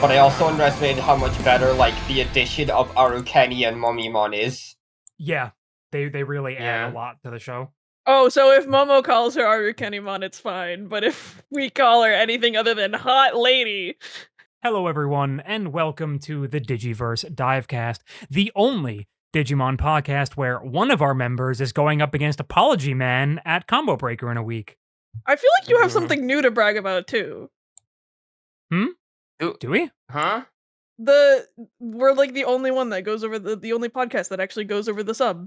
But I also underestimated how much better, like, the addition of Arukeni and Momimon is. Yeah, they really add a lot to the show. Oh, so if Momo calls her Arukenimon, it's fine. But if we call her anything other than Hot Lady... Hello, everyone, and welcome to the DigiVerse DiveCast, the only Digimon podcast where one of our members is going up against Apology Man at Combo Breaker in a week. I feel like you have something new to brag about, too. Do we? Huh? We're like the only one that goes over the only podcast that actually goes over the sub.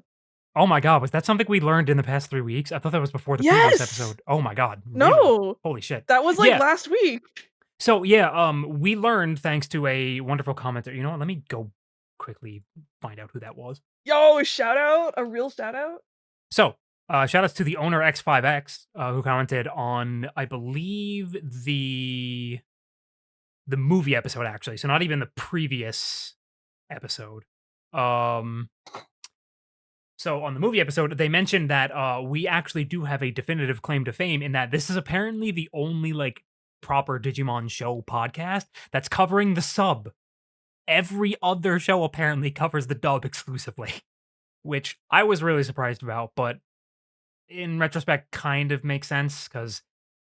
Oh my god, was that something we learned in the past 3 weeks? I thought that was before the previous episode. Oh my god. Really? No! Holy shit. That was like last week. So yeah, we learned thanks to a wonderful commenter. You know what? Let me go quickly find out who that was. Yo, shout out! A real shout out? So, shout outs to the owner X5X, who commented on, I believe, the movie episode, actually. So not even the previous episode. So on the movie episode, they mentioned that we actually do have a definitive claim to fame in that this is apparently the only, like, proper Digimon show podcast that's covering the sub. Every other show apparently covers the dub exclusively, which I was really surprised about, but in retrospect kind of makes sense, because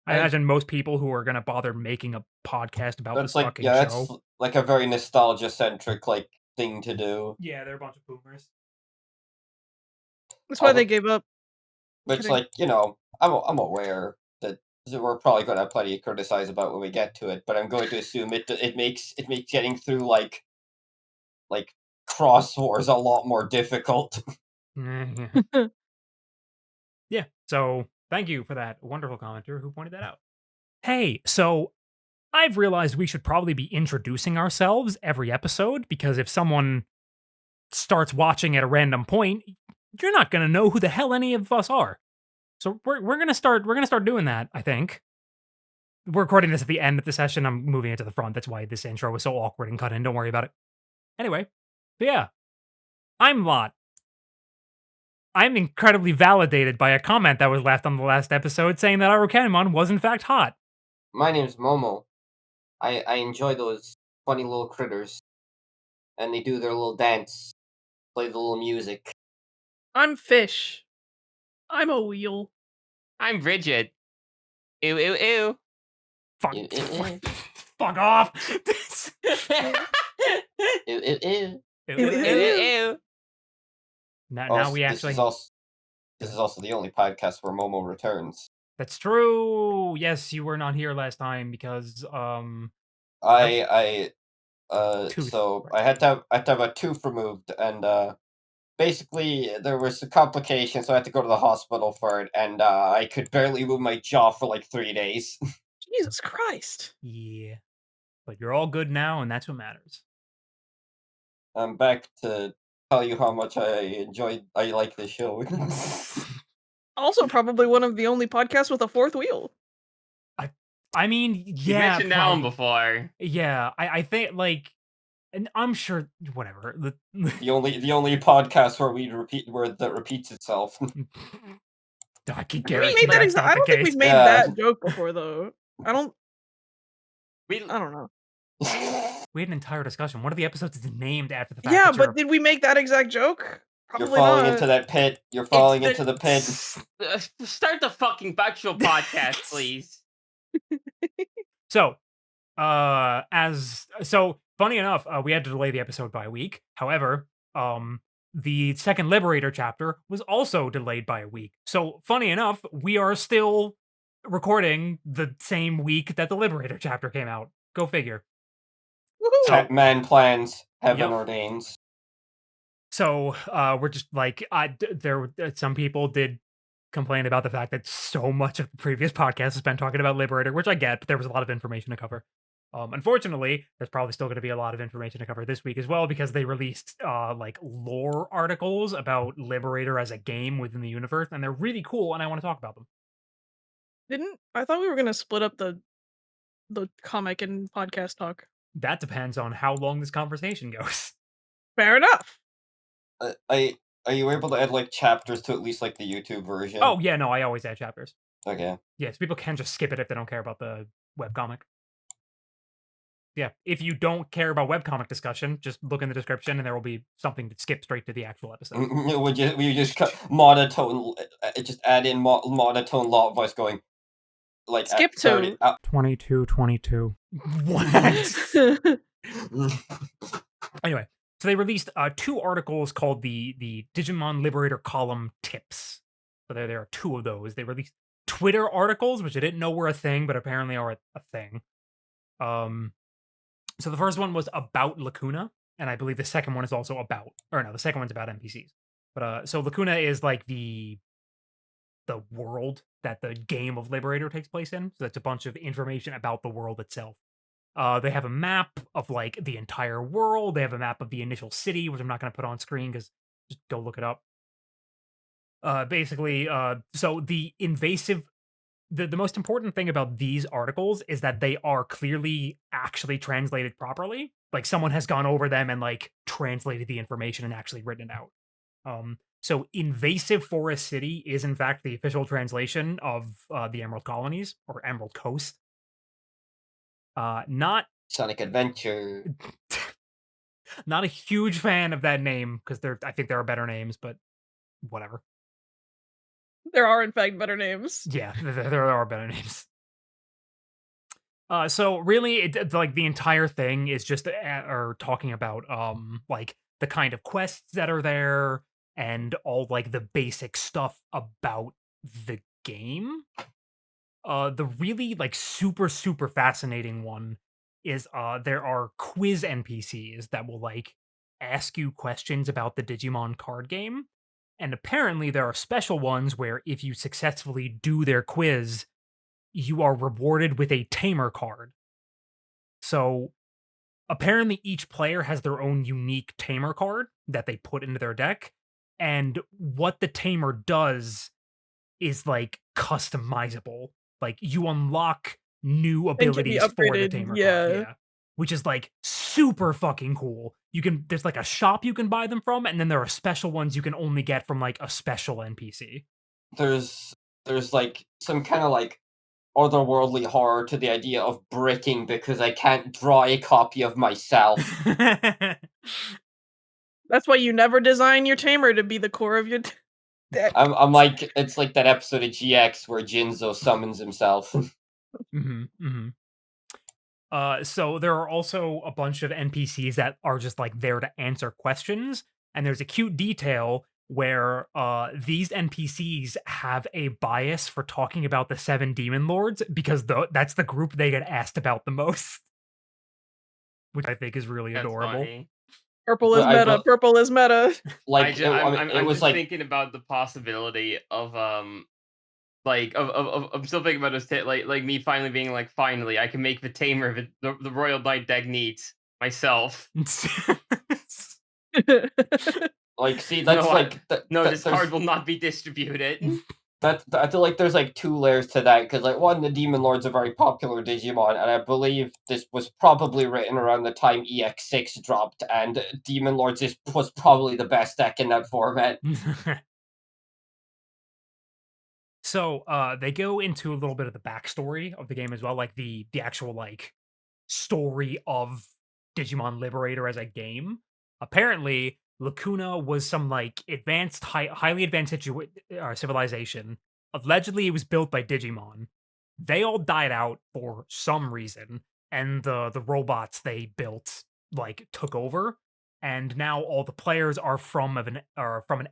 I imagine most people who are going to bother making a podcast about this fucking show. It's like a very nostalgia-centric, like, thing to do. Yeah, they're a bunch of boomers. That's why they gave up. Which, like, you know, I'm aware that we're probably going to have plenty to criticize about when we get to it, but I'm going to assume it makes getting through like cross wars a lot more difficult. Yeah, so thank you for that wonderful commenter who pointed that out. Hey, so I've realized we should probably be introducing ourselves every episode, because if someone starts watching at a random point, you're not going to know who the hell any of us are. So we're going to start doing that, I think. We're recording this at the end of the session. I'm moving it to the front. That's why this intro was so awkward and cut in. Don't worry about it. Anyway, but yeah, I'm Lotte. I'm incredibly validated by a comment that was left on the last episode saying that Arukenimon was in fact hot. My name's Momo. I enjoy those funny little critters. And they do their little dance. Play the little music. I'm Fish. I'm a wheel. I'm Bridget. Ew, ew, ew. Fuck. Ew, ew, ew. Fuck off. Ew, ew, ew. Ew, ew, ew. Now we actually... This is also the only podcast where Momo returns. That's true. Yes, you were not here last time because so I had to have a tooth removed, and basically there was a complication, so I had to go to the hospital for it, and I could barely move my jaw for like 3 days. Jesus Christ. Yeah. But you're all good now, and that's what matters. I'm back to tell you how much I like this show. Also, probably one of the only podcasts with a fourth wheel. I mean, yeah. You mentioned that one before. Yeah, I think, like, and I'm sure, whatever. The only podcast where that repeats itself. Dagyaakeru. I don't think we've made that joke before, though. I don't know. We had an entire discussion. One of the episodes is named after the fact. Yeah, but did we make that exact joke? Probably You're falling not. into that pit. You're falling into the pit. Start the fucking actual podcast, please. So, funny enough, we had to delay the episode by a week. However, the second Liberator chapter was also delayed by a week. So, funny enough, we are still recording the same week that the Liberator chapter came out. Go figure. So, man plans, heaven ordains. So, we're just like, some people did complain about the fact that so much of the previous podcast has been talking about Liberator, which I get, but there was a lot of information to cover. Unfortunately, there's probably still going to be a lot of information to cover this week as well, because they released like lore articles about Liberator as a game within the universe, and they're really cool, and I want to talk about them. I thought we were going to split up the comic and podcast talk. That depends on how long this conversation goes. Fair enough. Are you able to add like chapters to at least like the YouTube version? Oh yeah, no, I always add chapters. Okay. Yes, people can just skip it if they don't care about the webcomic. Yeah, if you don't care about webcomic discussion, just look in the description and there will be something to skip straight to the actual episode. We just cut monotone, just add in monotone lot voice going like Skip 30. 22. What? Anyway, so they released 2 articles called the Digimon Liberator column tips. So there are 2 of those. They released Twitter articles, which I didn't know were a thing, but apparently are a thing. So the first one was about Lacuna, and I believe the second one is also about, or no, the second one's about NPCs. But so Lacuna is like the world that the game of Liberator takes place in. So that's a bunch of information about the world itself. They have a map of like the entire world. They have a map of the initial city, which I'm not going to put on screen because just go look it up. Basically, so the invasive, the most important thing about these articles is that they are clearly actually translated properly. Like someone has gone over them and like translated the information and actually written it out. So invasive forest city is in fact the official translation of the Emerald Colonies or Emerald Coast. Not Sonic Adventure. not a huge fan of that name because I think there are better names, but whatever. There are in fact better names. Yeah, there are better names. So really, like the entire thing is just or talking about like the kind of quests that are there and all like the basic stuff about the game. The really like super fascinating one is there are quiz NPCs that will like ask you questions about the Digimon card game. And apparently there are special ones where if you successfully do their quiz, you are rewarded with a tamer card. So apparently each player has their own unique tamer card that they put into their deck. And what the tamer does is like customizable. Like you unlock new And can be abilities for the upgraded, tamer card, yeah. yeah. Which is like super fucking cool. There's like a shop you can buy them from, and then there are special ones you can only get from like a special NPC. There's like some kind of like otherworldly horror to the idea of bricking because I can't draw a copy of myself. That's why you never design your tamer to be the core of your deck. I'm like, it's like that episode of GX where Jinzo summons himself. So there are also a bunch of NPCs that are just like there to answer questions, and there's a cute detail where these NPCs have a bias for talking about the 7 demon lords because that's the group they get asked about the most, which I think is really That's adorable. funny. Purple is meta. Purple is meta. Like, I'm it was just like thinking about the possibility of like I'm still thinking about this like me finally being like finally I can make the tamer of the Royal Knight deck needs myself. like, see, that's like this card will not be distributed. I feel like there's like 2 layers to that because like one, the Demon Lord's a very popular Digimon, and I believe this was probably written around the time EX6 dropped, and Demon Lords was probably the best deck in that format. So they go into a little bit of the backstory of the game as well, like the actual like story of Digimon Liberator as a game. Apparently, Lacuna was some like highly advanced civilization. Allegedly, it was built by Digimon. They all died out for some reason, and the robots they built like took over, and now all the players are from an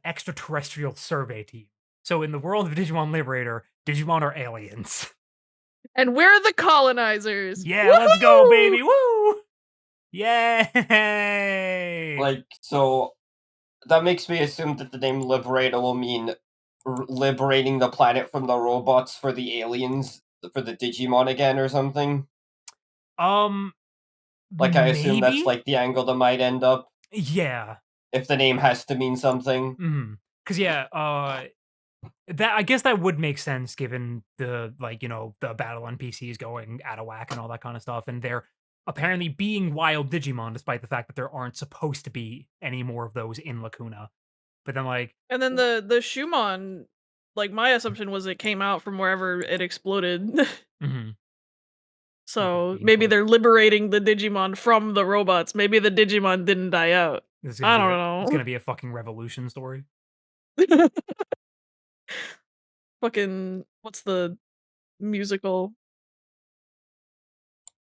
extraterrestrial survey team. So in the world of Digimon Liberator, Digimon are aliens. And we're the colonizers. Yeah, let's go, baby! Woo! Yay! Like, so that makes me assume that the name Liberator will mean liberating the planet from the robots for the aliens, for the Digimon again or something. Like, I assume that's maybe? like the angle that might end up. Yeah. If the name has to mean something. Because yeah, that I guess that would make sense given the like the battle NPCs going out of whack and all that kind of stuff, and they're apparently being wild Digimon despite the fact that there aren't supposed to be any more of those in Lacuna. But then like, And then the Shumon, like my assumption was it came out from wherever it exploded. So Being maybe told. they're liberating the Digimon from the robots. Maybe the Digimon didn't die out. This is I gonna be don't it's know. gonna be a fucking revolution story. Fucking what's the musical?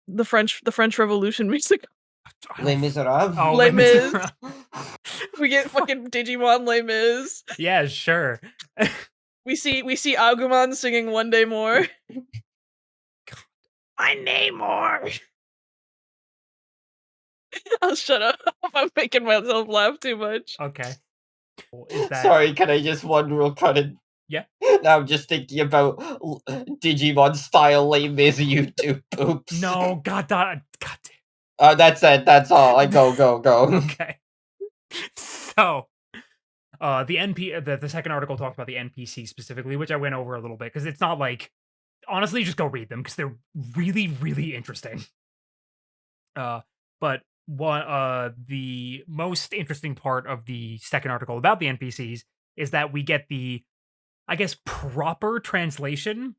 The French Revolution music. I Les don't f Miserables. Oh, Les Les Mis. Miserables. We get Fuck. fucking Digimon Les Mis. Yeah, sure. We see Agumon singing One Day More. My name more. I'll shut up. I'm making myself laugh too much. Okay. Is that Sorry, can I just one real cut in? Yeah. Now I'm just thinking about Digimon style Les Mis YouTube poops. No, god damn. That's it. That's all. I go. Okay. So, the second article talked about the NPC specifically, which I went over a little bit because it's not like honestly, just go read them because they're really, really interesting. But the most interesting part of the second article about the NPCs is that we get the, I guess, proper translation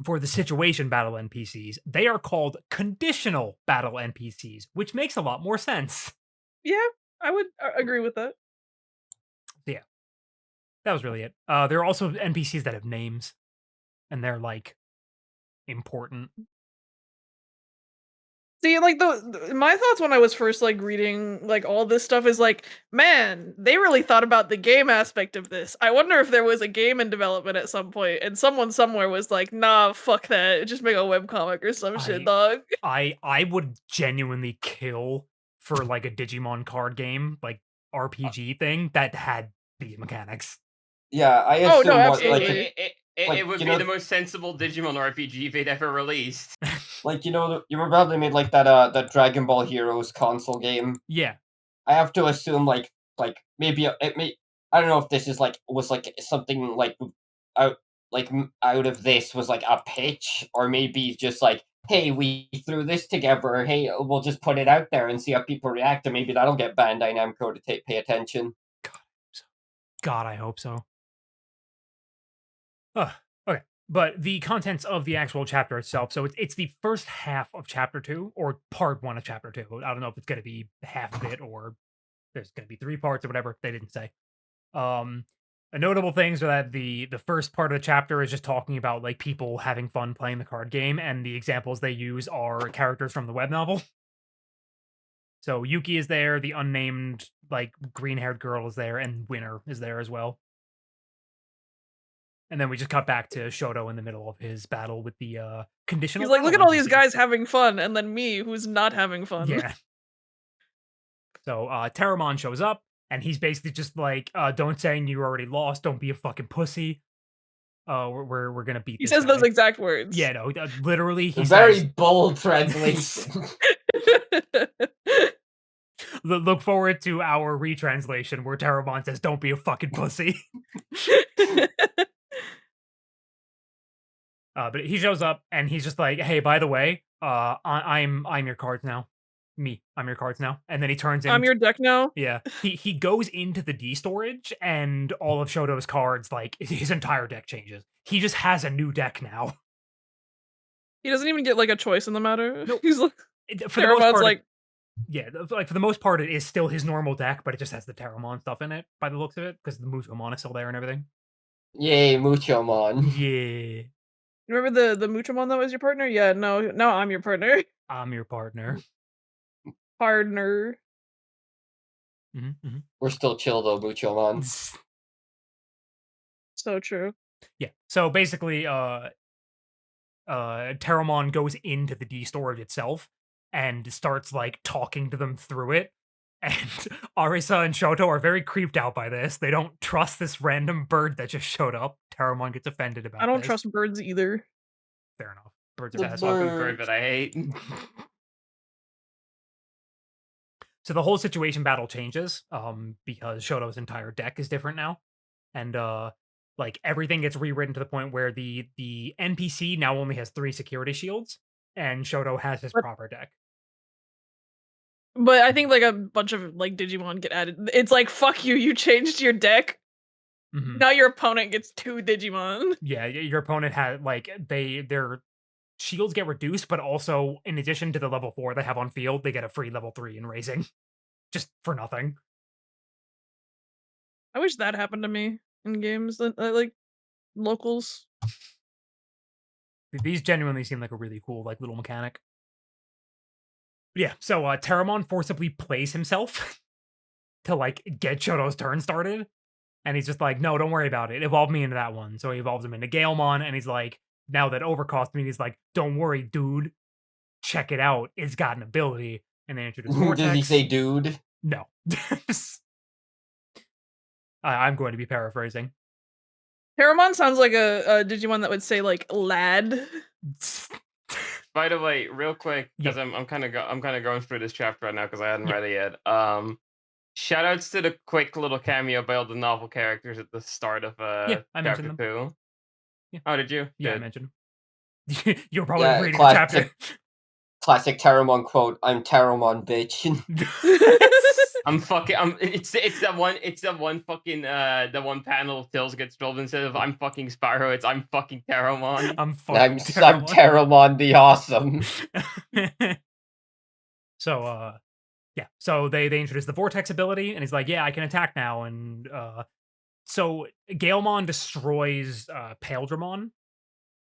for the situation battle NPCs. They are called conditional battle NPCs, which makes a lot more sense. Yeah, I would agree with that. Yeah, that was really it. There are also NPCs that have names, and they're like important. See, like my thoughts when I was first like reading like all this stuff is like, man, they really thought about the game aspect of this. I wonder if there was a game in development at some point, and someone somewhere was like, nah, fuck that, just make a webcomic or some shit, dog. I would genuinely kill for like a Digimon card game, like RPG thing that had these mechanics. Yeah, I Oh, no, assume what absolutely. like, It would you be know- the most sensible Digimon RPG they'd ever released. like you remember how they made like that Dragon Ball Heroes console game. Yeah. I have to assume like maybe it may. I don't know if this is like was like something like out out of this was like a pitch, or maybe just like, hey, we threw this together. Hey, we'll just put it out there and see how people react, and maybe that'll get Bandai Namco to pay attention. God, I hope so. Okay. But the contents of the actual chapter itself, so it's the first half of chapter 2, or part 1 of chapter 2. I don't know if it's going to be half of it, or there's going to be 3 parts or whatever. They didn't say. Notable things are that the first part of the chapter is just talking about like people having fun playing the card game, and the examples they use are characters from the web novel. So Yuki is there, the unnamed like green-haired girl is there, and Winner is there as well. And then we just cut back to Shoto in the middle of his battle with the conditional. He's like, look at all these NPCs. guys having fun, and then me, who's not having fun. Yeah. So Terramon shows up, and he's basically just like, "Don't say you already lost. Don't be a fucking pussy. We're gonna beat." He this says guy." those exact words. Yeah, no, literally, he Very says, bold translation. "Look forward to our retranslation where Terramon says, 'Don't be a fucking pussy.'" But he shows up and he's just like, "Hey, by the way, I'm your cards now. I'm your cards now." And then he turns in. I'm your deck now. Yeah, he goes into the D storage, and all of Shoto's cards, like his entire deck changes. He just has a new deck now. He doesn't even get like a choice in the matter. No. He's like, For the most Terramon's part, like, yeah, like for the most part, it is still his normal deck, but it just has the Terramon stuff in it by the looks of it, because the Mutomon is still there and everything. Yay, Muchomon. Yeah, remember the Muchomon that was your partner? Yeah, no, I'm your partner. I'm your partner. Partner. Mm-hmm. We're still chill though, Muchomon. So true. Yeah. So basically, Terramon goes into the D storage itself and starts like talking to them through it. And Arisa and Shoto are very creeped out by this. They don't trust this random bird that just showed up. Terramon gets offended about I don't this. trust birds either. Fair enough. Birds are The bad. bird. Fucking bird that I hate. So the whole situation battle changes because Shoto's entire deck is different now. And like everything gets rewritten to the point where the NPC now only has 3 security shields, and Shoto has his But- proper deck. But I think like a bunch of like Digimon get added. It's like, fuck you, you changed your deck. Mhm. Now your opponent gets 2 Digimon. Yeah, your opponent had like they're shields get reduced, but also in addition to the level 4 they have on field, they get a free level 3 in racing. Just for nothing. I wish that happened to me in games that like locals. These genuinely seem like a really cool, like, little mechanic. Yeah, so, Terramon forcibly plays himself to, like, get Shoto's turn started, and he's just like, "No, don't worry about it. Evolve me into that one." So he evolves him into Galemon, and he's like, now that overcost me, he's like, "Don't worry, dude. Check it out. It's got an ability." And they introduce Vortex. Does he say dude? No. I'm going to be paraphrasing. Terramon sounds like a Digimon that would say like lad. By the way, real quick, Yeah. because I'm kind of going through this chapter right now because I hadn't read it yet. Shoutouts to the quick little cameo by all the novel characters at the start of Yeah, I mentioned chapter them. 2. Yeah. Oh, did you? Yeah, I Good. mentioned them. You're probably Yeah, reading the chapter. Classic Terramon quote, "I'm Terramon, bitch." I'm fucking. It's that one fucking the one panel Tails gets trolled instead of "I'm fucking Spyro," it's "I'm fucking Terramon." I'm fucking I'm Terramon. Terramon the Awesome. So, yeah. So they introduce the Vortex ability, and he's like, "Yeah, I can attack now." And so Galemon destroys Paildramon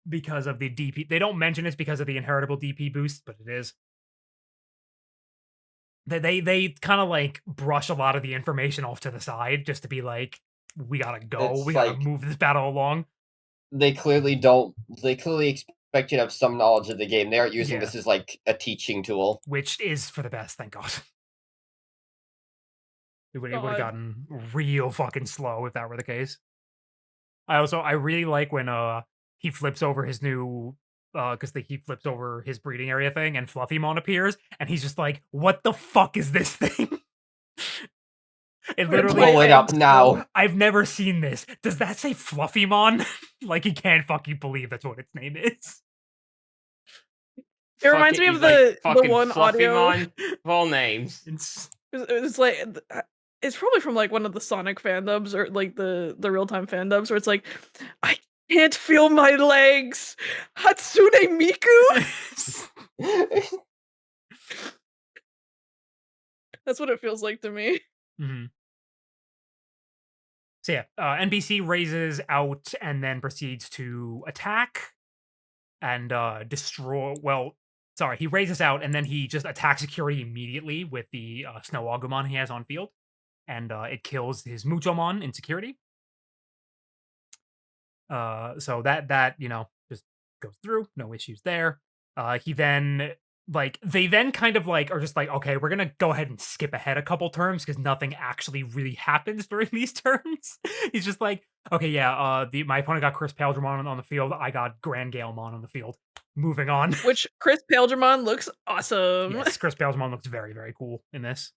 because of the DP. They don't mention it's because of the inheritable DP boost, but it is. They kind of like brush a lot of the information off to the side just to be like, we gotta go, It's we gotta like- move this battle along. They clearly don't. They clearly expect you to have some knowledge of the game. They aren't using Yeah. this as like a teaching tool. Which is for the best, thank God. It would have God. gotten real fucking slow if that were the case. I really like when he flips over his new because he flips over his breeding area thing and Fluffymon appears and he's just like, "What the fuck is this thing?" It literally Blow it up now. I've never seen this. Does that say Fluffymon? Like he can't fucking believe that's what its name is. It reminds me of the one audio. Fluffymon of all names. It's like it's probably from like one of the Sonic fandubs or like the real time fandubs where it's like, I can't feel my legs, Hatsune Miku. That's what it feels like to me. Mm-hmm. So yeah, NPC raises out and then proceeds to attack and destroy. Well, sorry, he raises out and then he just attacks security immediately with the Snow Agumon he has on field, and it kills his Muchomon in security. So that just goes through, no issues there. He then they then kind of like are just like, okay, we're gonna go ahead and skip ahead a couple turns because nothing actually really happens during these turns. He's just like, okay, yeah, my opponent got Chris Paildramon on the field, I got Grand Galemon on the field. Moving on. Which Chris Paildramon looks awesome. Yes, Chris Paildramon looks very, very cool in this.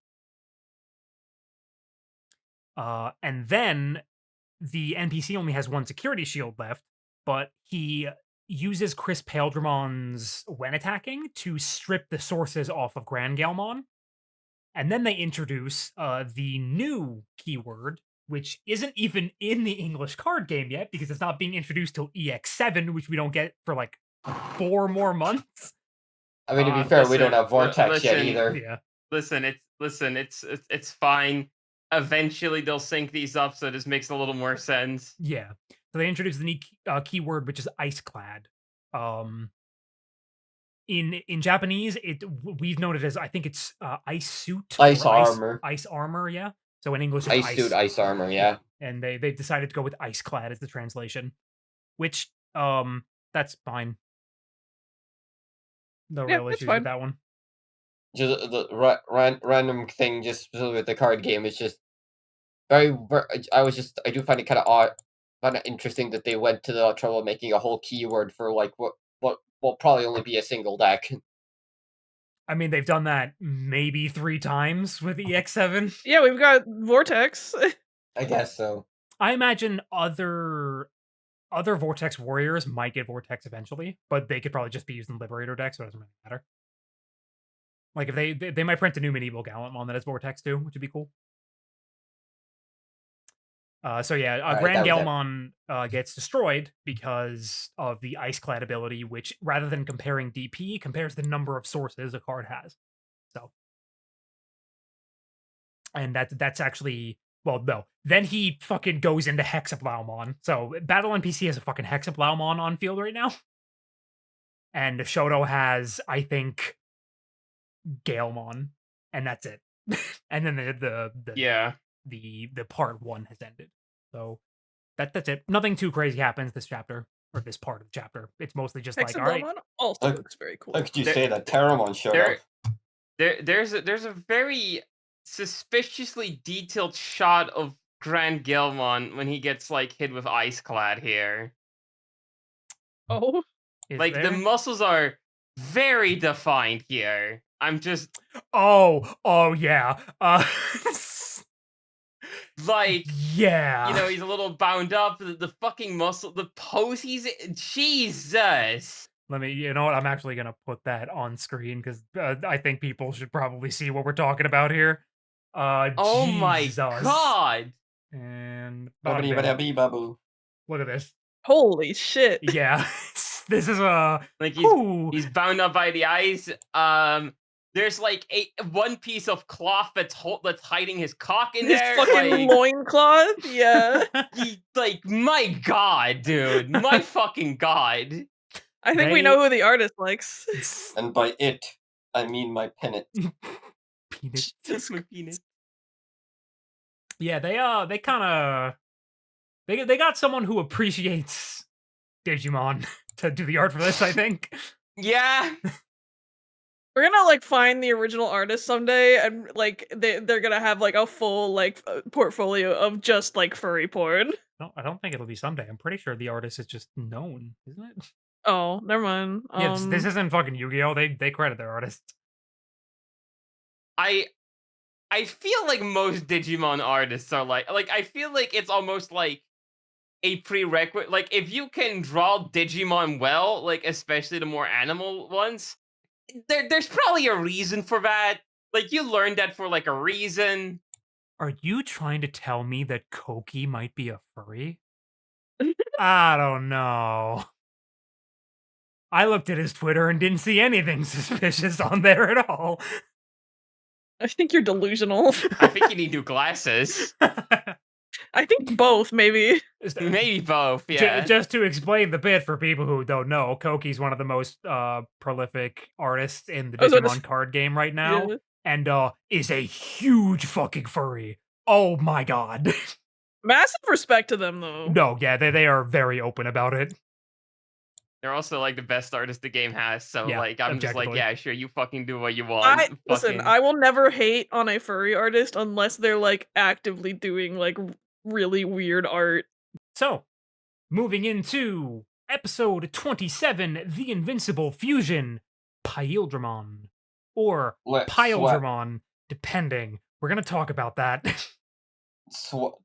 And then the NPC only has one security shield left, but he uses Chris Paildramon's when attacking to strip the sources off of Grand Galemon. And then they introduce the new keyword, which isn't even in the English card game yet because it's not being introduced till EX7, which we don't get for like 4 more months. I mean, to be fair, we don't have Vortex yet either. Yeah. Listen, it's fine. Eventually, they'll sync these up, so this makes a little more sense. Yeah. So they introduced the new keyword, which is ice clad. In Japanese, we've noted as I think it's ice suit, ice armor, ice armor. Yeah. So in English, it's ice suit, ice armor. Yeah. And they decided to go with ice clad as the translation, which that's fine. No real issues with that one. Just the random thing, just with the card game, is just very. I do find it kind of odd, kind of interesting that they went to the trouble of making a whole keyword for like what will probably only be a single deck. I mean, they've done that maybe 3 times with EX7. Yeah, we've got Vortex. I guess so. I imagine other Vortex warriors might get Vortex eventually, but they could probably just be using Liberator decks, so it doesn't really matter. Like if they might print a new medieval Galantmon that has Vortex too, which would be cool. So yeah, Alright, Grand that was it. Gelmon gets destroyed because of the Ice Clad ability, which rather than comparing DP, compares the number of sources a card has. So, and that's actually well, no. Then he fucking goes into Hexaploumon. So Battle NPC has a fucking Hexaploumon on field right now, and Shoto has, I think, Galemon, and that's it. And then Yeah. the part one has ended. So that's it. Nothing too crazy happens this chapter or this part of the chapter. It's mostly just like, all right, Hexaglomon also Look- looks very cool. How could you There- say that Terramon showed there- up? There's a very suspiciously detailed shot of Grand Gilmon when he gets like hit with Ice Clad here. Oh, is Like there? the muscles are very defined here. I'm just Oh yeah. like, Yeah. you know, he's a little bound up. The fucking muscle, the pose he's in, Jesus. Let me. You know what? I'm actually gonna put that on screen because I think people should probably see what we're talking about here. Oh Jesus. my god. And Babbity bada bing. babby babu. Look at this. holy shit! Yeah, this is a Like whew. he's bound up by the ice. There's like one piece of cloth that's hiding his cock in His there. fucking Like, loincloth, yeah. like my god, dude, my fucking god. I think we They- know who the artist likes. And by it, I mean my pennant. Penis. Just my penis. Yeah, they kind of they got someone who appreciates Digimon to do the art for this. I think. Yeah. We're gonna like find the original artist someday, and like they're gonna have like a full like portfolio of just like furry porn. No, I don't think it'll be someday. I'm pretty sure the artist is just known, isn't it? Oh, never mind. Yeah, this isn't fucking Yu-Gi-Oh. They credit their artists. I feel like most Digimon artists are like I feel like it's almost like a prerequisite. Like if you can draw Digimon well, like especially the more animal ones, there's probably a reason for that. Like you learned that for like a reason. Are you trying to tell me that Koki might be a furry? I don't know. I looked at his Twitter and didn't see anything suspicious on there at all. I think you're delusional. I think you need new glasses. I think both, maybe. Maybe both. Yeah. Just to explain the bit for people who don't know, Koki's one of the most prolific artists in the I was about to Digimon s- card game right now, Yeah. and is a huge fucking furry. Oh my god. Massive respect to them, though. No, yeah, they are very open about it. They're also like the best artist the game has. So Yeah, like I'm just like, objectively. yeah, sure, you fucking do what you want. Listen, Fucking- I will never hate on a furry artist unless they're like actively doing like really weird art. So, moving into episode 27, The Invincible Fusion, Pyeldramon, or Let's Pyeldramon, depending. We're gonna talk about that.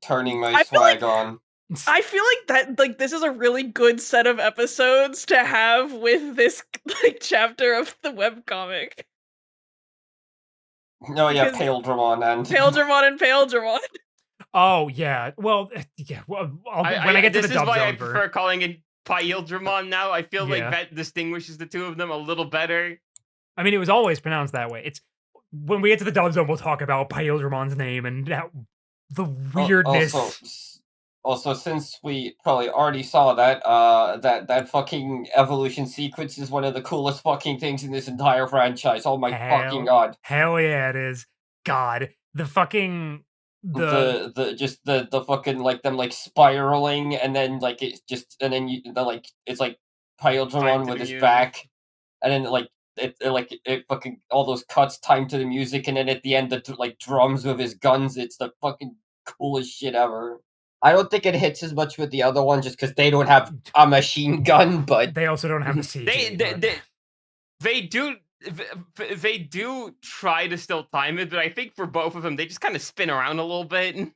Turning my I feel swag on. I feel like that like this is a really good set of episodes to have with this like chapter of the webcomic. No, yeah, Because- Paledramon and Paledramon and Paledramon. Oh yeah, well, yeah. Well, when I get to this the is dub why I zone, prefer calling it Pyeldramon now. I feel Yeah. like that distinguishes the two of them a little better. I mean, it was always pronounced that way. It's when we get to the dub zone, we'll talk about Pyeldраmon's name and the weirdness. Also, since we probably already saw that, that fucking evolution sequence is one of the coolest fucking things in this entire franchise. Oh my fucking god! Hell yeah, it is. God, the fucking The fucking like them like spiraling and then like it's just and then it's like Timed Pyeldramon to with the his music. back and then like it fucking all those cuts timed to the music and then at the end the like drums with his guns. It's the fucking coolest shit ever. I don't think it hits as much with the other one just because they don't have a machine gun, but they also don't have the CG. They do try to still time it, but I think for both of them, they just kind of spin around a little bit.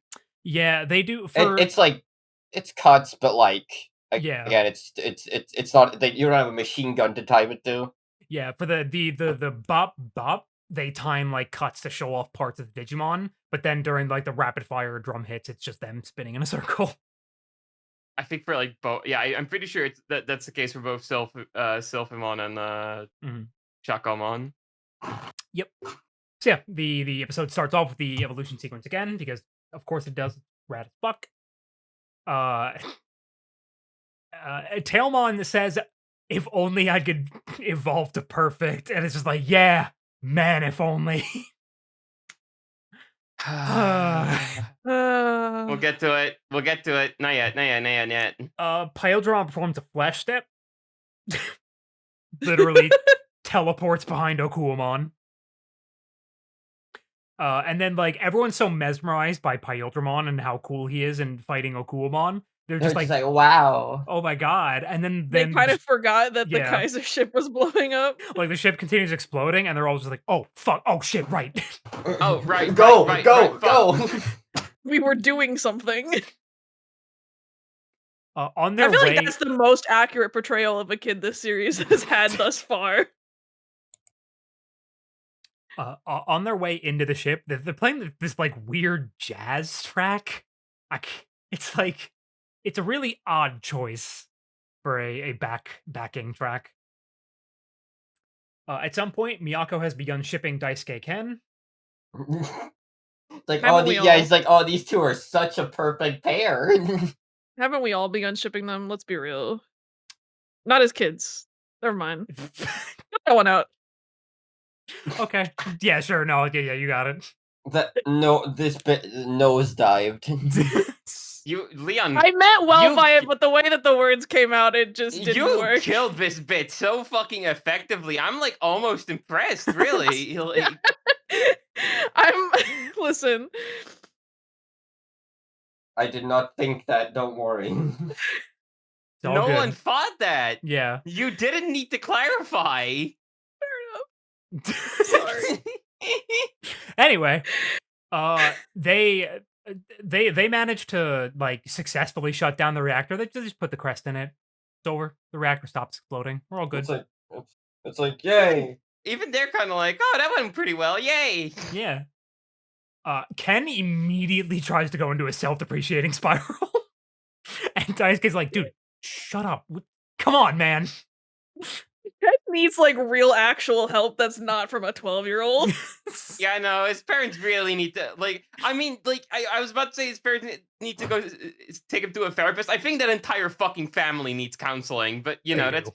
Yeah, they do. For it's like it's cuts, but like Yeah. again, it's not that you don't have a machine gun to time it to. yeah, for the bop bop they time like cuts to show off parts of the Digimon, but then during like the rapid fire drum hits, it's just them spinning in a circle. I think for like both, yeah, I'm pretty sure that's the case for both Sylphimon and Mhm. Shakomon. Yep. So yeah, the episode starts off with the evolution sequence again because of course it does. Rad as fuck. Tailmon says, "If only I could evolve to perfect," and it's just like, yeah, man, if only. We'll get to it. We'll get to it. Not yet. Not yet. Not yet. Not yet. Pyodron performs a flash step. Literally teleports behind Okuamon. And then like everyone's so mesmerized by Pyodramon and how cool he is in fighting Okuamon. They're just like, wow. oh my god. And then They kind of forgot that the yeah. Kaiser ship was blowing up. Like the ship continues exploding, and they're all just like, "Oh fuck! Oh shit! Right." Oh right. Go, right, go, right, go. We were doing something. On their I feel way, like that's the most accurate portrayal of a kid this series has had thus far. on their way into the ship, they're playing this like weird jazz track. It's like it's a really odd choice for a backing track. At some point, Miyako has begun shipping Daisuke Ken. Like, Haven't oh, we yeah, all? it's like, oh, these two are such a perfect pair. Haven't we all begun shipping them? Let's be real. Not as kids. Never mind. Cut that one out. Okay, yeah, sure, no, yeah, you got it. This bit nosedived. You, Leon. I meant well by it, but the way that the words came out, it just didn't You work. killed this bit so fucking effectively. I'm like almost impressed, really. Like, Listen. I did not think that, don't worry. no one thought that. Yeah. You didn't need to clarify. Fair enough. Sorry. Anyway, they managed to like successfully shut down the reactor. They just put the crest in it. It's over. The reactor stops exploding. We're all good. It's like yay. Even they're kind of like, oh, that went pretty well. Yay. Yeah. Ken immediately tries to go into a self-depreciating spiral. And Daisuke's like, dude, shut up. Come on, man. Ken needs like real actual help that's not from a 12-year-old. Yeah, I know. His parents really need to, like, I mean, like, I was about to say his parents need to go take him to a therapist. I think that entire fucking family needs counseling, but, you know, that's...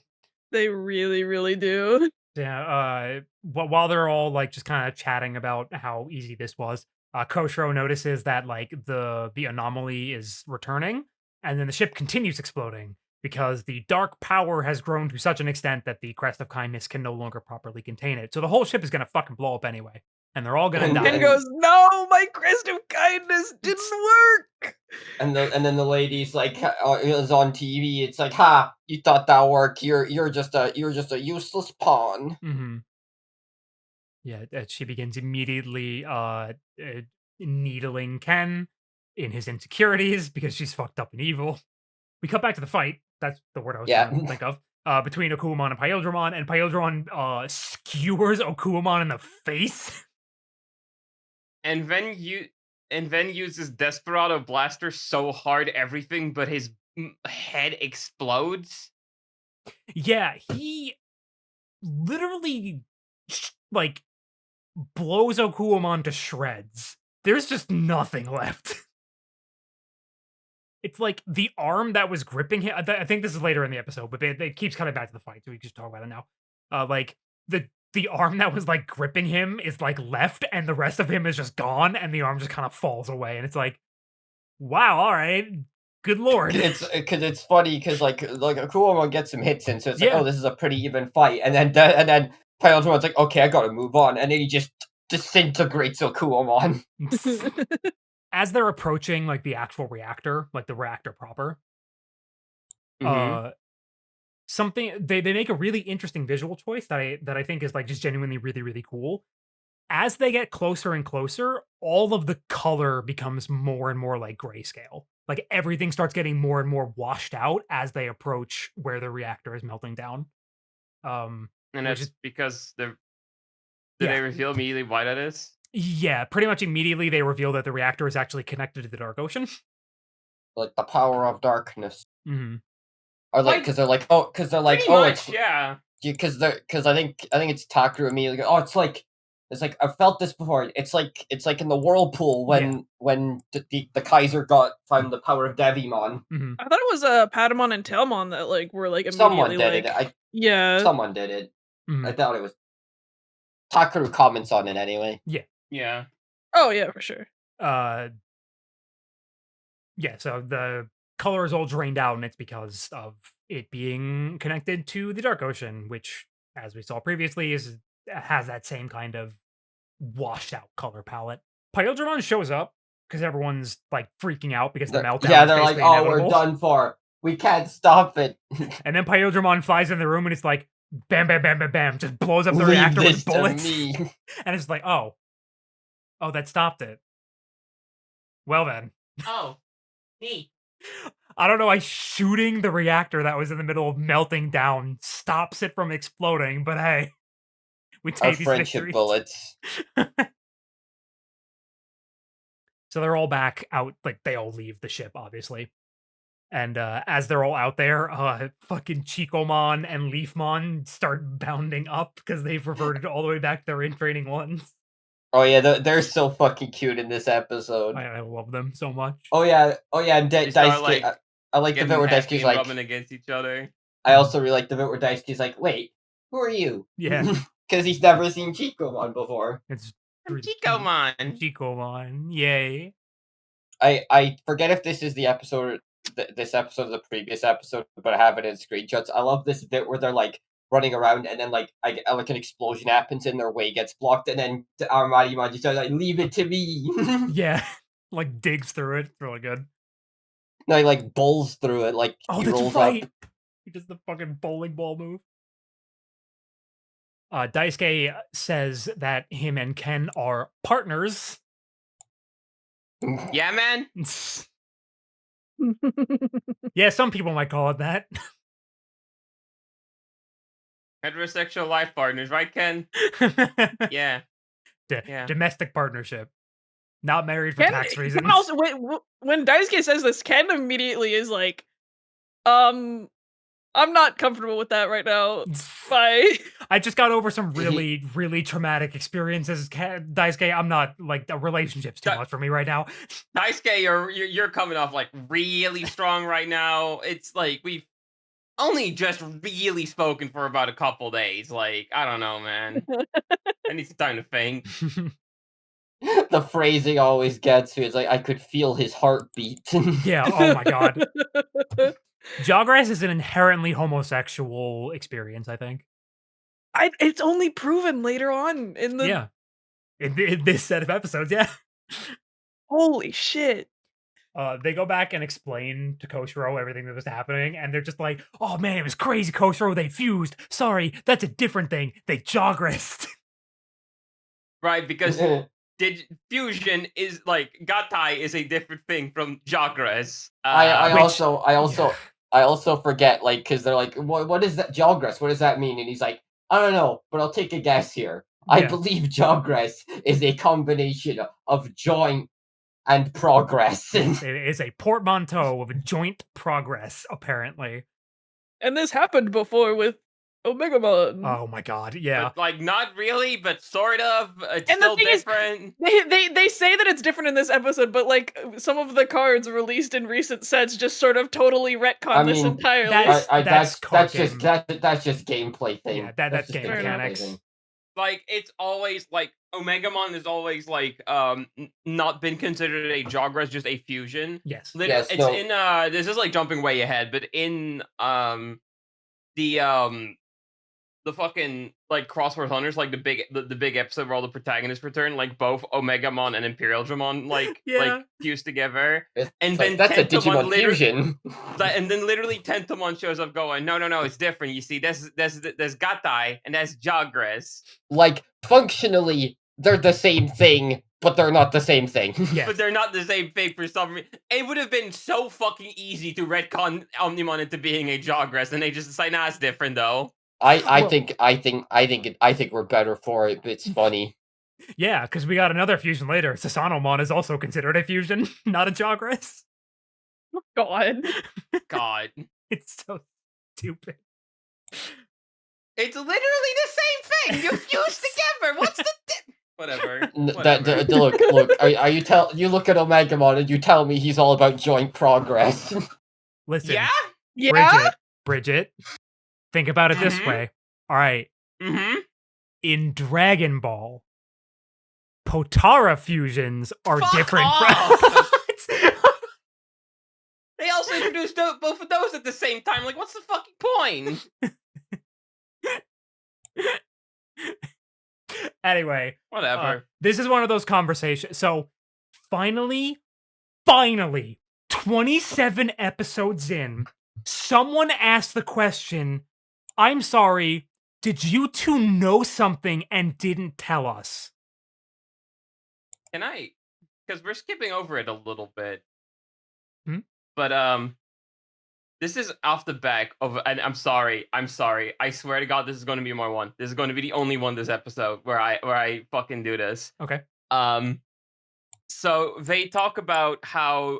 They really, really do. Yeah, while they're all, like, just kinda chatting about how easy this was, Koshiro notices that, like, the anomaly is returning, and then the ship continues exploding, because the dark power has grown to such an extent that the Crest of Kindness can no longer properly contain it. So the whole ship is gonna fucking blow up anyway, and they're all gonna die. Ken goes, no, my Crest of Kindness didn't work! And then the lady's like, it was on TV. It's like, ha! You thought that worked? You're just a useless pawn. Mm-hmm. Yeah, she begins immediately needling Ken in his insecurities because she's fucked up and evil. We cut back to the fight. That's the word I was trying to think of. Between Okuamon and Pyodramon skewers Okuamon in the face. And then uses Desperado Blaster so hard everything but his head explodes. Yeah, he literally like blows Okuamon to shreds. There's just nothing left. It's like the arm that was gripping him. I think this is later in the episode, but it keeps coming back to the fight, so we can just talk about it now. Like the arm that was like gripping him is like left, and the rest of him is just gone, and the arm just kind of falls away, and it's like, wow, all right, good lord. It's because it's funny because like Akuamon gets some hits in, so it's like, oh, this is a pretty even fight, and then Pyodron's like, okay, I gotta move on, and then he just disintegrates Akuamon. As they're approaching like the actual reactor, like the reactor proper, something they make a really interesting visual choice that I think is like just genuinely really, really cool. As they get closer and closer, all of the color becomes more and more like grayscale. Like everything starts getting more and more washed out as they approach where the reactor is melting down. And that's because Did Yeah. they reveal immediately why that is? Yeah, pretty much immediately they reveal that the reactor is actually connected to the Dark Ocean. Like the power of darkness. Mm-hmm. Or like, Like, because they're like, Pretty much, yeah. because I think it's Takaru immediately. Oh, it's like I've felt this before. It's like in the whirlpool when the Kaiser found the power of Devimon. Mm-hmm. I thought it was Patamon and Tailmon that like were like Someone immediately did like it. yeah. Someone did it. Mm-hmm. I doubt it was. Takaru comments on it anyway. Yeah. Oh yeah, for sure. Yeah, so the color is all drained out, and it's because of it being connected to the Dark Ocean, which, as we saw previously, has that same kind of washed out color palette. Pyodramon shows up because everyone's like freaking out because the meltdown Yeah, is they're like, basically oh, we're inevitable. done for. We can't stop it. And then Pyodramon flies in the room and it's like, bam, bam, bam, bam, bam, just blows up the Leave reactor this with to bullets. me. And it's like, oh, that stopped it. Well then. Oh, neat. I don't know why shooting the reactor that was in the middle of melting down stops it from exploding, but hey, we Our take these friendship victories. bullets. So they're all back out, like they all leave the ship, obviously. And as they're all out there, fucking Chicomon and Leafmon start bounding up because they've reverted all the way back to their in-training ones. Oh yeah, they're so fucking cute in this episode. I love them so much. Oh yeah, and They start, Daisuke. like, I like the Getting bit where happy Daisuke's and like. rubbing against each other. I also really like the bit where Daisuke's like, wait, who are you? Yeah. Because he's never seen Chikomon before. It's Chicomon. Chicomon, yay. I forget if this is the episode, this episode of the previous episode, but I have it in screenshots. I love this bit where they're like running around and then like like an explosion happens in their way, gets blocked, and then Armani just like, leave it to me. Yeah. Like digs through it. It's really good. No, he like bowls through it, like Oh, he that's rolls right. up. He does the fucking bowling ball move. Daisuke says that him and Ken are partners. Yeah, man. Yeah, some people might call it that. Heterosexual life partners, right, Ken? Yeah. Yeah. Domestic partnership. Not married for Ken, tax reasons. Also, when Daisuke says this, Ken immediately is like, I'm not comfortable with that right now. Bye. I just got over some really, really traumatic experiences. Daisuke, I'm not like the relationship's too much for me right now. Daisuke, you're coming off like really strong right now. It's like we've only just really spoken for about a couple days. Like, I don't know, man. I need some time to think. The phrasing always gets me. It's like I could feel his heartbeat. Yeah, oh my god. Jogress is an inherently homosexual experience, I think. It's only proven later on in the. Yeah. In this set of episodes, yeah. Holy shit. They go back and explain to Koshiro everything that was happening, and they're just like, oh man, it was crazy, Koshiro, they fused. Sorry, that's a different thing. They Jogressed. Right, because fusion is like Gattai is a different thing from Jogress. I also forget, like, because they're like, what is that Jogress? What does that mean? And he's like, I don't know, but I'll take a guess here. I Yeah. believe Jogress is a combination of joint and progress. It is a portmanteau of joint progress, apparently. And this happened before with Omegamon. Oh my god, yeah. But, like, not really, but sort of. It's And the still thing is, different. They say that it's different in this episode, but like some of the cards released in recent sets just sort of totally retcon this entirely. That's just gameplay thing. Yeah, that's just game a gameplay mechanics. thing. Like, it's always like Omegamon is always like not been considered a Jogress, just a fusion. Yes. Yes, It's no. in this is like jumping way ahead, but in the fucking like Crossword Hunters, like the big episode where all the protagonists return, like both Omegamon and Imperial Dramon like fused together. And then that's a Tentomon Digimon fusion. And then literally Tentomon shows up going, no, it's different. You see, there's Gattai and that's Jogress. Like, functionally, they're the same thing, but they're not the same thing. Yes. But they're not the same thing for some reason. It would have been so fucking easy to retcon Omnimon into being a Jogress, and they just decide, nah, it's different though. I Well- think we're better for it, but it's funny. Yeah, because we got another fusion later. Sasanomon is also considered a fusion, not a Jogress. God. God. It's so stupid. It's literally the same thing. You fuse together. What's the whatever? Look. You look at Omegamon and you tell me he's all about joint progress. Listen, Yeah. Yeah. Bridget, think about it this Mhm. way. All right, Mm-hmm. in Dragon Ball, Potara fusions are Fuck different off! from. They also introduced both of those at the same time. Like, what's the fucking point? Anyway, Whatever. this is one of those conversations. So, finally, 27 episodes in, someone asked the question, I'm sorry, did you two know something and didn't tell us? Can I? Because we're skipping over it a little bit. Hmm? But this is off the back of, and I'm sorry. I swear to God, this is going to be my one. This is going to be the only one this episode where I fucking do this. Okay. So they talk about how,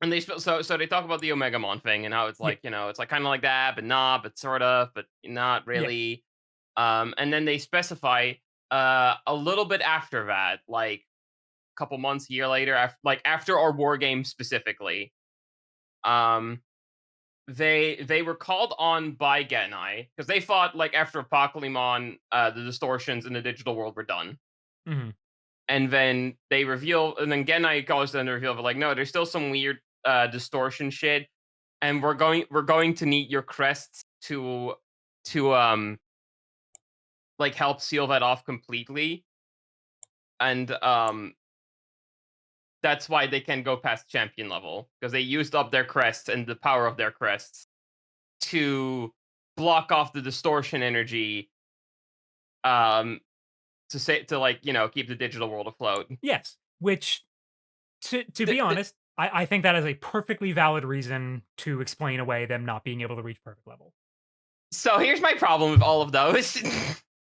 and they so they talk about the Omegamon thing and how it's like, it's like kind of like that, but not, but sort of, but not really. And then they specify a little bit after that, like a couple months, year later, after our war game specifically. They were called on by Gattai because they thought like after Apocalypse, the distortions in the digital world were done. Mm-hmm. And then they reveal, and then Gattai goes to reveal, but like, no, there's still some weird distortion shit, and we're going to need your crests to like help seal that off completely. And that's why they can go past champion level, because they used up their crests and the power of their crests to block off the distortion energy to like, keep the digital world afloat. Yes, which, to be honest, I think that is a perfectly valid reason to explain away them not being able to reach perfect level. So here's my problem with all of those.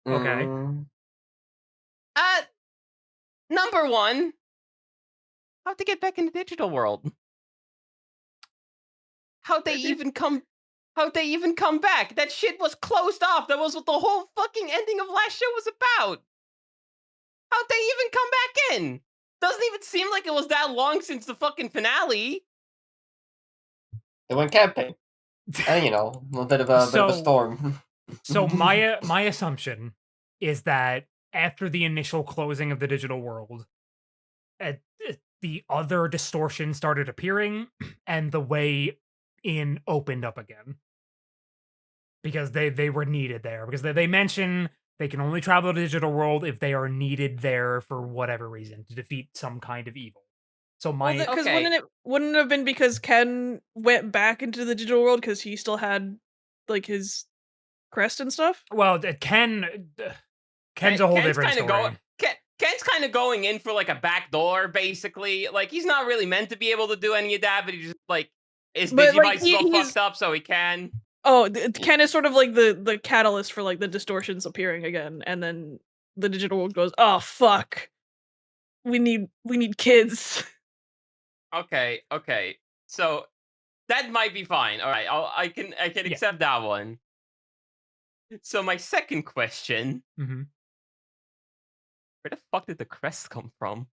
Okay. Number one, how to get back in the digital world? How'd they even come back? That shit was closed off. That was what the whole fucking ending of last show was about. How'd they even come back in? Doesn't even seem like it was that long since the fucking finale. They went camping. And, a little bit of a storm. So my assumption is that after the initial closing of the digital world, the other distortion started appearing, and the way in opened up again. Because they were needed there. Because they mention they can only travel to the digital world if they are needed there for whatever reason to defeat some kind of evil. So Because Okay. wouldn't it have been because Ken went back into the digital world because he still had like his crest and stuff? well, Ken's a whole different story. Ken's kind of going in for like a back door, basically. Like, he's not really meant to be able to do any of that, but he just like his Digivice is all fucked up, so he can. Oh, Ken is sort of like the catalyst for like the distortions appearing again, and then the digital world goes, "Oh fuck, we need kids." Okay. So that might be fine. All right, I can accept that one. So my second question: Mm-hmm. where the fuck did the crest come from?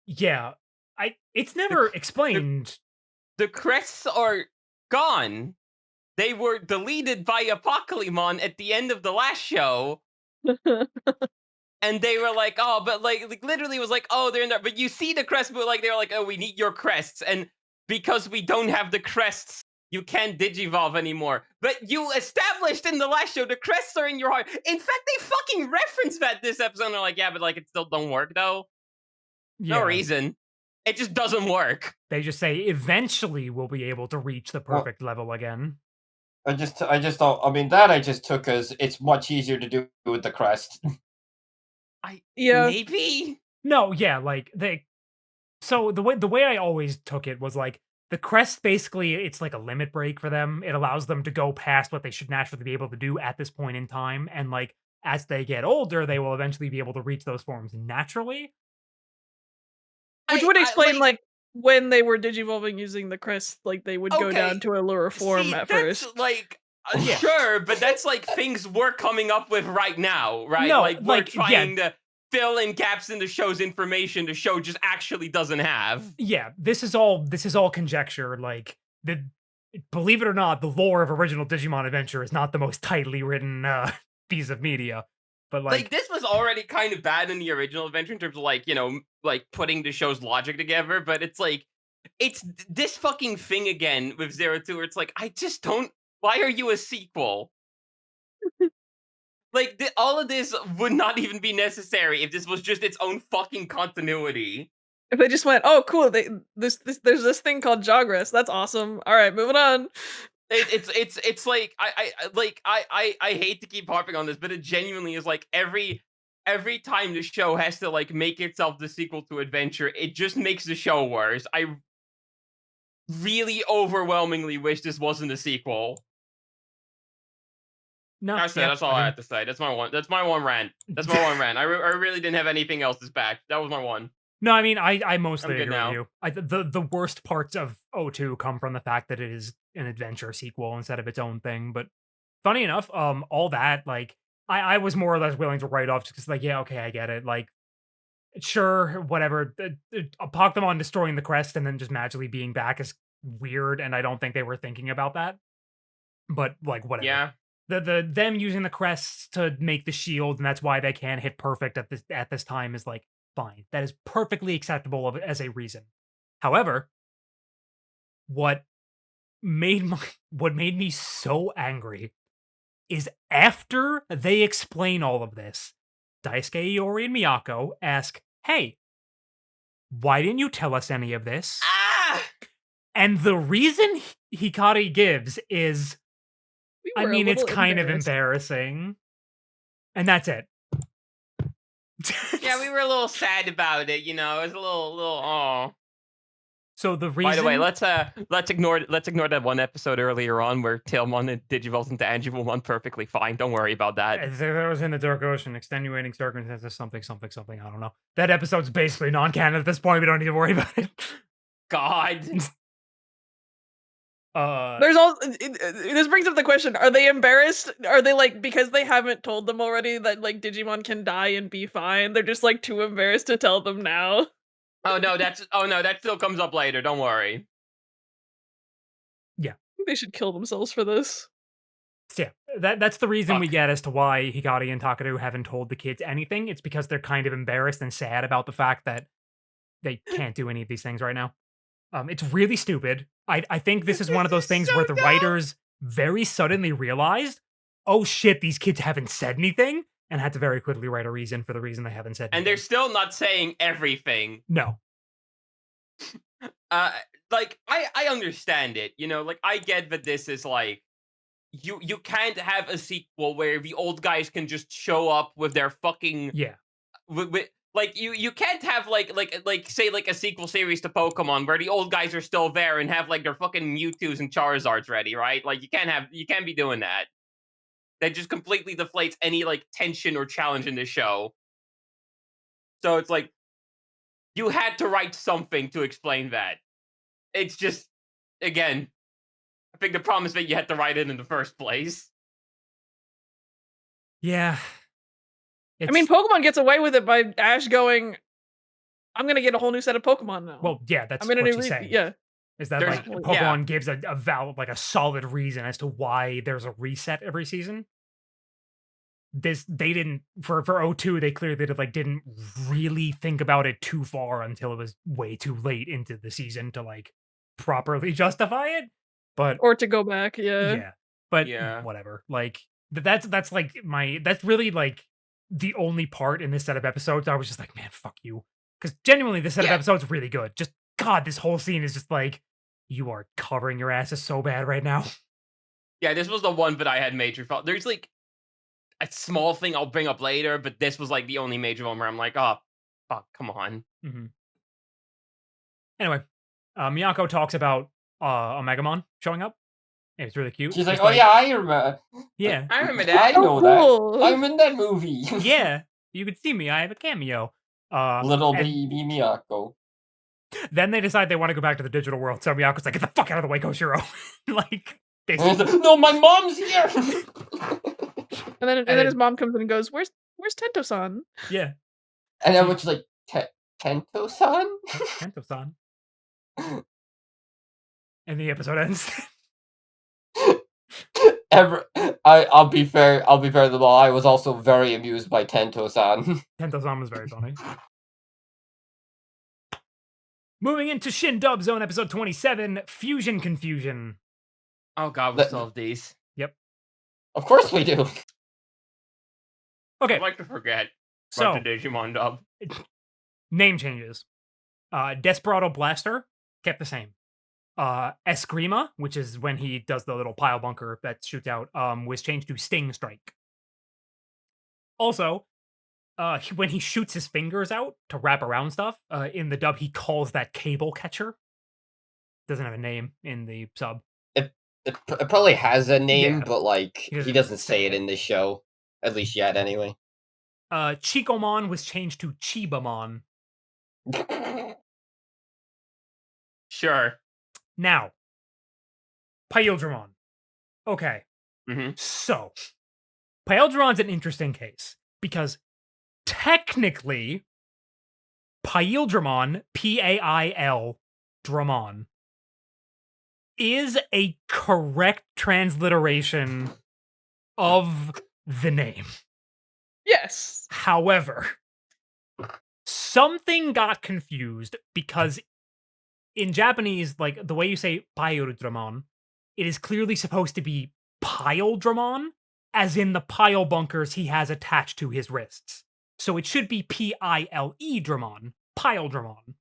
Yeah, it's never explained. The crests are gone. They were deleted by Apocalypse at the end of the last show. And they were like, oh, but like literally was like, oh, they're in there. But you see the crest, but like they were like, oh, we need your crests. And because we don't have the crests, you can't digivolve anymore. But you established in the last show the crests are in your heart. In fact, they fucking reference that this episode. And they're like, yeah, but like it still don't work though. Yeah. No reason. It just doesn't work. They just say eventually we'll be able to reach the perfect level again. I just don't. I mean, that I just took as it's much easier to do with the crest. Maybe. No, yeah, like so the way I always took it was like the crest basically it's like a limit break for them. It allows them to go past what they should naturally be able to do at this point in time, and like as they get older, they will eventually be able to reach those forms naturally. Which would explain, like, when they were digivolving using the crest, like, they would go okay, down to a lower form see, at that's first. like Yeah. sure, but that's like things we're coming up with right now, right? No, Like we're like, yeah. trying to fill in gaps in the show's information the show just actually doesn't have. Yeah, this is all conjecture. Like believe it or not, the lore of original Digimon Adventure is not the most tightly written piece of media. But Like this was already kind of bad in the original adventure in terms of like, like putting the show's logic together, but it's like it's this fucking thing again with Zero Two where it's like, I just don't why are you a sequel? Like all of this would not even be necessary if this was just its own fucking continuity. If they just went, "Oh, cool, there's this thing called Jogress, that's awesome. Alright, moving on." It's like I hate to keep harping on this, but it genuinely is like every time the show has to like make itself the sequel to Adventure, it just makes the show worse. I really overwhelmingly wish this wasn't a sequel. no, That's all I have to say. That's my one. That's my one rant. That's my one rant. I really didn't have anything else this back. That was my one. No, I mean, I mostly I'm good agree now. with you. The worst parts of O2 come from the fact that it is an adventure sequel instead of its own thing. But funny enough, all that like I was more or less willing to write off just because like yeah, okay, I get it. Like sure, whatever. Pokemon destroying the crest and then just magically being back is weird, and I don't think they were thinking about that. But like whatever. Yeah. The them using the crests to make the shield, and that's why they can't hit perfect at this time is like fine. That is perfectly acceptable as a reason. However, what what made me so angry is after they explain all of this, Daisuke, Iori, and Miyako ask, "Hey, why didn't you tell us any of this?" Ah! And the reason Hikari gives is, We I were a mean, it's little kind of embarrassed. embarrassing. And that's it. Yeah, we were a little sad about it. It was a little. Oh. So the reason. By the way, let's ignore that one episode earlier on where Tailmon digivolves into Angivomon perfectly fine. Don't worry about that. There was in the Dark Ocean, extenuating circumstances, something. I don't know. That episode's basically non-canon at this point. We don't need to worry about it. God. There's all this brings up the question: are they embarrassed? Are they like because they haven't told them already that like Digimon can die and be fine? They're just like too embarrassed to tell them now. Oh no, that still comes up later. Don't worry. I think they should kill themselves for this. Yeah, that's the reason we Fuck. get as to why Hikari and Takeru haven't told the kids anything. It's because they're kind of embarrassed and sad about the fact that they can't do any of these things right now. It's really stupid. I think this is one of those things so where the dumb. writers very suddenly realized, oh shit, these kids haven't said anything, and had to very quickly write a reason for the reason they haven't said And they're anything. still not saying everything. No. Like I understand it. Like I get that this is like you can't have a sequel where the old guys can just show up with their fucking Yeah. with like you can't have like say like a sequel series to Pokemon where the old guys are still there and have like their fucking Mewtwo's and Charizards ready, right? Like you can't be doing that. That just completely deflates any like tension or challenge in this show. So it's like you had to write something to explain that. It's just again, I think the problem is that you had to write it in the first place. Yeah. I mean, Pokemon gets away with it by Ash going, "I'm gonna get a whole new set of Pokemon now." well, yeah, that's I'm what gonna she's saying. yeah. Is that There's- like yeah. Pokemon gives a valid, like a solid reason as to why there's a reset every season? They didn't for O2, they clearly didn't really think about it too far until it was way too late into the season to like properly justify it. But Or to go back, yeah. yeah, but Yeah. whatever. Like that's that's really like the only part in this set of episodes I was just like, man, fuck you. Because genuinely, this set of Yeah. episodes is really good. Just God, this whole scene is just like, you are covering your asses so bad right now. Yeah, this was the one that I had major fault. There's like a small thing I'll bring up later, but this was like the only major one where I'm like, oh, fuck, come on. Anyway, Miyako talks about Omegamon showing up. It's really cute. She's like, Just oh yeah, I remember. yeah, I remember I that. know cool. that. I'm in that movie. yeah. You could see me. I have a cameo. Little and baby Miyako. then they decide they want to go back to the digital world. So Miyako's like, get the fuck out of the way, Koshiro. like, And he's like, no, my mom's here. And then his mom comes in and goes, "Where's Tento-san?" yeah, And everyone's like, Tento-san? Tento-san. And the episode ends. I'll be fair to them all. I was also very amused by Tento-san. Tento-san was very funny. Moving into Shin Dub Zone episode 27, Fusion Confusion. Oh god, we still have these. Yep. Of course we do. Okay. I like to forget So, about the Digimon dub. name changes. Desperado Blaster kept the same. Eskrima, which is when he does the little pile bunker that shoots out, was changed to Sting Strike. Also, when he shoots his fingers out to wrap around stuff, in the dub he calls that cable catcher. Doesn't have a name in the sub. It probably has a name, Yeah. but like He he doesn't say it in this show, at least yet. Anyway. Chikomon was changed to Chibamon. Sure. Now, Paildramon. Okay. Mm-hmm. So, Paildramon's an interesting case because technically, Paildramon, P-A-I-L, Dramon, is a correct transliteration of the name. Yes. However, something got confused because in Japanese, like the way you say Paildramon, it is clearly supposed to be Piledramon, as in the pile bunkers he has attached to his wrists. So it should be P-I-L-E Dramon, Piledramon.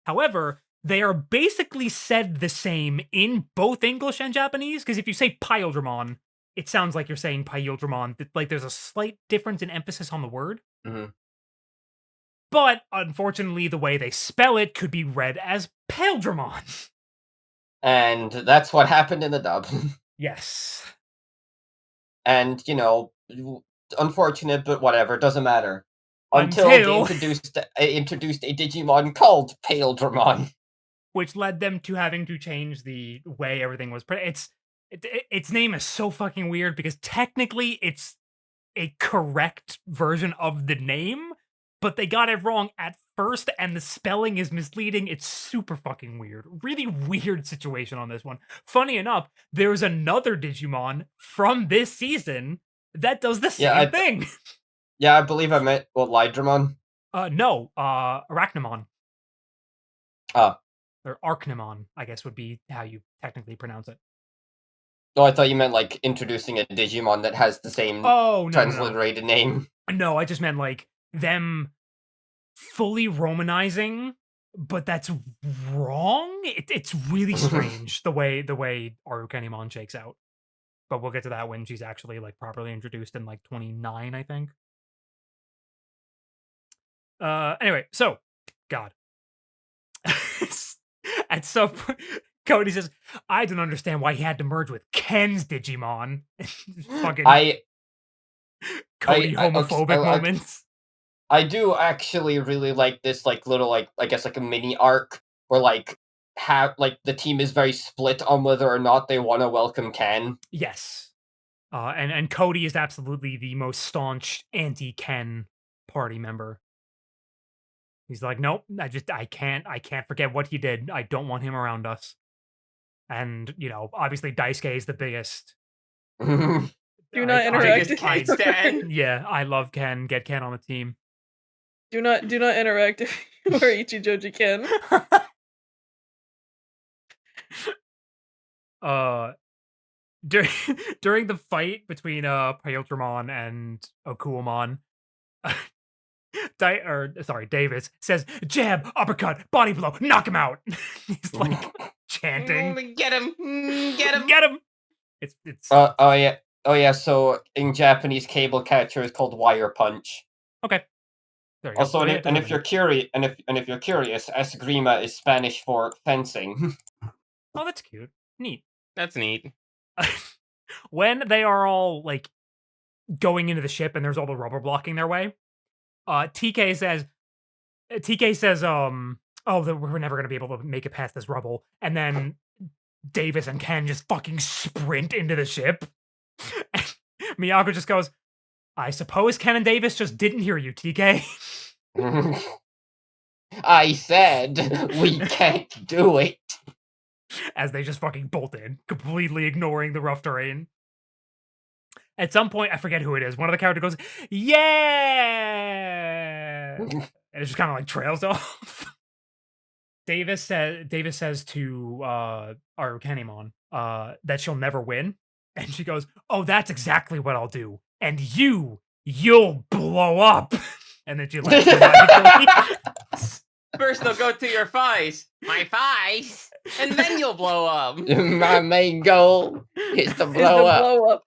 However, they are basically said the same in both English and Japanese, because if you say Piledramon, it sounds like you're saying Paildramon. Like there's a slight difference in emphasis on the word. Mm-hmm. But unfortunately, the way they spell it could be read as Paildramon. And that's what happened in the dub. Yes. And unfortunate, but whatever, doesn't matter. Until they introduced a Digimon called Paildramon, which led them to having to change the way everything was. Its name is so fucking weird because technically it's a correct version of the name, but they got it wrong at first, and the spelling is misleading. It's super fucking weird. Really weird situation on this one. Funny enough, there's another Digimon from this season that does the same thing. Yeah, I believe I meant Lydramon. No, Arachnamon. Or Archnamon, I guess would be how you technically pronounce it. Oh, I thought you meant like introducing a Digimon that has the same transliterated name. No, I just meant like them fully Romanizing, but that's wrong. It's really strange the way Arukenimon shakes out. But we'll get to that when she's actually like properly introduced in like 29, I think. Anyway, so God. At some point, Cody says, I don't understand why he had to merge with Ken's Digimon. Fucking Cody homophobic moments. I do actually really like this little I guess a mini arc where the team is very split on whether or not they want to welcome Ken. Yes. And Cody is absolutely the most staunch anti-Ken party member. He's like, nope, I can't forget what he did. I don't want him around us. And, obviously Daisuke is the biggest. Do not interact. Yeah, I love Ken. Get Ken on the team. Do not interact if you are Ichijoji Ken. During the fight between Paildramon and Okuamon, Davis says, jab, uppercut, body blow, knock him out. He's like chanting. Get him! Get him! Get him! It's oh yeah, so in Japanese, cable catcher is called wire punch. Okay. There you also, go. and if you're curious, esgrima is Spanish for fencing. Oh, that's cute. Neat. That's neat. When they are all like going into the ship and there's all the rubber blocking their way, TK says, "Oh, we're never gonna be able to make it past this rubble." And then Davis and Ken just fucking sprint into the ship. And Miyako just goes, "I suppose Ken and Davis just didn't hear you, TK." I said we can't do it. As they just fucking bolt in, completely ignoring the rough terrain. At some point, I forget who it is. One of the characters goes, "Yeah!" And it just kind of like trails off. Davis says to our Kenimon that she'll never win. And she goes, "Oh, that's exactly what I'll do. And you'll blow up." And then she laughs dramatically. First, they'll go to your face, my face, and then you'll blow up. My main goal is to blow up. Blow up.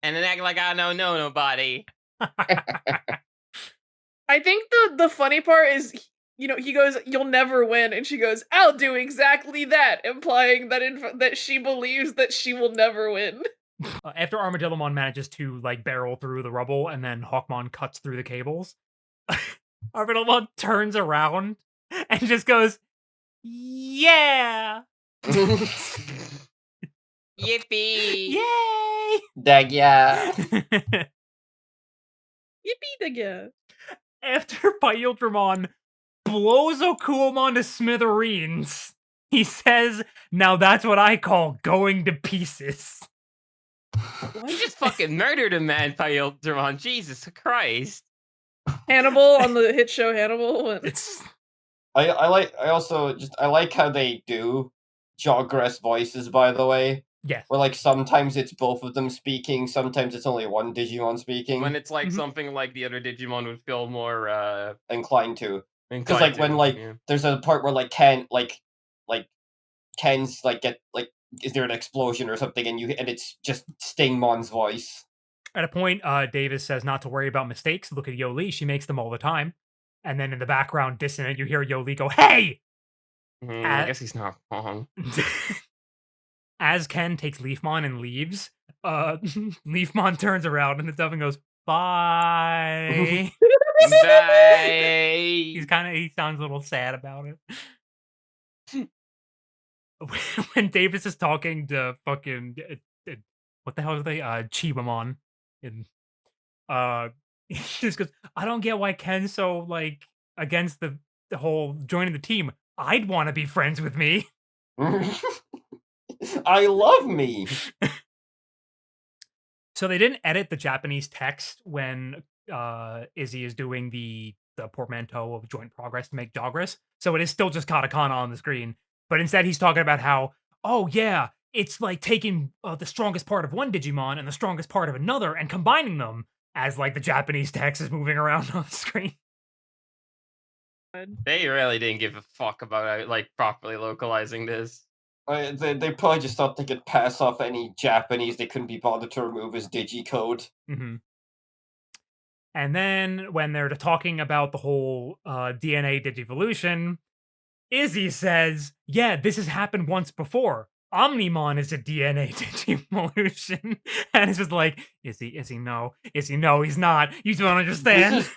And then act like I don't know nobody. I think the funny part is, he goes, "You'll never win," and she goes, "I'll do exactly that," implying that she believes that she will never win. After Armadillomon manages to like barrel through the rubble and then Hawkmon cuts through the cables, Armadillomon turns around and just goes, "Yeah! Yippee! Yay!" Dagyaakeru. Yippee Dagyaakeru. After Pyultramon blows Okuomon to smithereens, he says, "Now that's what I call going to pieces." You just fucking murdered a man, Pyultramon. Jesus Christ. Hannibal on the hit show Hannibal. It's I like how they do Jogress voices, by the way. yes. Where like sometimes it's both of them speaking, sometimes it's only one Digimon speaking. When it's like something like the other Digimon would feel more inclined to. Because inclined like when to, like yeah. there's a part where like Ken's like get like is there an explosion or something and it's just Stingmon's voice. At a point, Davis says not to worry about mistakes. Look at Yoli, she makes them all the time. And then in the background, dissonant, you hear Yoli go, "Hey!" I guess he's not wrong. As Ken takes Leafmon and leaves, Leafmon turns around and the and goes, "Bye." Bye. He sounds a little sad about it. When Davis is talking to fucking what the hell are they? Chibamon. And he just goes, "I don't get why Ken's so like against the whole joining the team. I'd want to be friends with me." I love me. So they didn't edit the Japanese text when Izzy is doing the portmanteau of joint progress to make Jogress. So it is still just katakana on the screen. But instead he's talking about how, oh yeah, it's like taking the strongest part of one Digimon and the strongest part of another and combining them as like the Japanese text is moving around on the screen. They really didn't give a fuck about like properly localizing this. They probably just thought they could pass off any Japanese they couldn't be bothered to remove as digicode. Mm-hmm. And then when they're talking about the whole DNA digivolution, Izzy says, "Yeah, this has happened once before. Omnimon is a DNA digivolution." And it's just like, Izzy, no, he's not. You don't understand.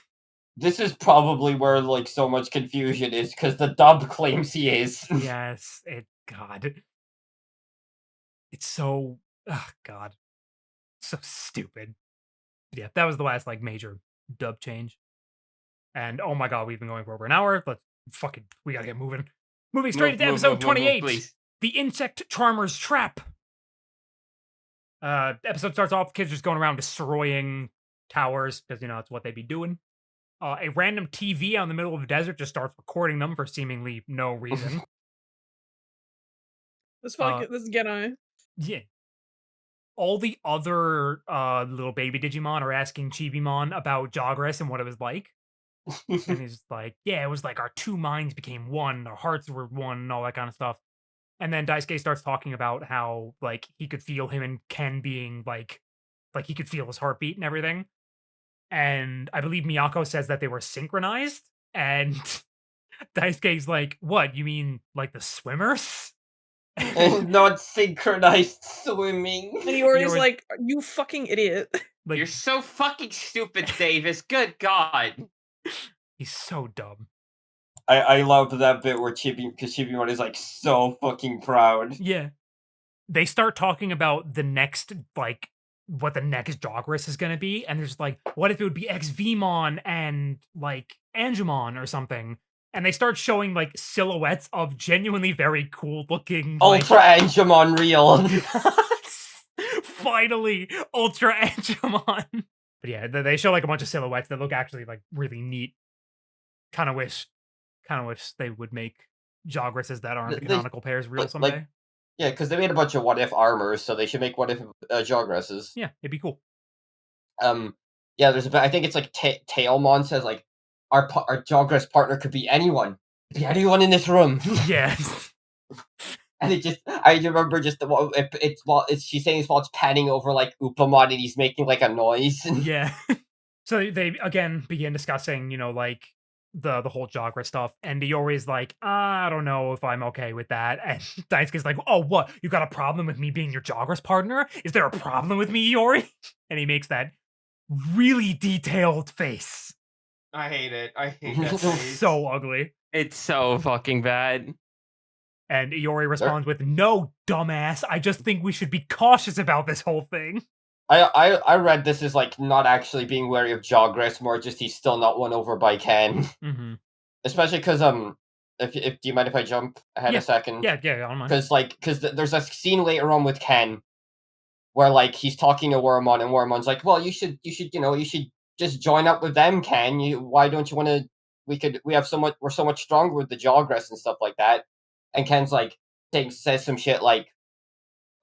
This is probably where like so much confusion is because the dub claims he is. Yes, God. It's so, oh God, so stupid. Yeah, that was the last like major dub change. And oh my God, we've been going for over an hour. We gotta get moving. Moving straight into episode 28. Please. The Insect Charmer's Trap. Episode starts off, kids just going around destroying towers, because, it's what they'd be doing. A random TV out in the middle of the desert just starts recording them for seemingly no reason. This is Gattai. Yeah. All the other little baby Digimon are asking Chibimon about Jogress and what it was like. And he's like, yeah, it was like our two minds became one, our hearts were one, and all that kind of stuff. And then Daisuke starts talking about how, like, he could feel him and Ken being, like he could feel his heartbeat and everything. And I believe Miyako says that they were synchronized. And Daisuke's like, what, you mean, like, the swimmers? And not synchronized swimming. And Iori's Iori's- like, "You fucking idiot." Like, You're so fucking stupid, Davis. Good God. he's so dumb. I love that bit where Chibimon is like so fucking proud. Yeah. They start talking about the next, like, what the next Jogress is gonna be, and there's like, what if it would be XVmon and like Angemon or something? And they start showing like silhouettes of genuinely very cool looking Ultra Angemon real. finally Ultra Angemon. But yeah, they show like a bunch of silhouettes that look actually like really neat. Kind of wish they would make Jogresses that aren't the They- canonical pairs real like- someday. Yeah, because they made a bunch of what if armors, so they should make what if Jogresses. Yeah, it'd be cool. Yeah, there's a bit. I think it's like Tailmon says like our Jogress partner could be anyone, in this room. Yeah. And it just, I remember just she's saying this while it's panning over like Upamon and he's making like a noise. Yeah. So they again begin discussing, like the whole Jogress stuff, and Iori's like, I don't know if I'm okay with that. And Daisuke's like, oh, what? You got a problem with me being your Jogress partner? Is there a problem with me, Iori? And he makes that really detailed face. I hate it. I hate that face. So ugly. It's so fucking bad. And Iori responds with, no, dumbass. I just think we should be cautious about this whole thing. I read this as like not actually being wary of Jogress, more just he's still not won over by Ken. Mm-hmm. Especially because if do you mind if I jump ahead a second? Yeah, I don't mind. Because there's a scene later on with Ken where like he's talking to Wormmon and Wormmon's like, well, you should just join up with them, Ken. Why don't you want to? We're so much stronger with the Jogress and stuff like that. And Ken's like says some shit like,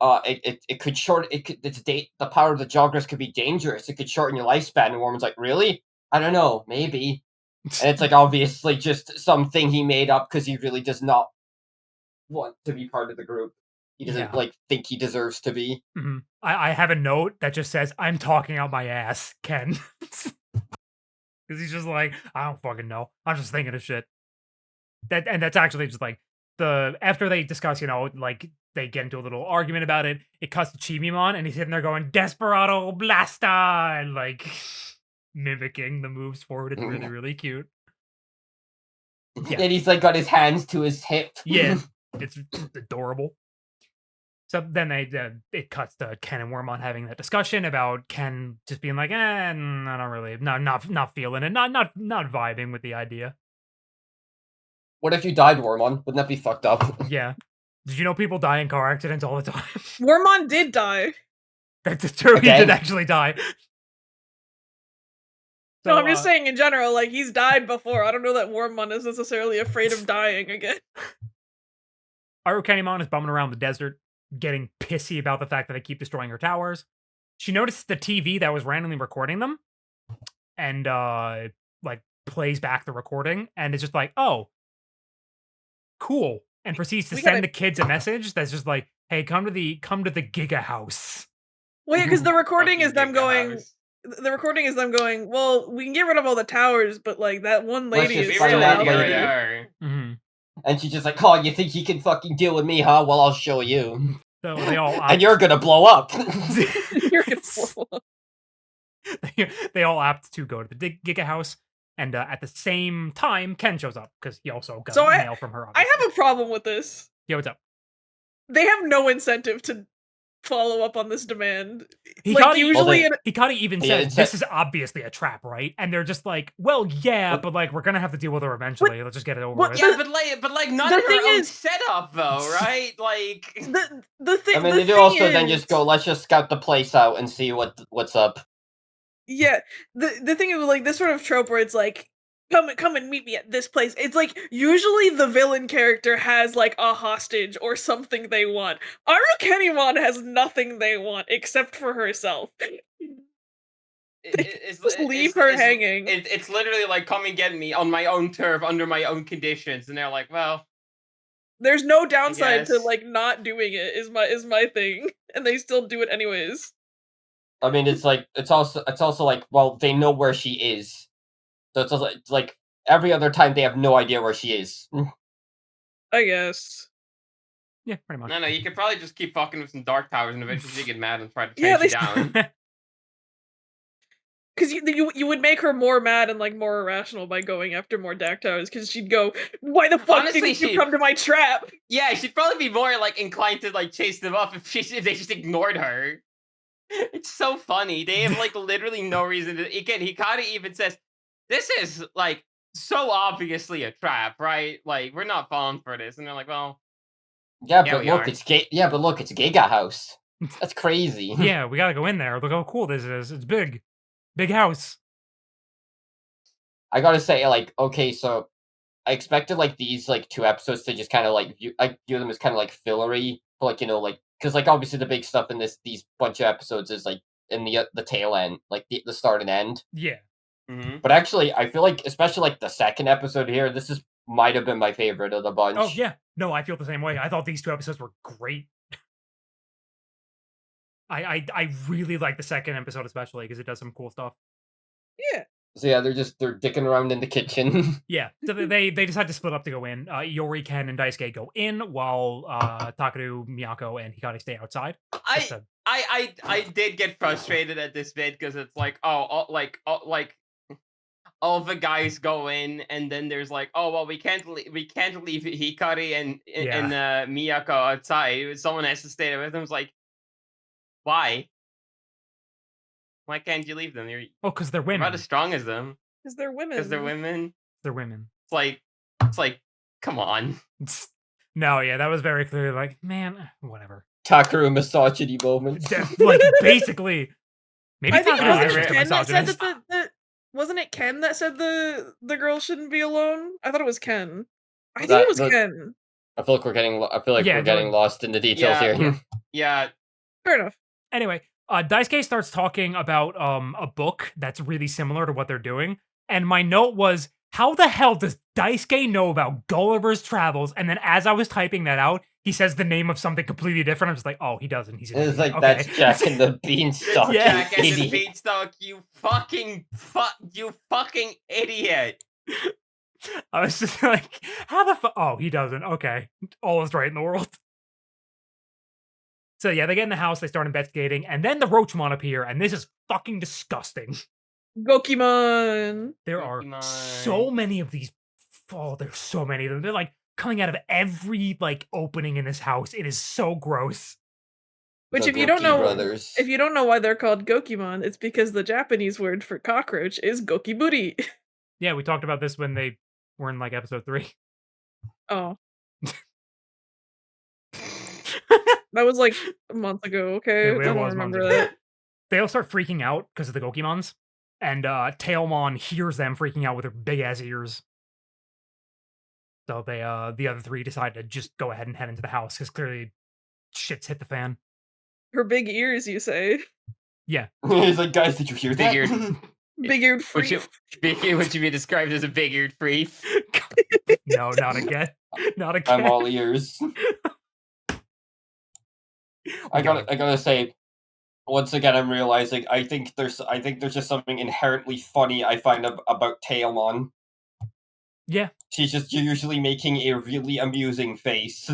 the power of the Jogress could be dangerous. It could shorten your lifespan. And Wormmon's like, really? I don't know, maybe. And it's like obviously just something he made up because he really does not want to be part of the group. He doesn't like think he deserves to be. Mm-hmm. I have a note that just says, I'm talking out my ass, Ken. Because he's just like, I don't fucking know. I'm just thinking of shit. That's actually just like after they discuss, like they get into a little argument about it, it cuts to Chibimon and he's sitting there going, Desperado Blasta, and like mimicking the moves forward. It's really, really cute. Yeah. And he's like got his hands to his hip. Yeah, it's adorable. So then it cuts to Ken and Wormmon having that discussion about Ken just being like, I don't really, not feeling it, not vibing with the idea. What if you died, Wormmon? Wouldn't that be fucked up? Yeah. Did you know people die in car accidents all the time? Wormmon did die. That's true. Again? He did actually die. No, I'm just saying in general, like he's died before. I don't know that Wormmon is necessarily afraid of dying again. Arukenimon is bumming around the desert, getting pissy about the fact that they keep destroying her towers. She noticed the TV that was randomly recording them, and like plays back the recording, and is just like, oh, cool, and proceeds to send the kids a message that's just like, hey, come to the Giga House. Well, yeah, because the recording Fucking is them Giga going. House. The recording is them going, well, we can get rid of all the towers, but like that one lady Let's is just still find out that lady. there. Mm-hmm. And she's just like, oh, you think you can fucking deal with me, huh? Well, I'll show you. So they all And you're gonna blow up. You're gonna blow up. They all opt to go to the Giga House, and at the same time, Ken shows up because he also got a mail from her. I have a problem with this. Yeah, what's up? They have no incentive to follow up on this demand. Hikari even Yeah, says this is obviously a trap, right? And they're just like, well, yeah, but like we're gonna have to deal with her eventually. Let's just get it over with. Yeah, but like not in her own setup though, right? Like the thing. I mean, they do then just go, let's just scout the place out and see what's up. Yeah, the thing is like this sort of trope where it's like, come and meet me at this place. It's like usually the villain character has like a hostage or something they want. Arukenimon has nothing they want except for herself. Just leave her hanging. It's literally like, come and get me on my own turf under my own conditions, and they're like, well, there's no downside to like not doing it. Is my thing, and they still do it anyways. I mean, it's also like, well, they know where she is. So it's also like every other time they have no idea where she is. I guess. Yeah, pretty much. No, you could probably just keep fucking with some dark towers and eventually she'd get mad and try to Yeah, chase you down. Because you would make her more mad and like more irrational by going after more Dactyls, because she'd go, "Why the fuck Honestly, didn't you come to my trap?" Yeah, she'd probably be more like inclined to like chase them up if they just ignored her. It's so funny. They have like literally no reason to. Again, Hikari even says, "This is like so obviously a trap, right? Like we're not falling for this." And they're like, "Well, Yeah, yeah, but we look, are." it's Yeah, but look, it's Giga House. That's crazy. Yeah, we gotta go in there. Look how cool this is. It's big. Big house. I gotta say, like, okay, so I expected like these like 2 episodes to just kind of like I view them as kind of like fillery, but, like, like, because like obviously the big stuff in these bunch of episodes is like in the tail end, like the start and end. Yeah. But actually, I feel like especially like the second episode here, might have been my favorite of the bunch. Oh yeah. No, I feel the same way. I thought these 2 episodes were great. I really like the second episode especially because it does some cool stuff. Yeah. So yeah, they're dicking around in the kitchen. Yeah. So they decide to split up to go in. Iori, Ken, and Daisuke go in while Takeru, Miyako, and Hikari stay outside. I did get frustrated at this bit because it's like, all the guys go in, and then there's like, oh well, we can't leave Hikari and Miyako outside. Someone has to stay there with them. It's like, why? Why can't you leave them? Because they're You're women. about as strong as them. Because they're women. Because they're women. They're women. It's like, come on. No, yeah, that was very clearly like, man, whatever. Takeru misogyny moments. Like basically, maybe I think Takeru wasn't is it a Ken that said misogynist. that wasn't it Ken that said the girl shouldn't be alone? I thought it was Ken. I think That- it was the- Ken. I feel like we're getting Yeah, we're getting lost in the details Yeah. here. Yeah. Fair enough. Anyway, Daisuke starts talking about a book that's really similar to what they're doing, and my note was, how the hell does Daisuke know about Gulliver's Travels? And then as I was typing that out, he says the name of something completely different. I'm just like, oh, he doesn't. He's an It's idiot. like, Okay. that's Jack and the Beanstalk. Yeah. Jack and the idiot. Beanstalk, you fucking idiot. I was just like, how the fuck? Oh, he doesn't. Okay. All is right in the world. So yeah, they get in the house, they start investigating, and then the Roachmon appear, and this is fucking disgusting. Gokimon. There are Pokemon. so many of these. Oh, there's so many of them. They're like coming out of every like opening in this house. It is so gross. Which, The if you don't Goki know, brothers. if you don't know why they're called Gokimon, it's because the Japanese word for cockroach is Gokiburi. Yeah, we talked about this when they were in like episode 3. Oh. That was like a month ago, okay? It I don't was months remember ago. that. They all start freaking out because of the Gokimons, and Tailmon hears them freaking out with her big ass ears. So they, the other 3 decide to just go ahead and head into the house because clearly shit's hit the fan. Her big ears, you say? Yeah. He's like, guys, did you hear that? Big-eared. Big-eared freak. Which would be described as a big-eared freak. No, not again. Not again. I'm all ears. I gotta say, once again, I'm realizing I think there's just something inherently funny I find about Tailmon. Yeah. She's just usually making a really amusing face.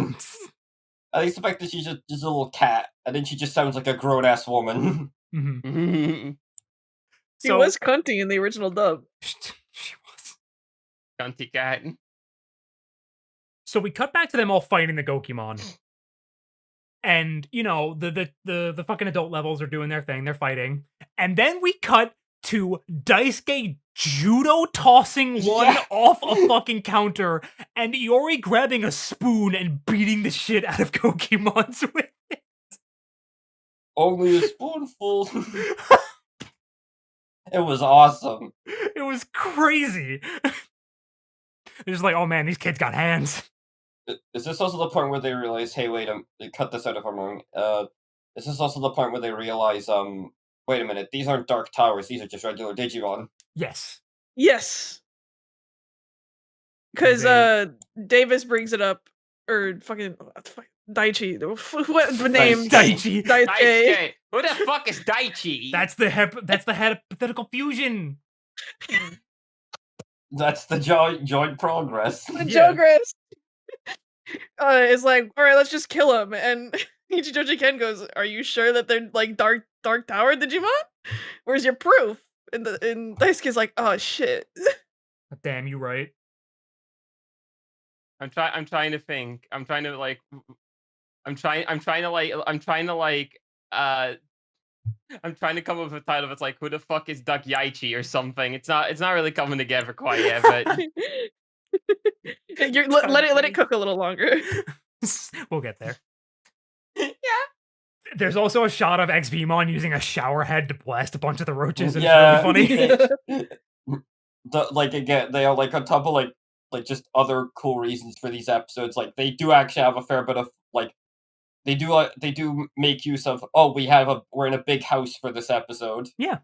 I expect that she's just a little cat, and then she just sounds like a grown ass woman. Mm-hmm. She was cunty in the original dub. She was. Cunty cat. So we cut back to them all fighting the Gokimon. And, you know, the fucking adult levels are doing their thing, they're fighting. And then we cut to Daisuke judo tossing one off a fucking counter, and Iori grabbing a spoon and beating the shit out of Gokimons with it. Only a spoonful. It was awesome. It was crazy. They're just like, oh man, these kids got hands. Is this also the point where they realize, hey, wait, cut this out if I'm wrong. Is this also the point where they realize, wait a minute, these aren't Dark Towers, these are just regular Digimon? Yes. Yes. Because Davis brings it up, or fucking Daichi. What the name? Daichi. Daisuke. Who the fuck is Daichi? That's the hypothetical fusion. That's the joint progress. The Jogress. is like, all right, let's just kill him. And Ichijoji Ken goes, "Are you sure that they're like Dark Tower Digimon? Where's your proof?" And Daisuke's like, "Oh shit." Damn, you right. I'm trying to think. I'm trying to like. I'm trying to like. I'm trying to come up with a title that's like, who the fuck is Dagyaakeru or something. It's not really coming together quite yet, but Let it cook a little longer. We'll get there. yeah. There's also a shot of XVmon using a shower head to blast a bunch of the roaches, and Yeah. it's really funny. Like again, they are like on top of like just other cool reasons for these episodes. Like they do actually have a fair bit of like they do make use of, oh, we're in a big house for this episode. Yeah,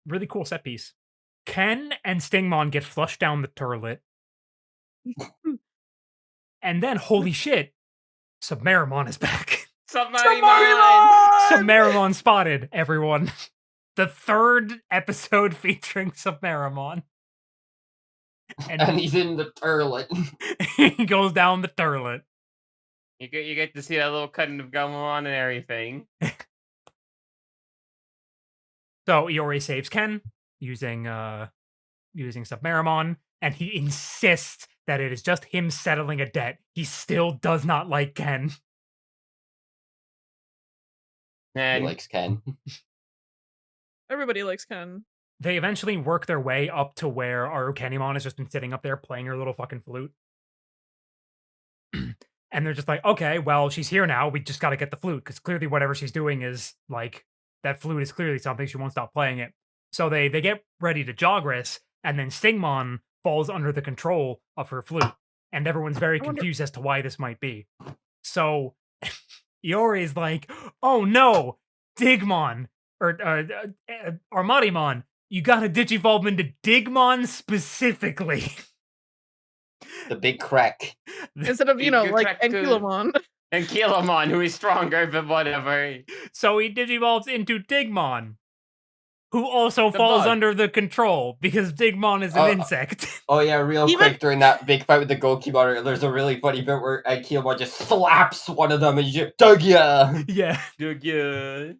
really cool set piece. Ken and Stingmon get flushed down the toilet, and then holy shit, Submarimon is back. Submarimon! Submarimon spotted, everyone. The third episode featuring Submarimon. And he's in the toilet. He goes down the toilet. You get to see that little cutting of Gomamon and everything. So Iori saves Ken using Submarimon, and he insists that it is just him settling a debt. He still does not like Ken. He likes Ken. Everybody likes Ken. They eventually work their way up to where Arukenimon has just been sitting up there playing her little fucking flute. And they're just like, okay, well, she's here now. We just got to get the flute, because clearly whatever she's doing is like, that flute is clearly something. She won't stop playing it. So they get ready to Jogress, and then Stingmon falls under the control of her flute. And everyone's very confused as to why this might be. So Iori is like, oh no, Digimon, or Armadimon, you gotta digivolve into Digimon specifically. The big crack. Instead of, like Ankylamon. Ankylamon, who is stronger, but whatever. So he digivolves into Digimon, who also falls under the control, because Digimon is an insect. Oh yeah, quick, during that big fight with the Gokimon, there's a really funny bit where Ankylamon just slaps one of them and you just, Dagya! Yeah. Dagya.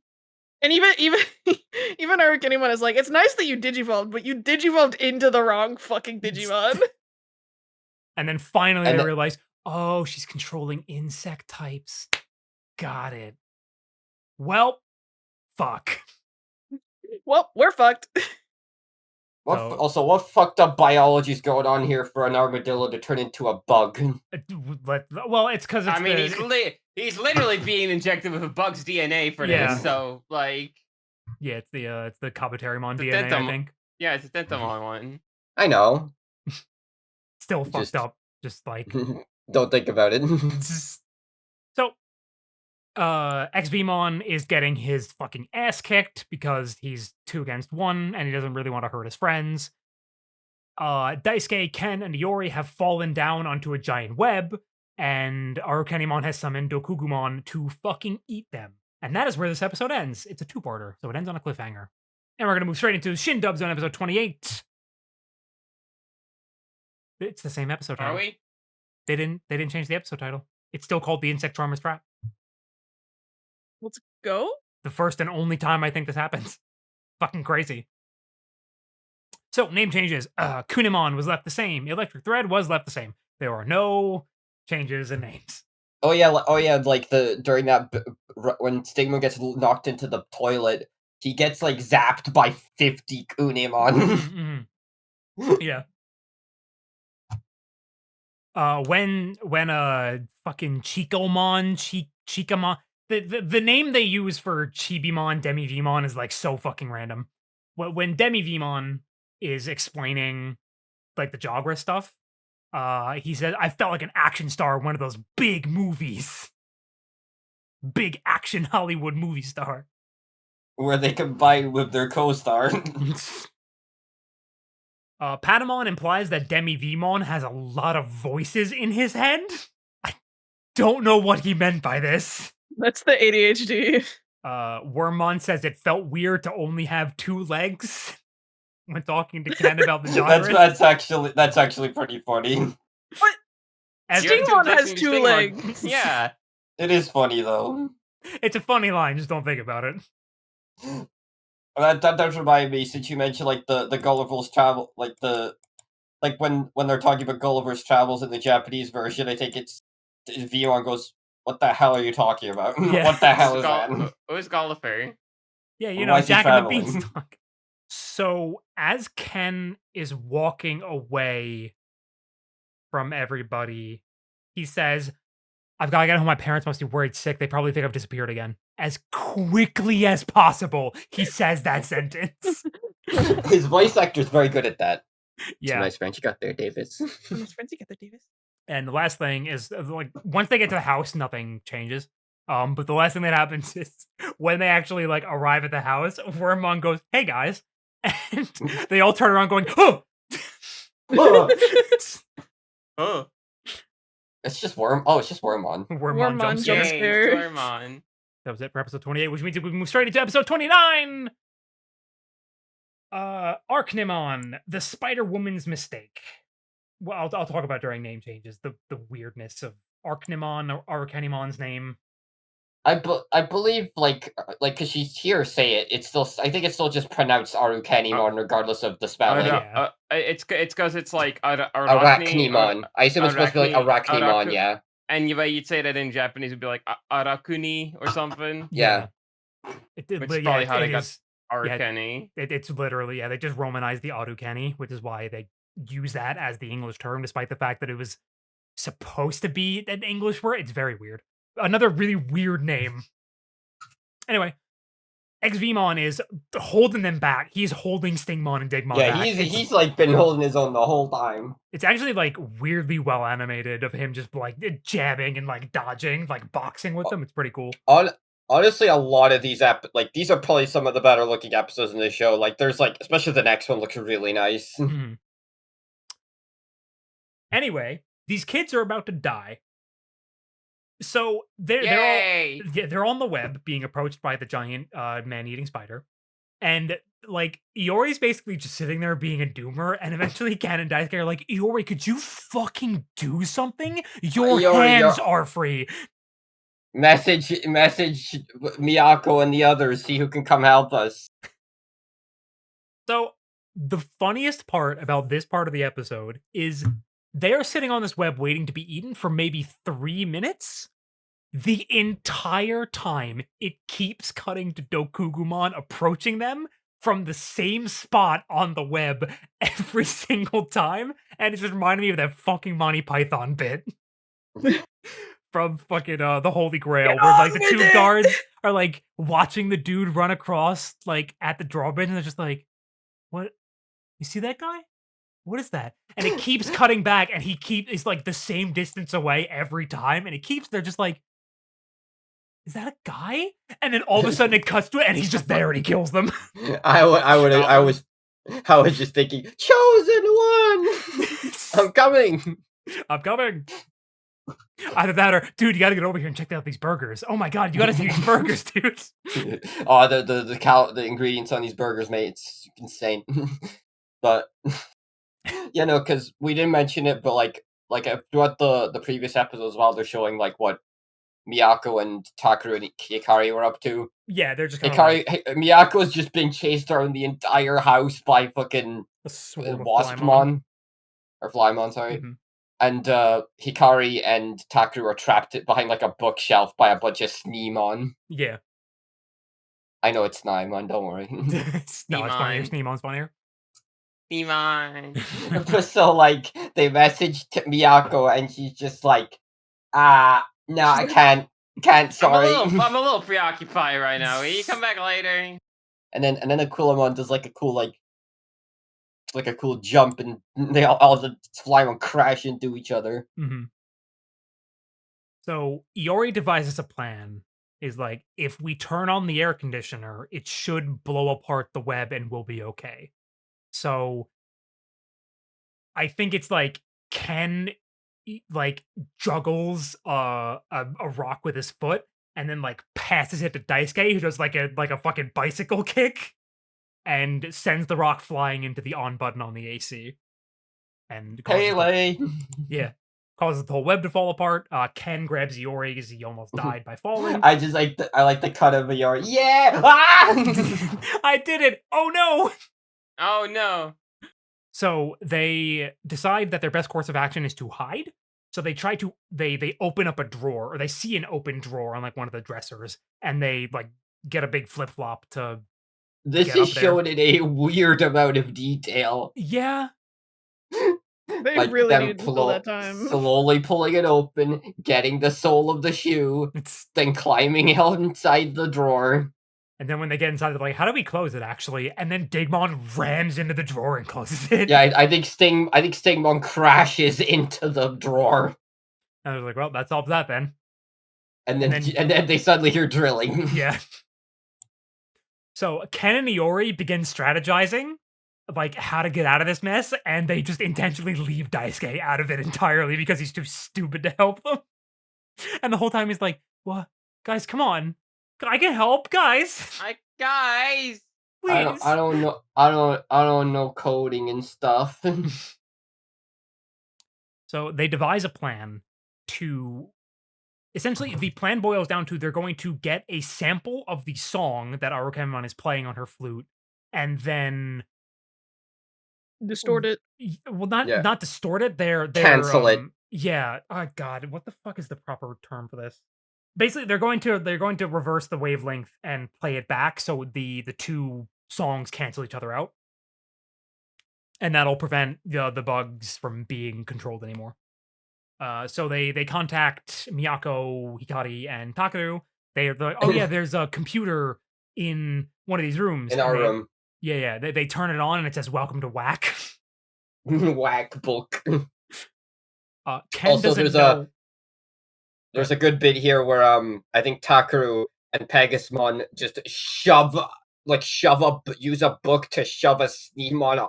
And even Arukenimon is like, it's nice that you digivolved, but you digivolved into the wrong fucking Digimon. And then finally they realize, oh, she's controlling insect types. Got it. Well, fuck. Well, we're fucked. Also, what fucked up biology is going on here for an armadillo to turn into a bug? Well, it's because I mean, he's literally being injected with a bug's DNA for this, so like, yeah, it's the Kabutarimon DNA, I think. Yeah, it's a Tentomon one. I know. Still fucked up. Just like don't think about it. So XVmon is getting his fucking ass kicked because he's 2 against 1 and he doesn't really want to hurt his friends. Daisuke, Ken, and Iori have fallen down onto a giant web, and Arukenimon has summoned Dokugumon to fucking eat them. And that is where this episode ends. It's a 2-parter, so it ends on a cliffhanger. And we're gonna move straight into SHIN Dub Zone episode 28. It's the same episode title. Are we? They didn't change the episode title. It's still called The Insect Charmer's Trap. Let's go. The first and only time I think this happens. Fucking crazy. So, name changes. Kunimon was left the same. Electric Thread was left the same. There are no changes in names. Oh yeah, like during that when Stigma gets knocked into the toilet, he gets like zapped by 50 Kunimon. Yeah. When fucking Chikamon, the name they use for Chibimon, Demivimon is like so fucking random. When Demivimon is explaining like the Jogress stuff, he said, I felt like an action star in one of those big movies. Big action Hollywood movie star. Where they combine with their co-star. Patamon implies that Demivimon has a lot of voices in his head. I don't know what he meant by this. That's the ADHD. Wormmon says it felt weird to only have 2 legs when talking to Ken about the Jogress. That's actually pretty funny. But As You have Stingmon to has touch 2 Stingmon. legs. Yeah. It is funny though. it's a funny line, just don't think about it. That does remind me, since you mentioned like the Gulliver's Travel, like when they're talking about Gulliver's Travels in the Japanese version, I think it's Vion goes, "What the hell are you talking about? Yeah. What the hell is that? Who's Gulliver? Yeah, you Why know, is he Jack and the traveling? Beanstalk. So as Ken is walking away from everybody, he says, I've got to get home. My parents must be worried sick. They probably think I've disappeared again. As quickly as possible, he says that sentence. His voice actor is very good at that. It's a Yeah. nice French you got there, Davis. Nice friends you get there, Davis. And the last thing is like once they get to the house, nothing changes. But the last thing that happens is when they actually like arrive at the house, Wormmon goes, "Hey guys," and they all turn around going, "Oh!" Oh. It's just Worm. Oh, it's just Wormmon. Wormmon jump Wormmon scare. jump scare. Wormmon. That was it for episode 28, which means we move straight into episode 29. Arknimon, the Spider Woman's mistake. Well, I'll talk about during name changes. The weirdness of Arknimon or Arkenimon's name. I believe like because she's here say it. It's still I think it's still just pronounced Arukenimon regardless of the spelling. Yeah. It's because it's like Arachnimon. I assume it's supposed to be like Arachnimon. Yeah. And you'd say that in Japanese, it'd be like Arakuni or something. Yeah. Which is probably how they got Arukeni. It's literally, they just romanized the Arukeni, which is why they use that as the English term, despite the fact that it was supposed to be an English word. It's very weird. Another really weird name. Anyway, Xvmon is holding them back. He's holding Stingmon and Digimon back. He's like been holding his own the whole time. It's actually like weirdly well animated of him just like jabbing and like dodging, like boxing with them. It's pretty cool. Honestly, a lot of these these are probably some of the better looking episodes in the show. Like there's like especially the next one looks really nice. Anyway, these kids are about to die. So they're on the web being approached by the giant man-eating spider. And like Iori's basically just sitting there being a doomer, and eventually Ken and Daisuke are like, Iori, could you fucking do something? Your hands are free. Message Miyako and the others, see who can come help us. So the funniest part about this part of the episode is they're sitting on this web waiting to be eaten for maybe 3 minutes. The entire time, it keeps cutting to Dokugumon approaching them from the same spot on the web every single time. And it just reminded me of that fucking Monty Python bit. From fucking the Holy Grail, where like the two guards are like watching the dude run across like at the drawbridge, and they're just like, "What? You see that guy? What is that?" And it keeps cutting back, and is like the same distance away every time, and they're just like, "Is that a guy?" And then all of a sudden it cuts to it, and he's just there, and he kills them. I was just thinking, chosen one. I'm coming. Either that or, dude, you gotta get over here and check out these burgers. Oh my god, you gotta see these burgers, dude. Oh, the ingredients on these burgers, mate, it's insane. But yeah, no, because we didn't mention it, but like throughout the previous episodes, while they're showing like what Miyako and Takeru and Hikari were up to. Yeah, they're just Miyako's just been chased around the entire house by fucking Waspmon or Flymon, sorry. Mm-hmm. And Hikari and Takeru are trapped behind like a bookshelf by a bunch of Sneemon. Yeah. I know it's Sneemon, don't worry. No, it's funnier. Sneemon's funnier. Sneemon. So like they message Miyako and she's just like, no, I can't, sorry. I'm a little preoccupied right now. Will you come back later? And then Akulamon does like a cool jump, and they all fly and crash into each other. Mm-hmm. So Iori devises a plan. Is like, if we turn on the air conditioner, it should blow apart the web and we'll be okay. So I think it's like Ken like juggles a rock with his foot and then like passes it to Daisuke, who does like a fucking bicycle kick and sends the rock flying into the on button on the AC. And Pele. Yeah. causes the whole web to fall apart. Ken grabs Iori because he almost died by falling. I just like the cut of Iori. Yeah! Ah! I did it! Oh no! Oh no. So they decide that their best course of action is to hide. So they try to they open up a drawer, or they see an open drawer on like one of the dressers, and they like get a big flip flop to This get is up there. shown in a weird amount of detail. Yeah. They Like really them needed to fill that time. slowly pulling it open, getting the sole of the shoe, It's then climbing out inside the drawer. and then when they get inside, they're like, "How do we close it?" Actually, and then Digimon rams into the drawer and closes it. Yeah, I think Stingmon crashes into the drawer, And I was like, "Well, that solves that then." and And then they suddenly hear drilling. Yeah. So Ken and Iori begin strategizing, like how to get out of this mess, and they just intentionally leave Daisuke out of it entirely because he's too stupid to help them. And the whole time he's like, "What, guys? Come on, I can help, guys. Guys. Please." I don't know coding and stuff. So they devise a plan to essentially, the plan boils down to they're going to get a sample of the song that Arukemon is playing on her flute, and then Distort it. well, not Yeah. not distort it. They're Cancel it. Yeah. Oh God, what the fuck is the proper term for this? Basically, they're going to reverse the wavelength and play it back, so the two songs cancel each other out, and that'll prevent the bugs from being controlled anymore. So they contact Miyako, Hikari, and Takeru. They're like, "Oh yeah, there's a computer in one of these rooms." In and our they- room. Yeah. They turn it on and it says "Welcome to Whack." Whack book. Ken Also, doesn't know. There's a good bit here where I think Takeru and Pegasmon just use a book to shove a Sneemon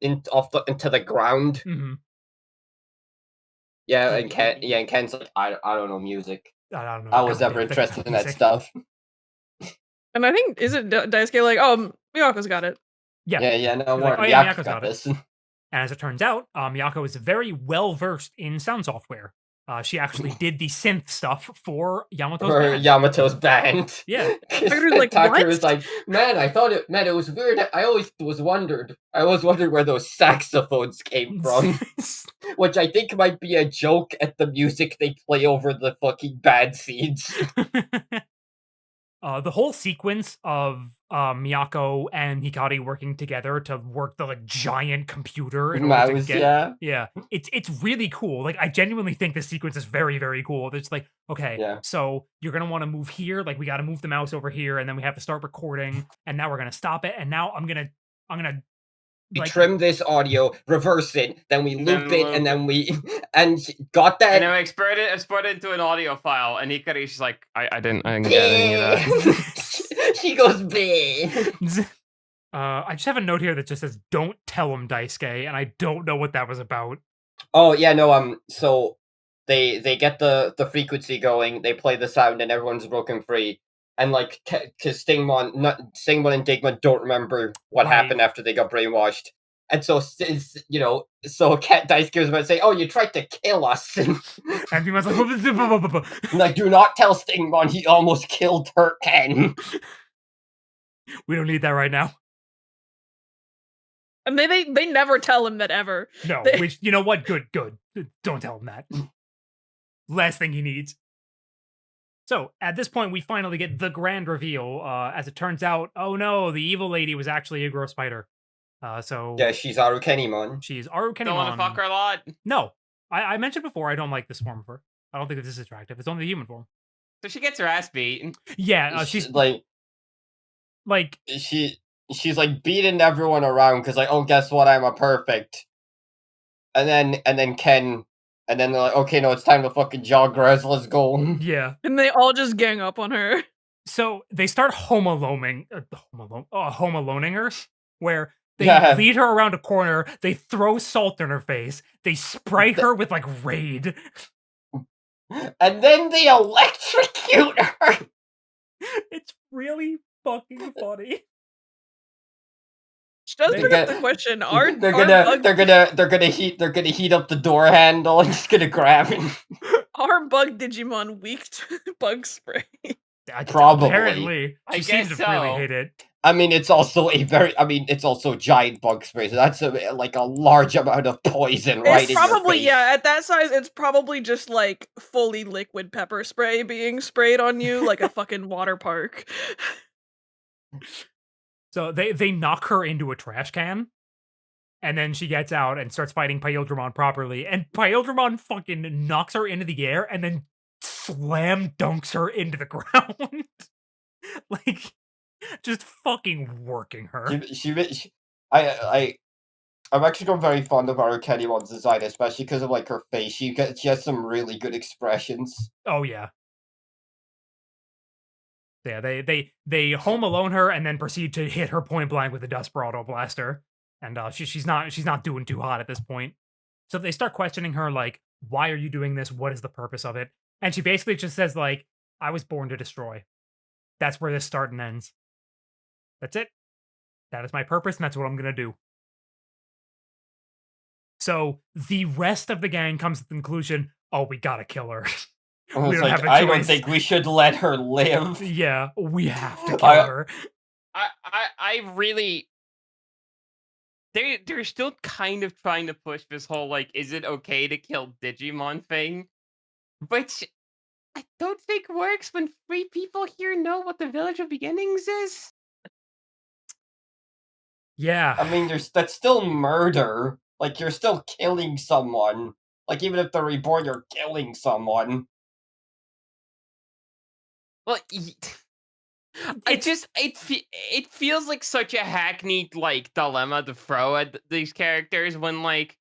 into the ground. Mhm. Yeah, and Ken's like, I don't know music. I don't know. I was don't never think interested about in that music. stuff. And I think, is it Daisuke like, oh, Miyako's got it. Yeah. Yeah, no He's like, worry. "Oh, yeah, Miyako Miyako's got got it." this. And as it turns out, Miyako is very well versed in sound software. She actually did the synth stuff for Yamato's For band. Yamato's band. Yeah. Takeru's like, Takeru's "What?" like, man, it was weird. I always wondered where those saxophones came from. Which I think might be a joke at the music they play over the fucking bad scenes. The whole sequence of Miyako and Hikari working together to work the like giant computer in order to Mouse, get yeah. it's really cool. Like I genuinely think this sequence is very, very cool. It's like, okay, Yeah. so you're gonna want to move here, like we gotta move the mouse over here, and then we have to start recording, and now we're gonna stop it, and now I'm gonna We like trim this audio, reverse it, then we loop Then it, loop and it. then we got that. And then we export it into an audio file, and Hikari's just like, I didn't get any of that. She goes bleh. I just have a note here that just says "Don't tell him, Daisuke," and I don't know what that was about. Oh yeah, no. So they get the frequency going, they play the sound, and everyone's broken free. And like, because Stingmon and Digimon don't remember what Right. happened after they got brainwashed, and so Daisuke was about to say, "Oh, you tried to kill us," and And Dimon's like, like, do not tell Stingmon he almost killed her Ken. "We don't need that right now." And they never tell him that ever. No, They- which, you know what? Good. Don't tell him that. Last thing he needs. So, at this point, we finally get the grand reveal. As it turns out, oh no, the evil lady was actually a gross spider. So Yeah, she's Arukenimon. she's Arukenimon. Don't want to fuck her a lot. No. I mentioned before, I don't like this form of her. I don't think this is attractive. It's only the human form. So she gets her ass beat. Yeah, she's like like she's like beating everyone around because like, oh, guess what? I'm a perfect. And then Ken, and then they're like, okay, no, it's time to fucking Jogress. Let's go. yeah. And they all just gang up on her. So they start home aloning her, where they Yeah. lead her around a corner, they throw salt in her face, they spray her with like Raid. And then they electrocute her. It's really fucking funny. does They bring up get- the question: they're gonna heat up the door handle and just gonna grab it. are bug Digimon weak to bug spray? Probably. Apparently, I she seems guess to really so. hate it. I mean, it's also it's also giant bug spray, so that's like a large amount of poison right It's in your probably face. at that size. It's probably just like fully liquid pepper spray being sprayed on you like a fucking water park. So they knock her into a trash can, and then she gets out and starts fighting Pyldramon properly, and Pyldramon fucking knocks her into the air and then slam dunks her into the ground. Like, just fucking working her. I'm actually got very fond of our Kennymon's design, especially because of like her face. She has some really good expressions. Oh yeah. Yeah, they home alone her and then proceed to hit her point blank with a Desperado blaster, and she's not doing too hot at this point. So they start questioning her like, "Why are you doing this? What is the purpose of it?" And she basically just says like, "I was born to destroy." That's where this start and ends. That's it. That is my purpose, and that's what I'm gonna do. So the rest of the gang comes to the conclusion, "Oh, we gotta kill her." I We was don't like, have a I don't choice. think we should let her live. Yeah, we have to kill I- her. I really. They're still kind of trying to push this whole like, is it okay to kill Digimon thing, which I don't think works when 3 people here know what the Village of Beginnings is. Yeah. I mean, that's still murder. Like, you're still killing someone. Like, even if they're reborn, you're killing someone. Well, it feels like such a hackneyed like dilemma to throw at these characters when like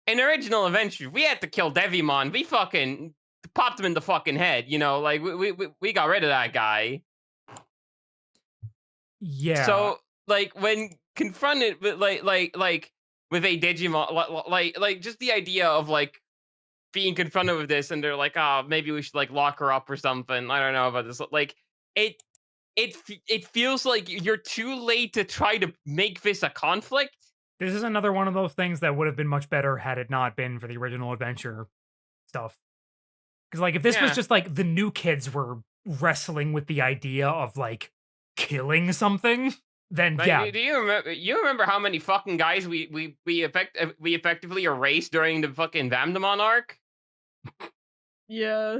in original adventure we had to kill Devimon, we fucking popped him in the fucking head, you know, like we got rid of that guy. Yeah. So like when confronted with like with a Digimon, like just the idea of like being confronted with this and they're like, oh, maybe we should like lock her up or something. I don't know about this. Like it feels like you're too late to try to make this a conflict. This is another one of those things that would have been much better had it not been for the original adventure stuff. Because, like, if this was Yeah. just like the new kids were wrestling with the idea of like killing something, then Like, yeah, do you remember how many fucking guys we effectively erased during the fucking Vamdemon arc? Yeah.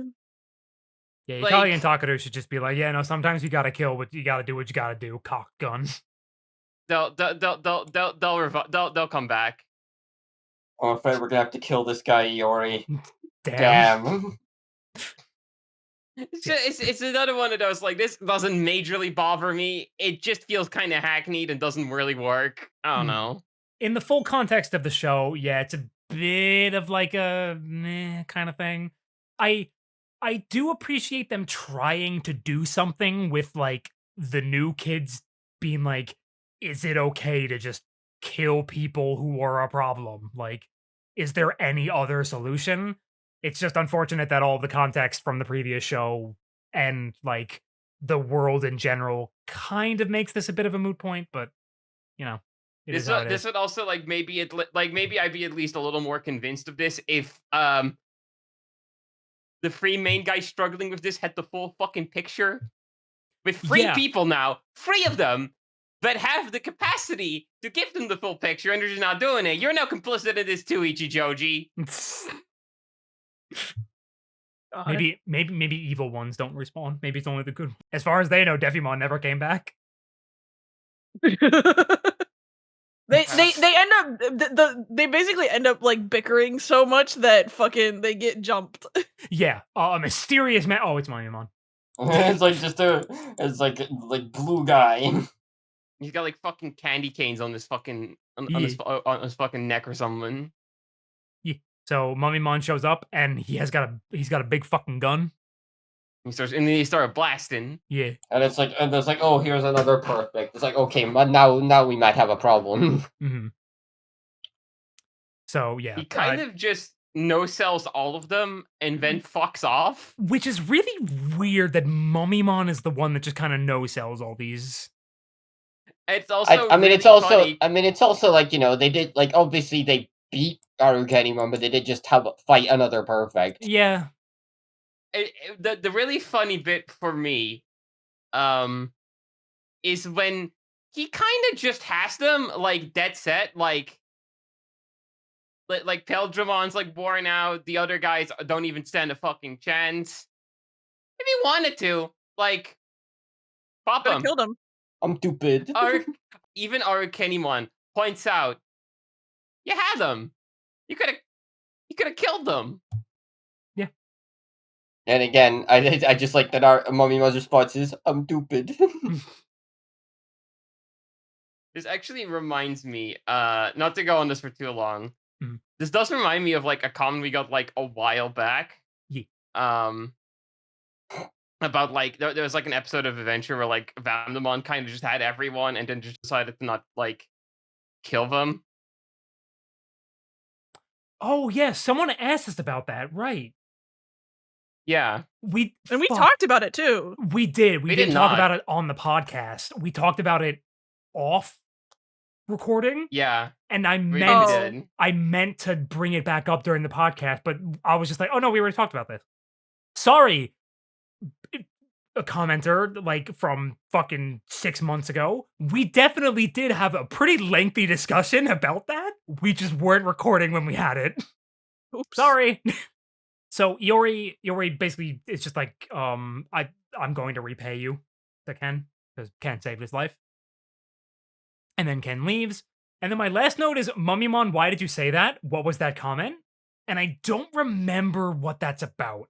yeah, like- Hikari and Dagyaakeru should just be like, yeah, no, sometimes you gotta kill, but you gotta do what you gotta do. Cock gun. They'll come back. I'm afraid we're gonna have to kill this guy, Iori. Damn. Damn. It's another one of those like this doesn't majorly bother me. It just feels kind of hackneyed and doesn't really work. I don't Hmm. know. In the full context of the show, yeah, it's a bit of like a meh kind of thing. I do appreciate them trying to do something with like the new kids being like, is it okay to just kill people who are a problem? Like, is there any other solution? It's just unfortunate that all the context from the previous show and like the world in general kind of makes this a bit of a moot point, but you know, it is how it This is. would also like maybe maybe I'd be at least a little more convinced of this if the 3 main guys struggling with this had the full fucking picture. With 3 Yeah. people now, 3 of them that have the capacity to give them the full picture and they're just not doing it. You're now complicit in this too, Ichijoji. God. Maybe evil ones don't respawn. Maybe it's only the good. As far as they know, Devimon never came back. They end up they basically end up like bickering so much that fucking they get jumped. Yeah, a mysterious man. Oh, it's Momo. It's like it's like blue guy. He's got like fucking candy canes on his fucking on Yeah. his fucking neck or something. So Mummymon shows up and he's got a big fucking gun. And then he started blasting. Yeah. And it's like oh, here's another perfect. It's like, okay, now we might have a problem. hmm So yeah, He kind of just no sells all of them and then fucks off. which is really weird that Mummymon is the one that just kind of no sells all these. It's also I mean, really it's also, funny. I mean, it's also like, they did, like, obviously they beat Arukenimon, but they did just have fight another perfect. Yeah. The really funny bit for me, is when he kind of just has them like dead set, like Peldramon's like worn out. The other guys don't even stand a fucking chance. If he wanted to, like, pop Could have him. killed him. I'm stupid. Even Arukenimon points out, you had them. You could have killed them. And again, I just like that our Mommy's response is, I'm stupid. This actually reminds me, not to go on this for too long. Mhm. This does remind me of like a comment we got like a while back. Yeah. About like there was like an episode of Adventure where like Vandemon kind of just had everyone and then just decided to not like kill them. Oh, yeah, someone asked us about that, right. Yeah. And we fuck, talked about it too. we did. We We didn't did talk not. about it on the podcast. We talked about it off recording, Yeah. and I We meant did. I meant to bring it back up during the podcast, but I was just like, "Oh, no, we already talked about this." Sorry, a commenter, like, from fucking 6 months ago. We definitely did have a pretty lengthy discussion about that. We just weren't recording when we had it. Oops. Sorry. So Iori basically is just like, I'm going to repay you to Ken, because Ken saved his life. And then Ken leaves. And then my last note is, Mummymon, why did you say that? What was that comment? And I don't remember what that's about.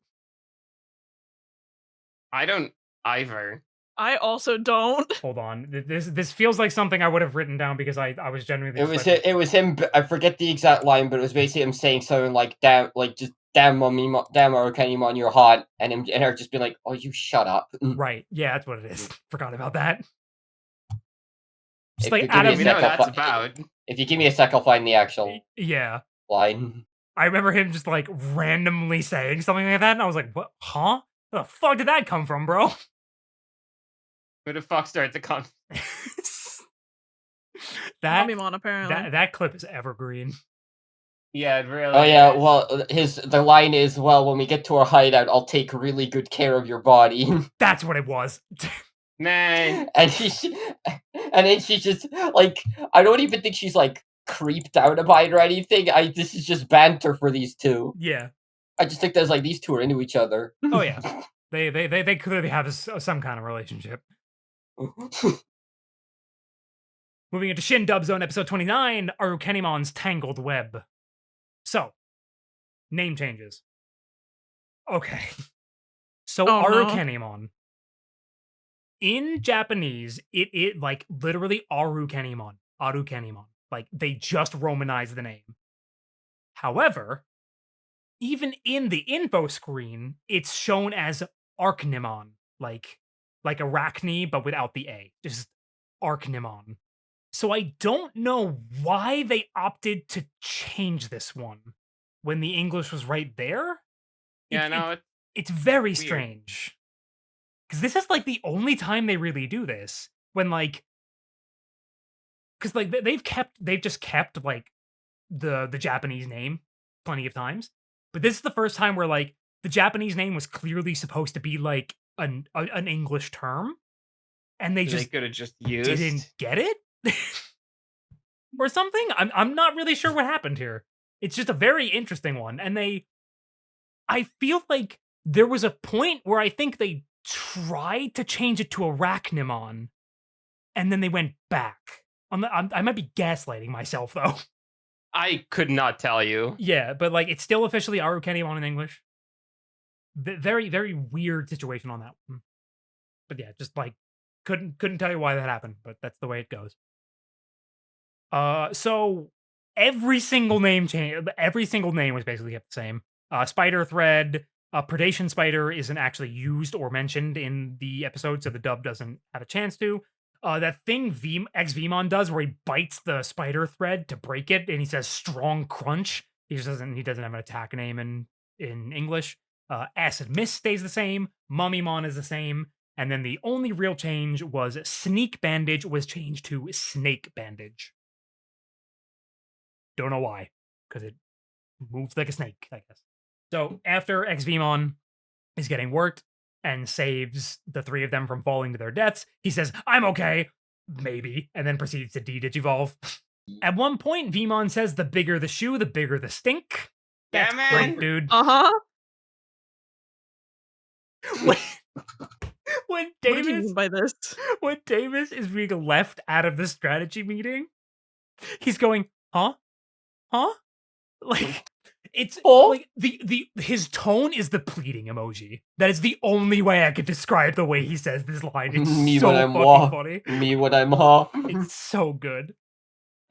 I don't either. I also don't. Hold on. This feels like something I would have written down because I was genuinely It just was like, it was him. I forget the exact line, but it was basically him saying something like, "Damn, like just damn damn Arukenimon, you're hot," and her just being like, "Oh, you shut up." right. Yeah, that's what it is. Forgot about that. Just If like you give out me of a We know sec, what that's about. if you give me a sec, I'll find the actual yeah. line. I remember him just like randomly saying something like that, and I was like, "What? Huh? Where the fuck did that come from, bro?" Who the fuck started to come? that Mummymon, apparently. that clip is evergreen. Yeah, it really. Oh yeah, is. well, the line is, "Well, when we get to our hideout, I'll take really good care of your body." That's what it was. Man. and and then she's just like, I don't even think she's like creeped out by it or anything. This is just banter for these two. Yeah. I just think there's like these two are into each other. Oh yeah. They clearly have some kind of relationship. Moving into Shin Dub Zone episode 29, Arukenimon's Tangled Web. So, name changes. Okay. So Oh, no. Arukenimon. In Japanese, it like literally Arukenimon. Arukenimon. Like they just romanized the name. However, even in the info screen, it's shown as Arknimon, like Arachne, but without the A. Just Arknimon. So I don't know why they opted to change this one when the English was right there. Yeah, no, It's very weird. strange. Because this is like the only time they really do this. When like, because like they've just kept like the Japanese name plenty of times, but this is the first time where like the Japanese name was clearly supposed to be like an English term, and they they just could have just used. didn't get it or something. I'm not really sure what happened here. It's just a very interesting one, and I feel like there was a point where I think they tried to change it to Arachnimon, and then they went back. I might be gaslighting myself though. I could not tell you. Yeah, but like it's still officially Arukenimon in English. Very very weird situation on that one. But yeah, just like couldn't tell you why that happened, but that's the way it goes. So every single name was basically kept the same. Spider Thread, Predation Spider isn't actually used or mentioned in the episode, so the dub doesn't have a chance to. That thing Vemon does where he bites the spider thread to break it, and he says strong crunch. He doesn't have an attack name in English. Acid Mist stays the same. Mummymon is the same. And then the only real change was Sneak Bandage was changed to Snake Bandage. Don't know why, because it moves like a snake, I guess. So after XVmon is getting worked and saves the three of them from falling to their deaths, he says, "I'm okay," maybe, and then proceeds to de-digivolve. At one point, Vmon says, "The bigger the shoe, the bigger the stink." Yeah, That's man. great, dude. When, when What do you mean Davis by this? when Davis is being left out of the strategy meeting, he's going, huh? Like, it's like his tone is the pleading emoji. That is the only way I could describe the way he says this line. It's Me so when I'm fucking funny. Me when I'm huh. It's so good.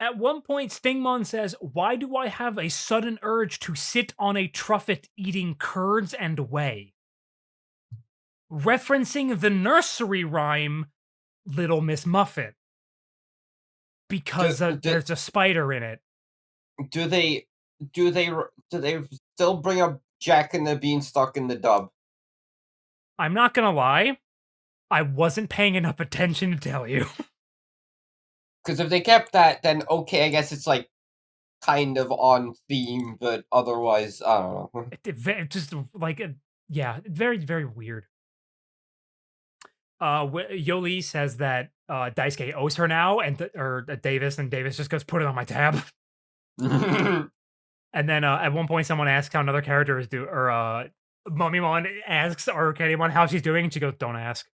At one point, Stingmon says, "Why do I have a sudden urge to sit on a truffet eating curds and whey?" Referencing the nursery rhyme, Little Miss Muffet. Because there's a spider in it. Do they still bring up Jack and the Beanstalk in the dub? I'm not gonna lie, I wasn't paying enough attention to tell you. Because if they kept that, then okay, I guess it's like kind of on theme, but otherwise, I don't know. Just like, yeah, very, very weird. Yoli says that Daisuke owes her now, and Davis just goes, "Put it on my tab." And then at one point, someone asks how another character is doing, or Mummymon asks Arcanimon how she's doing, and she goes, "Don't ask."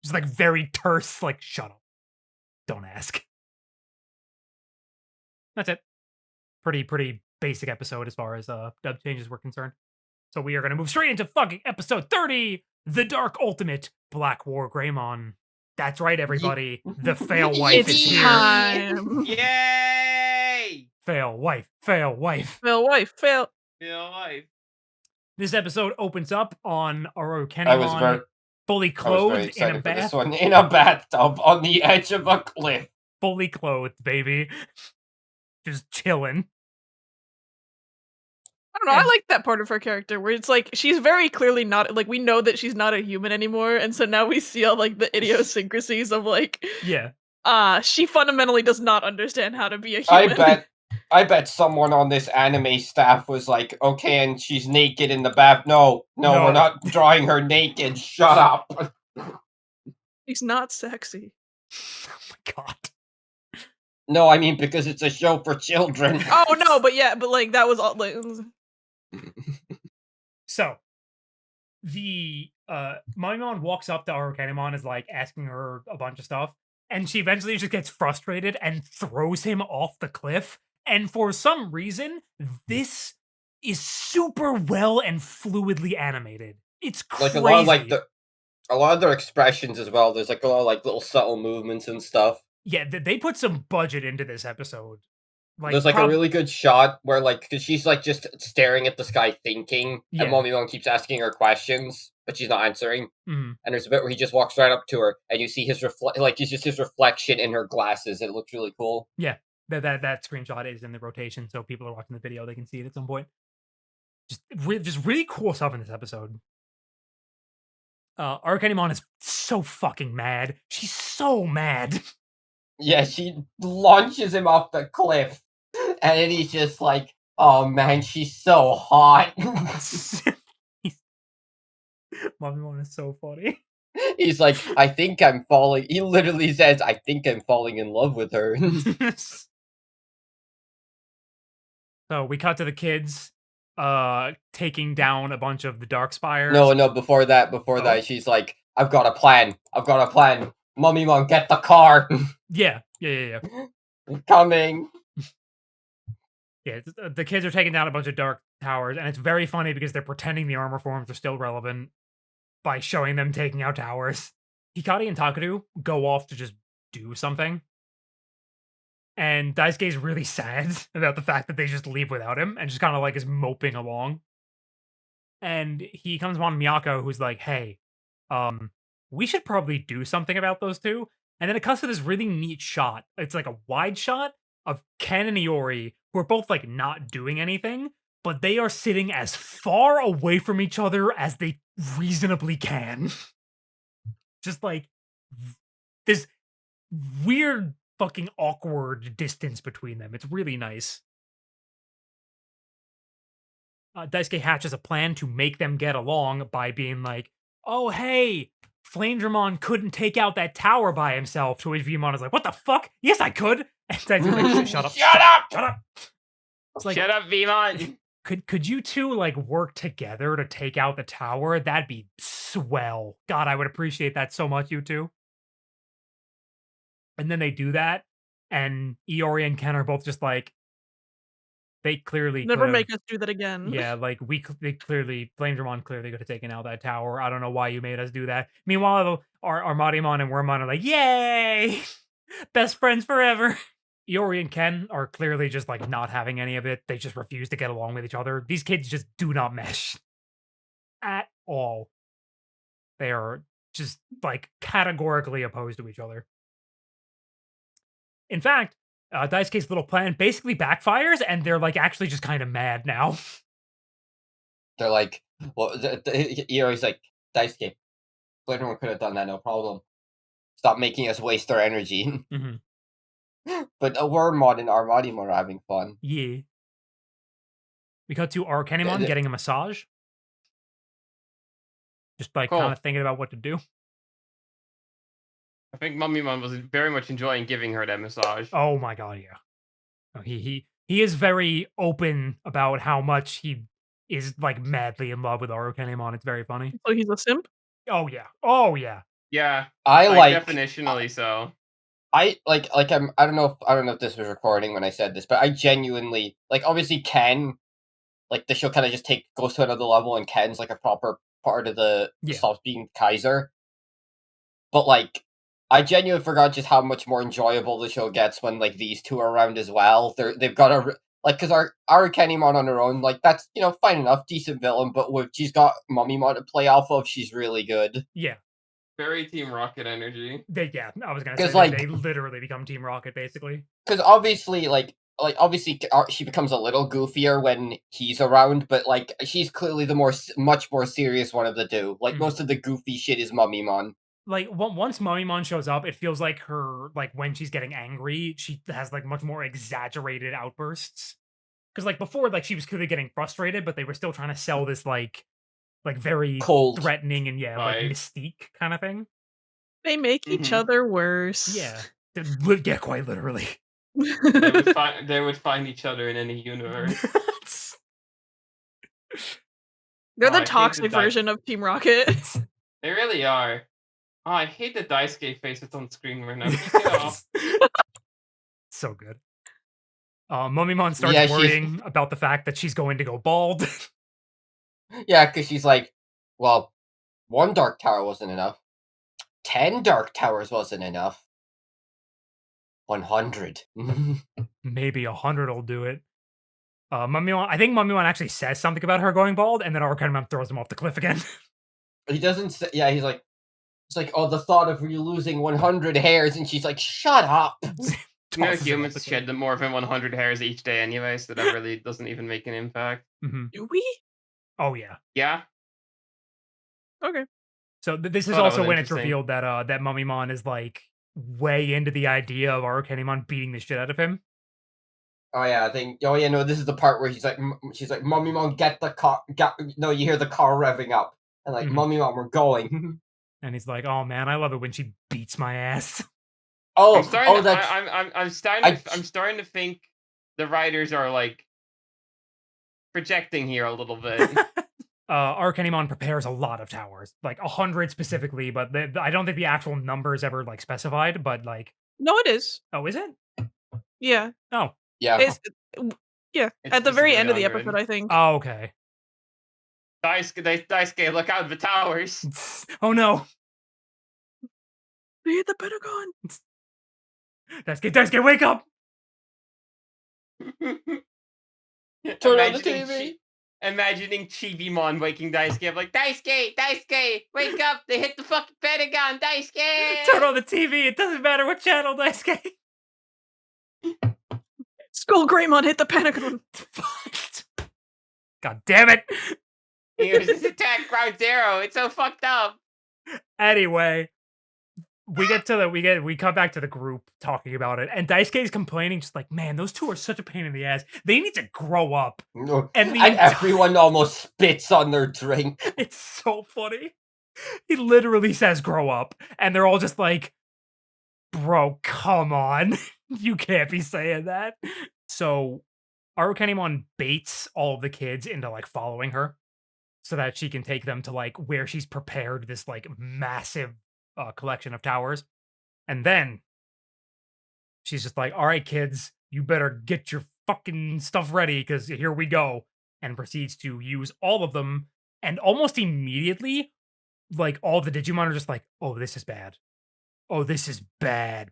Just like very terse, like, "Shut up, don't ask." That's it. Pretty basic episode as far as dub changes were concerned. So we are going to move straight into fucking episode 30, The Dark Ultimate, Black War Greymon. That's right, everybody. The fail wife is here. Time. Yay! Fail wife, fail wife. Fail wife, fail. Fail wife. This episode opens up on I was very fully clothed in a for this bath. one in a bathtub on the edge of a cliff. Fully clothed, baby. Just chilling. I don't know. I like that part of her character where it's like she's very clearly not like we know that she's not a human anymore, and so now we see all like the idiosyncrasies of like she fundamentally does not understand how to be a human. I bet someone on this anime staff was like, okay, and she's naked in the bath. No, we're not drawing her naked. Shut up. She's not sexy. Oh my god. No, I mean because it's a show for children. Oh no, but like that was all like. So the Mummymon walks up to Arcanimon, is like asking her a bunch of stuff, and she eventually just gets frustrated and throws him off the cliff. And for some reason, this is super well and fluidly animated. It's crazy. Like a lot of their expressions as well. There's like a lot of like little subtle movements and stuff. Yeah, they put some budget into this episode. Like, there's like a really good shot where like, cause she's like just staring at the sky thinking, and Mummymon keeps asking her questions, but she's not answering. And there's a bit where he just walks right up to her, and you see his his reflection in her glasses. It looks really cool. Yeah, that screenshot is in the rotation, so people are watching the video, they can see it at some point. Just really cool stuff in this episode. Arcanimon is so fucking mad. She's so mad. Yeah, she launches him off the cliff, and then he's just like, "Oh man, she's so hot." Mummymon is so funny. He's like, "I think I'm falling." He literally says, "I think I'm falling in love with her." So we cut to the kids taking down a bunch of the dark spires. No, before that, she's like, I've got a plan. Mummymon, get the car. Yeah. Coming. Yeah, the kids are taking down a bunch of dark towers, and it's very funny because they're pretending the armor forms are still relevant by showing them taking out towers. Hikari and Takeru go off to just do something. And Daisuke's really sad about the fact that they just leave without him and just kind of like is moping along. And he comes upon Miyako, who's like, "Hey, we should probably do something about those two." And then it cuts to this really neat shot. It's like a wide shot of Ken and Iori, who are both like not doing anything, but they are sitting as far away from each other as they reasonably can. just like this weird fucking awkward distance between them. It's really nice. Daisuke hatches a plan to make them get along by being like, "Oh hey, Flamedramon couldn't take out that tower by himself." To which Vimon is like, "What the fuck? Yes, I could." And Daisuke's like, "Shut up! Shut up! Shut up!" It's like, Shut up, Vimon. could you two like work together to take out the tower? That'd be swell. God, I would appreciate that so much, you two. And then they do that, and Iori and Ken are both just like, they clearly Never could've- make us do that again. Yeah, like they clearly, Flamedramon clearly could have taken out that tower. I don't know why you made us do that. Meanwhile, our Armadimon and Wormmon are like, "Yay, best friends forever." Iori and Ken are clearly just like not having any of it. They just refuse to get along with each other. These kids just do not mesh at all. They are just like categorically opposed to each other. In fact, Daisuke's little plan basically backfires, and they're like actually just kind of mad now. They're like, well, Iori's like, Daisuke, everyone could have done that, no problem. Stop making us waste our energy. Mhm. But Wormmon and Armadimon are having fun. Yeah. We got to Arcanimon getting a massage. Just like Cool. kind of thinking about what to do. I think Mummymon was very much enjoying giving her that massage. Oh my god, yeah. Oh, he is very open about how much he is like madly in love with Arcanimon. It's very funny. So he's a simp? Oh yeah. Oh yeah. Yeah, I like definitionally so. I don't know if this was recording when I said this, but I genuinely like, obviously Ken, like the show kind of just goes to another level, and Ken's like a proper part of the Yeah. stops being Kaiser. But like, I genuinely forgot just how much more enjoyable the show gets when like these two are around as well. They've got a like, because our Kenimon on her own, like, that's, you know, fine enough, decent villain, but with she's got Mummymon to play off of, she's really good. Yeah. Very Team Rocket energy. Yeah, I was gonna 'Cause, say like- they literally become Team Rocket basically. Because obviously, obviously, she becomes a little goofier when he's around, but like she's clearly the much more serious one of the two. Like, Mhm. most of the goofy shit is Mummymon. Like once Mummymon shows up, it feels like her like when she's getting angry, she has like much more exaggerated outbursts. Because like before, like she was clearly getting frustrated, but they were still trying to sell this like very Cold. threatening and like Right. mystique kind of thing. They make each Mhm. other worse. Yeah. Yeah, quite literally. They would find each other in any universe. They're Oh, I the hate toxic the version of Team Rocket. They really are. Oh, I hate the Daisuke face that's on screen right now. Keep it off. So good. Mummymon starts Yeah, she's- worrying about the fact that she's going to go bald. Yeah, because she's like, well, 1 Dark Tower wasn't enough. 10 Dark Towers wasn't enough. 100. Maybe 100 will do it. Mummymon, I think Mummymon actually says something about her going bald, and then Arcanimon throws him off the cliff again. He doesn't say, yeah, he's like, it's like, oh, the thought of you losing 100 hairs, and she's like, shut up. You know, Tosses him off humans the cliff. shed more than 100 hairs each day anyway, so that really doesn't even make an impact. Mhm. Do we? Oh yeah. Yeah? Okay. So this is Thought that also was when it's interesting. revealed that that Mummymon is like way into the idea of Arcanimon beating the shit out of him. Oh yeah, oh yeah, no, this is the part where she's like, Mummymon, get the car, no, you hear the car revving up, and like, Mhm. Mummymon, we're going. And he's like, "Oh man, I love it when she beats my ass." Oh, I'm I- starting to think the writers are like projecting here a little bit. Arcanimon prepares a lot of towers, like 100 specifically, but I don't think the actual number is ever like specified. But like, No, it is. oh, is it? Yeah. Oh, yeah. It's yeah. It's At the very specifically end of the 100. episode, I think. oh, okay. Daisuke, look out the towers. Oh no, They hit the Pentagon. Daisuke, wake up! Turn on the TV. Imagining Chibimon waking Daisuke up like, Daisuke, wake up! They hit the fucking Pentagon, Daisuke! Turn on the TV. It doesn't matter what channel, Daisuke. Skull Greymon hit the Pentagon. God damn it! Here's his attack, Ground Zero. It's so fucked up. Anyway, we come back to the group talking about it, and Daisuke's complaining, just like, man, those two are such a pain in the ass. They need to grow up. No, And and everyone almost spits on their drink. It's so funny. He literally says grow up, and they're all just like, bro, come on. You can't be saying that. So Arukenimon baits all of the kids into like following her so that she can take them to like where she's prepared this like massive collection of towers. And then she's just like, all right, kids, you better get your fucking stuff ready because here we go. And proceeds to use all of them. And almost immediately, like all the Digimon are just like, oh, this is bad. Oh, this is bad.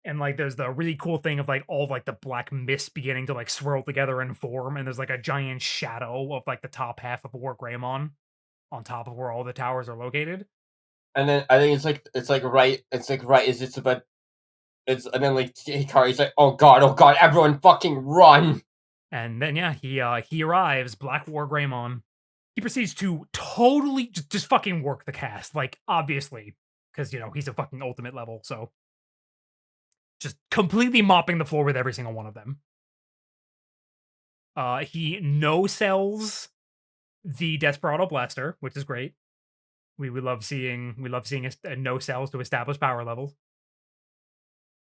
And like there's the really cool thing of like all of, like the black mist beginning to like swirl together and form. And there's like a giant shadow of like the top half of War Greymon on top of where all the towers are located. And then I think it's like right is it's about it's and then like Hikari's like, oh god, everyone fucking run. And then yeah, he arrives, Black War Greymon. He proceeds to totally just fucking work the cast, like obviously, because you know he's a fucking ultimate level, so just completely mopping the floor with every single one of them. He no sells the Desperado Blaster, which is great. We love seeing a no sells to establish power levels.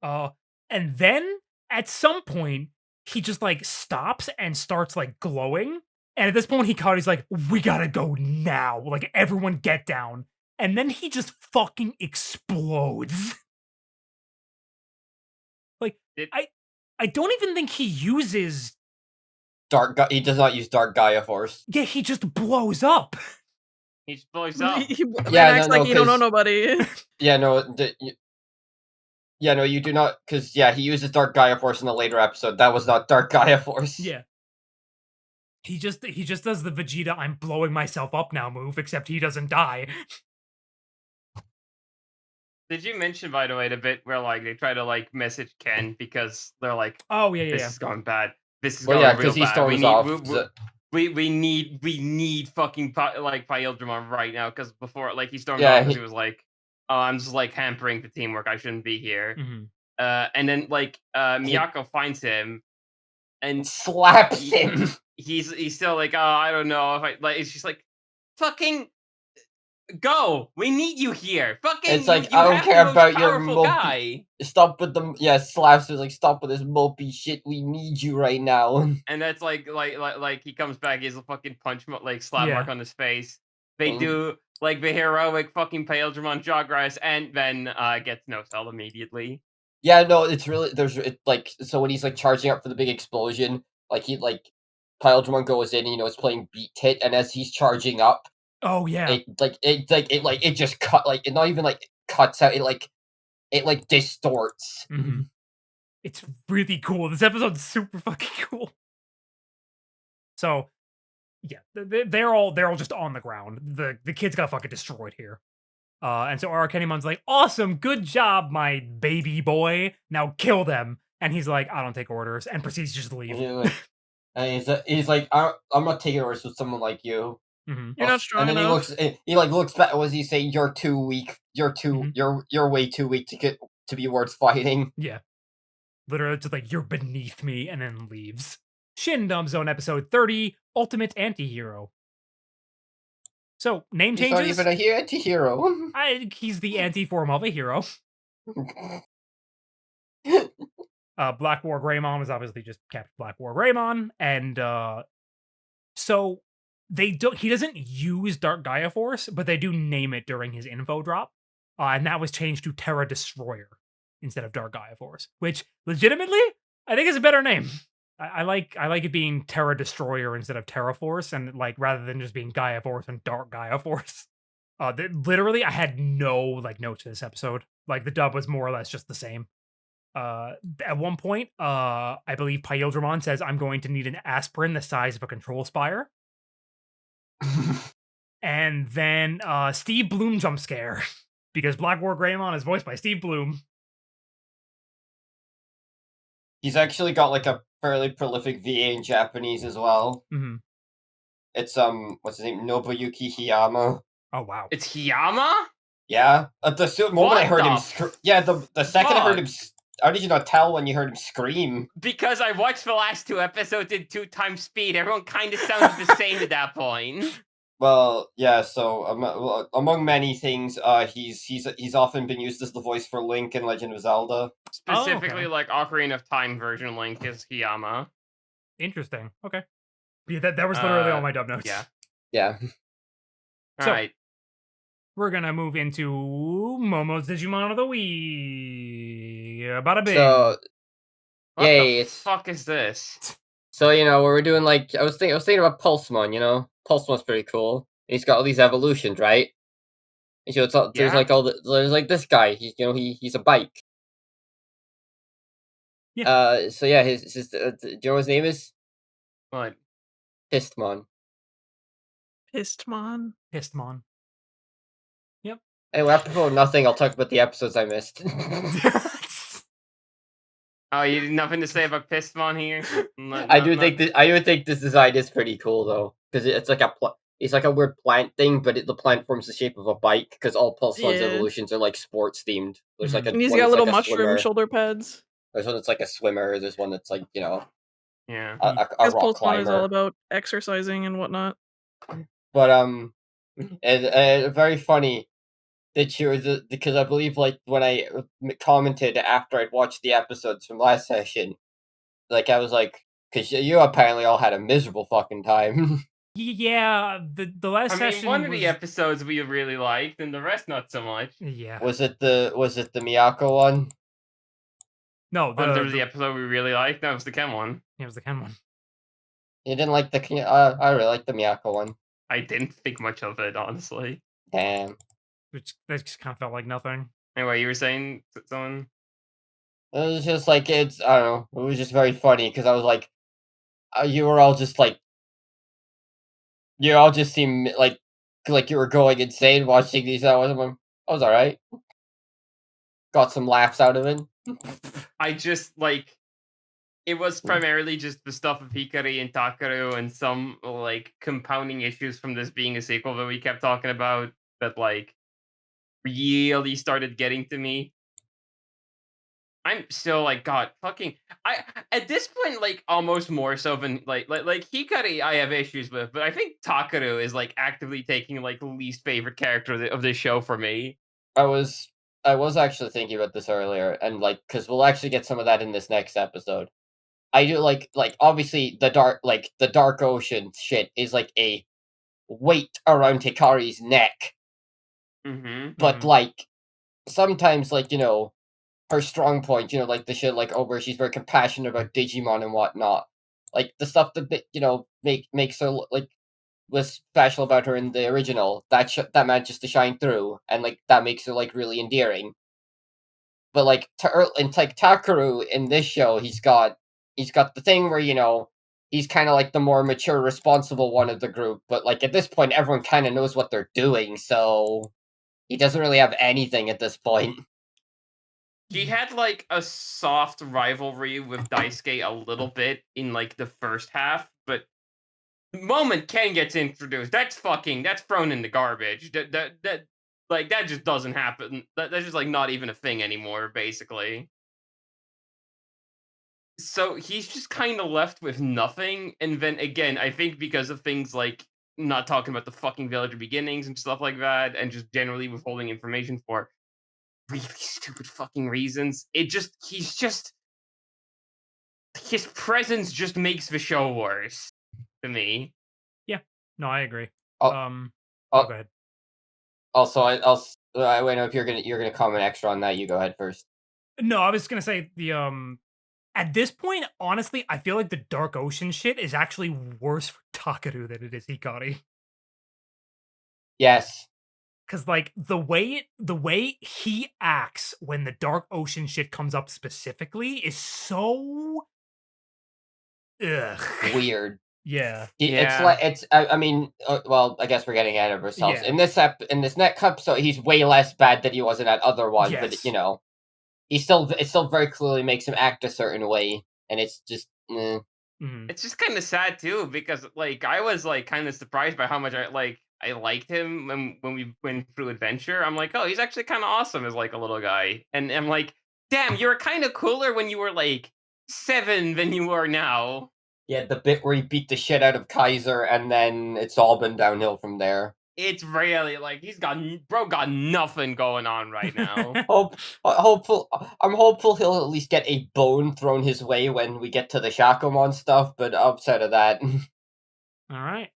And then at some point he just like stops and starts like glowing. And at this point Hikari's like, we gotta go now. Like everyone get down. And then he just fucking explodes. Like I don't even think he uses he does not use Dark Gaia Force. Yeah, he just blows up. He just blows up. He acts like he don't know nobody. Yeah, no, yeah, no, you do not, because yeah, he uses Dark Gaia Force in the later episode. That was not Dark Gaia Force. Yeah. He just does the Vegeta I'm blowing myself up now move, except he doesn't die. Did you mention, by the way, the bit where like they try to like message Ken because they're like, oh yeah, this is going bad. This is well, going yeah, real he bad. storms off. We need fucking like Pyldramon right now because before like he stormed Yeah, off because he was like, oh, I'm just like hampering the teamwork. I shouldn't be here. And then like Miyako finds him and slaps him. He's still like, oh, I don't know if I like. It's just like, fucking go. We need you here. Fucking. It's like you I don't care about your powerful guy. Stop with them. Yeah, slaps is like, stop with this mopey shit. We need you right now. And that's like he comes back. He has a fucking punch like slap mark on his face. They do like the heroic fucking Paildramon Jogress, and then gets no cell immediately. Yeah, no, it's really like so when he's like charging up for the big explosion, like he like Pyldramon goes in, it's playing beat hit, and as he's charging up, oh yeah, it just cut it not even like cuts out, it distorts. It's really cool. This episode's super fucking cool. So yeah, they're all just on the ground. The kids got fucking destroyed here. And so Arakenimon's like, awesome, good job, my baby boy. Now kill them. And he's like, I don't take orders, and proceeds to just leave. And he's like, I'm not taking orders with someone like you. You're not strong enough. And then he looks back. What does he say? You're too weak. You're way too weak to be worth fighting. Yeah, literally just like, you're beneath me, and then leaves. Shin Dumb Zone episode 30, Ultimate Antihero. So, name changes. He's not even a anti-hero. He's the anti-form of a hero. Black War Greymon is obviously just Captain Black War Greymon, and so he doesn't use Dark Gaia Force, but they do name it during his info drop, and that was changed to Terra Destroyer instead of Dark Gaia Force, which legitimately I think is a better name. I like it being Terra Destroyer instead of Terra Force, and like rather than just being Gaia Force and Dark Gaia Force. Literally, I had no like notes for this episode. Like the dub was more or less just the same. At one point, I believe Pyldramon says, "I'm going to need an aspirin the size of a control spire." And then Steve Bloom jump scare because Black War Greymon is voiced by Steve Bloom. He's actually got like a fairly prolific VA in Japanese as well. It's what's his name? Nobuyuki Hiyama. Oh wow. It's Hiyama? Yeah, moment I heard him, the second I heard fuck? him, how did you not tell when you heard him scream? Because I watched the last 2 episodes at 2 times speed. Everyone kind of sounded the same at that point. Well, yeah. So among many things, he's often been used as the voice for Link in Legend of Zelda. Specifically, okay. like Ocarina of Time version Link is Hiyama. Interesting. Okay. Yeah, that was literally all my dub notes. Yeah. Yeah. All So- right. We're gonna move into Momo's Digimon of the Week. Bada bing. So What Yay, the it's- fuck is this? So we're doing like I was thinking about Pulsemon. Pulsemon's pretty cool. He's got all these evolutions, right? And so there's Yeah. like there's like this guy. He's a bike. Yeah. So yeah, his do you know what his name is? What? Pistmon. Pistmon. Pistmon. Anyway, apropos of nothing, I'll talk about the episodes I missed. Oh, you had nothing to say about Pistmon here? I do think this design is pretty cool though, because it's like it's like a weird plant thing, but the plant forms the shape of a bike. Because all Pulsemon's Yeah. evolutions are like sports themed. There's like a And he's one got that's little like a mushroom swimmer. shoulder pads. There's one that's like a swimmer. There's one that's like Yeah. a Because rock Pulsemon is all climber. about exercising and whatnot. But and very funny that you were because I believe like when I commented after I'd watched the episodes from last session, like I was like, because you apparently all had a miserable fucking time. Yeah, the last I mean, session one of was... the episodes we really liked, and the rest not so much. Yeah. Was it the Miyako one? No, There was the episode we really liked. That was the Ken one. it was the Ken one. You didn't like the I really like the Miyako one. I didn't think much of it, honestly. Damn. Which that just kind of felt like nothing. Anyway, you were saying someone? It was just like I don't know. It was just very funny because I was like, you were all just like, you all just seemed like you were going insane watching these. I was all right. Got some laughs out of it. I just like it was primarily just the stuff of Hikari and Takaru and some like compounding issues from this being a sequel that we kept talking about that like really started getting to me. I'm still like, God, fucking I at this point, like almost more so than like Hikari I have issues with, but I think Takaru is like actively taking like the least favorite character of this show for me. I was actually thinking about this earlier, and like because we'll actually get some of that in this next episode. I do like obviously the dark ocean shit is like a weight around Hikari's neck, but like sometimes like her strong point, like the shit like where she's very compassionate about Digimon and whatnot, like the stuff that makes her like was special about her in the original that manages to shine through, and like that makes her like really endearing. But like Takaru in this show, he's got the thing where he's kind of like the more mature, responsible one of the group. But like at this point, everyone kind of knows what they're doing, so he doesn't really have anything at this point. He had like a soft rivalry with Daisuke a little bit in like the first half, but the moment Ken gets introduced, that's thrown in the garbage. That just doesn't happen. That's just like not even a thing anymore, basically. So he's just kind of left with nothing, and then again, I think because of things like not talking about the fucking villager beginnings and stuff like that, and just generally withholding information for really stupid fucking reasons, his presence just makes the show worse to me. No, I agree. Oh, go ahead. Also, I wait. No, if you're gonna comment extra on that, you go ahead first. No, I was gonna say the at this point, honestly, I feel like the Dark Ocean shit is actually worse for Takaru than it is Hikari. Yes. Cause like the way he acts when the Dark Ocean shit comes up specifically is so Weird. Yeah. It's like I mean, well, I guess we're getting ahead of ourselves. Yeah. In this next episode, he's way less bad than he was in that other one. Yes. But it still very clearly makes him act a certain way, and it's just. Mhm. It's just kind of sad too because like I was like kind of surprised by how much I like I liked him when we went through adventure. I'm like, oh, he's actually kind of awesome as like a little guy, and I'm like, damn, you were kind of cooler when you were like 7 than you are now. Yeah, the bit where he beat the shit out of Kaiser, and then it's all been downhill from there. It's really like bro got nothing going on right now. I'm hopeful he'll at least get a bone thrown his way when we get to the Shakomon stuff, but outside of that, All right.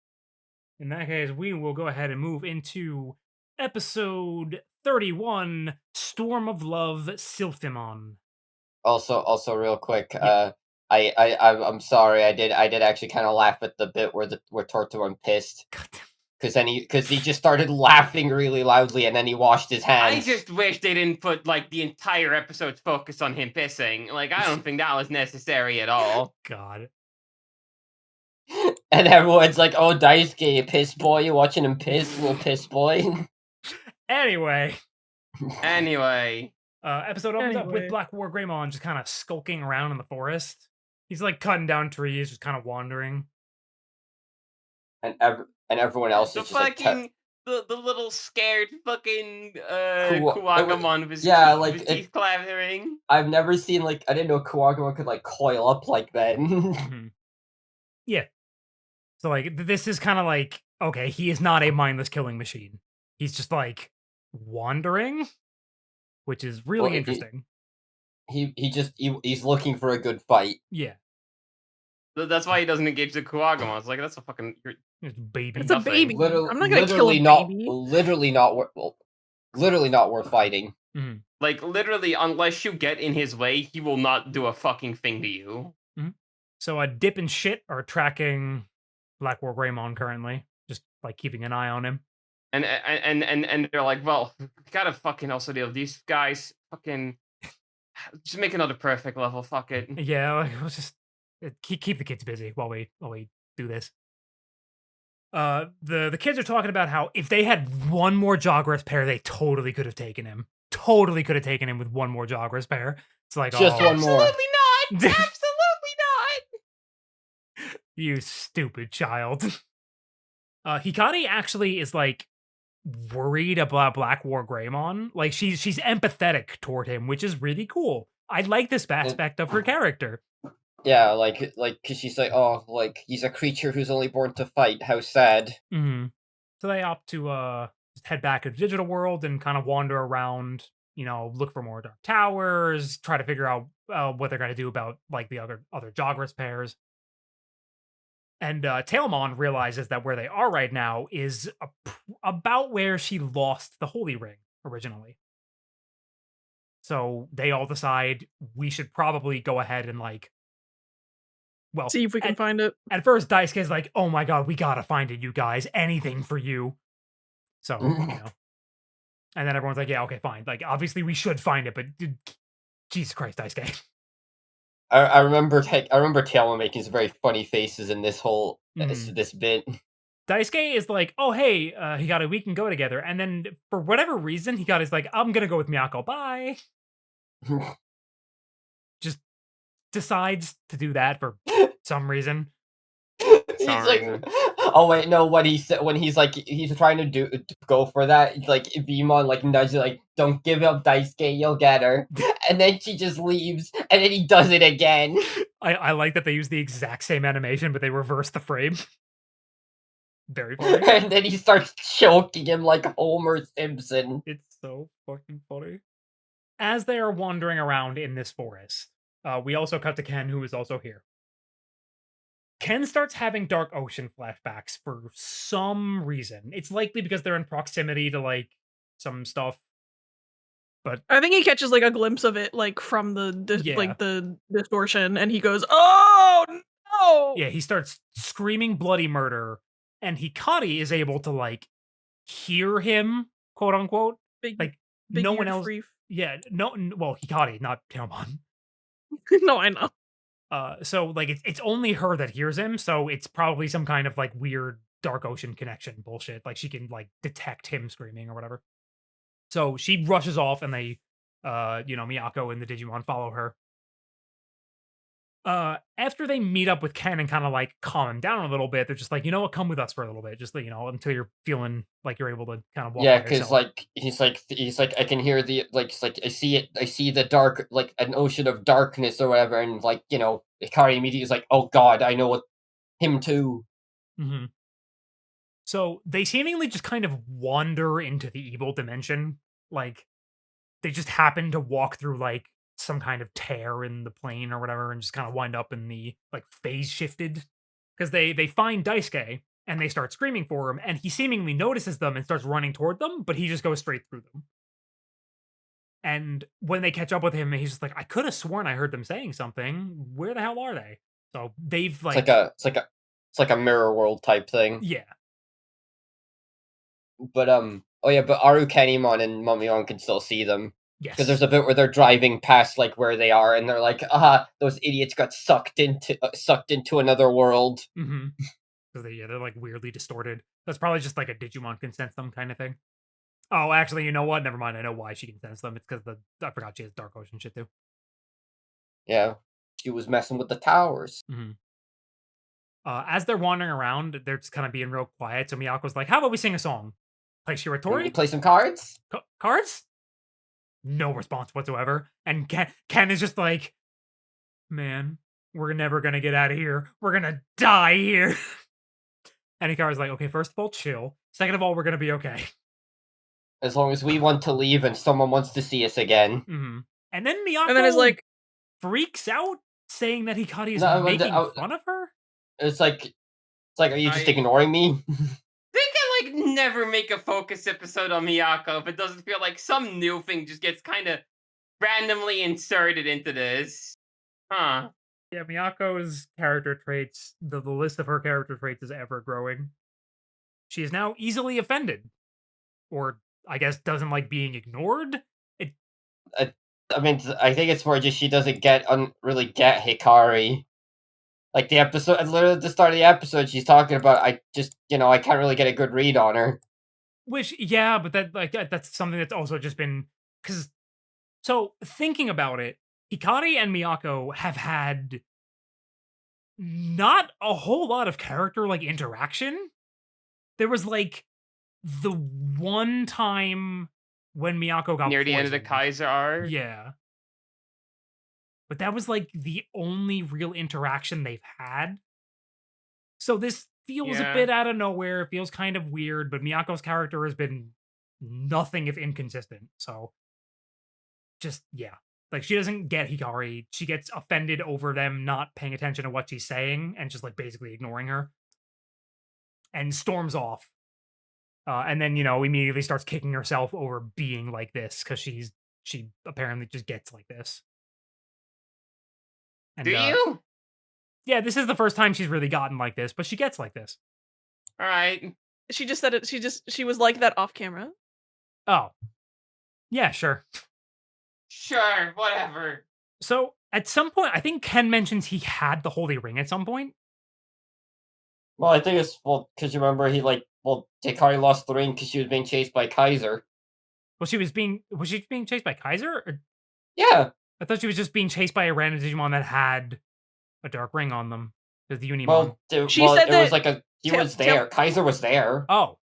In that case, we will go ahead and move into episode 31, Storm of Love, Sylphimon. also real quick, Yeah. I'm sorry, I did actually kind of laugh at the bit where Tortuon pissed. Because he just started laughing really loudly, and then he washed his hands. I just wish they didn't put like the entire episode's focus on him pissing. Like, I don't think that was necessary at all. God. And everyone's like, "Oh, Daisuke, piss boy, you watching him piss, little piss boy." Anyway, episode opens up with Anyway. Black War Greymon just kind of skulking around in the forest. He's like cutting down trees, just kind of wandering. and everyone else The is just like, fucking the little scared fucking Kuwagamon with his yeah, teeth, like, with his teeth clattering. I've never seen like I didn't know Kuwagama could like coil up like that. Mhm. Yeah. So like this is kind of like, okay, he is not a mindless killing machine. He's just like wandering, which is really Well, interesting. He's looking for a good fight. Yeah. That's why he doesn't engage the Kuwagamon. It's like, that's a fucking It's baby. It's a nothing. baby. Literally, I'm not gonna kill a baby. literally not worth fighting. Mhm. Like, literally, unless you get in his way, he will not do a fucking thing to you. So Dip and Shit are tracking Black War Greymon currently, just like keeping an eye on him. And they're like, well, we gotta fucking also deal with these guys. Fucking just make another perfect level. Fuck it. Yeah, like, let's just keep the kids busy while we do this. The kids are talking about how if they had one more Jogress pair, they totally could have taken him. Totally could have taken him with one more Jogress pair. It's like, Just oh, one more. Absolutely not. Absolutely not. You stupid child. Hikari actually is like worried about Black War Greymon. Like she's empathetic toward him, which is really cool. I like this aspect of her character. Yeah, like, cause she's like, oh, like he's a creature who's only born to fight. How sad. Mm-hmm. So they opt to just head back to the digital world and kind of wander around. You know, look for more Dark Towers, try to figure out what they're going to do about like the other Jogress pairs. And Tailmon realizes that where they are right now is about where she lost the Holy Ring originally. So they all decide we should probably go ahead and like, well, See if we can find it. at first Daisuke's like, oh my god, we gotta find it, you guys. Anything for you. So, you know. And then everyone's like, yeah, okay, fine. Like, obviously we should find it, but Jesus Christ, Daisuke. I remember Tailmon making some very funny faces in this whole Mhm. this bit. Daisuke is like, oh hey, Hikari, we can go together. And then for whatever reason, Hikari's like, I'm gonna go with Miyako. Bye. Just decides to do that for some reason. He's like, reason. oh wait, no. What he said when he's like he's trying to go for that, like Vimon like nudges like, don't give up, Daisuke, you'll get her. And then she just leaves, and then he does it again. I like that they use the exact same animation, but they reverse the frame. Very funny. And then he starts choking him like Homer Simpson. It's so fucking funny. As they are wandering around in this forest, we also cut to Ken, who is also here. Ken starts having Dark Ocean flashbacks for some reason. It's likely because they're in proximity to like some stuff. But I think he catches like a glimpse of it, like from the Yeah. like the distortion, and he goes, "Oh no!" yeah, he starts screaming bloody murder, and Hikari is able to like hear him, quote unquote. Big, Like big no one eared else. Freef. Yeah, well, Hikari, not Tailmon. No, I know. So like it's only her that hears him, so it's probably some kind of like weird Dark Ocean connection bullshit. Like she can like detect him screaming or whatever. So she rushes off, and they, Miyako and the Digimon follow her. After they meet up with Ken and kind of like calm him down a little bit, they're just like, you know what, come with us for a little bit, just until you're feeling like you're able to kind of walk Yeah, by because yourself. he's like I can hear the like it's like I see the dark like an ocean of darkness or whatever, and Hikari immediately is like, oh god, I know what him too. hmm So they seemingly just kind of wander into the evil dimension. Like they just happen to walk through like some kind of tear in the plane or whatever, and just kind of wind up in the like phase shifted because they find Daisuke and they start screaming for him, and he seemingly notices them and starts running toward them, but he just goes straight through them. And when they catch up with him, he's just like, I could have sworn I heard them saying something. Where the hell are they? So they've It's like like, a mirror world type thing. yeah, But oh yeah, but Arukenimon and Momyon can still see them. Because yes. there's a bit where they're driving past like where they are, and they're like, those idiots got sucked into another world. Mm-hmm. So they're like weirdly distorted. That's probably just like a Digimon can sense them kind of thing. Oh, actually, you know what? Never mind. I know why she can sense them. It's because I forgot she has Dark Ocean shit too. Yeah, she was messing with the towers. hmm as they're wandering around, they're just kind of being real quiet. So Miyako's like, "How about we sing a song? Play Shiratori? Play some cards. Cards?" No response whatsoever. And Ken is just like, "Man, we're never gonna get out of here. We're gonna die here." And Hikari's like, "Okay, first of all, chill. Second of all, we're gonna be okay." As long as we want to leave and someone wants to see us again. And then And then it's Miyako like, freaks out, saying that Hikari is No, making fun of her. it's like, are you just I- ignoring me? They can like never make a focus episode on Miyako if it doesn't feel like some new thing just gets kind of randomly inserted into this. Huh. Yeah, Miyako's character traits, the list of her character traits is ever growing. She is now easily offended, or I guess doesn't like being ignored. It I mean, I think it's more just she doesn't really get Hikari. Like the episode, literally at the start of the episode, she's talking about I can't really get a good read on her. which yeah, but that's something that's also just been because so thinking about it, Hikari and Miyako have had not a whole lot of character like interaction. There was like the one time when Miyako got Near the end of the poisoned. Kaiser arc. Yeah. But that was like the only real interaction they've had. So this feels a Yeah. bit out of nowhere. It feels kind of weird, but Miyako's character has been nothing if inconsistent. So just yeah. Like she doesn't get Hikari. She gets offended over them not paying attention to what she's saying and just like basically ignoring her. And storms off. And then, immediately starts kicking herself over being like this because she apparently just gets like this. And, Do you? yeah, this is the first time she's really gotten like this, but she gets like this. All right. she just said it. She was like that off camera. Oh, yeah, sure. Sure. Whatever. So at some point, I think Ken mentions he had the Holy Ring at some point. Well, I think it's because you remember Hikari lost the ring because she was being chased by Kaiser. Was she being chased by Kaiser? Or, Yeah. I thought she was just being chased by a random Digimon that had a dark ring on them. The Unimon. She said it that was like he was there. Kaiser was there. Oh,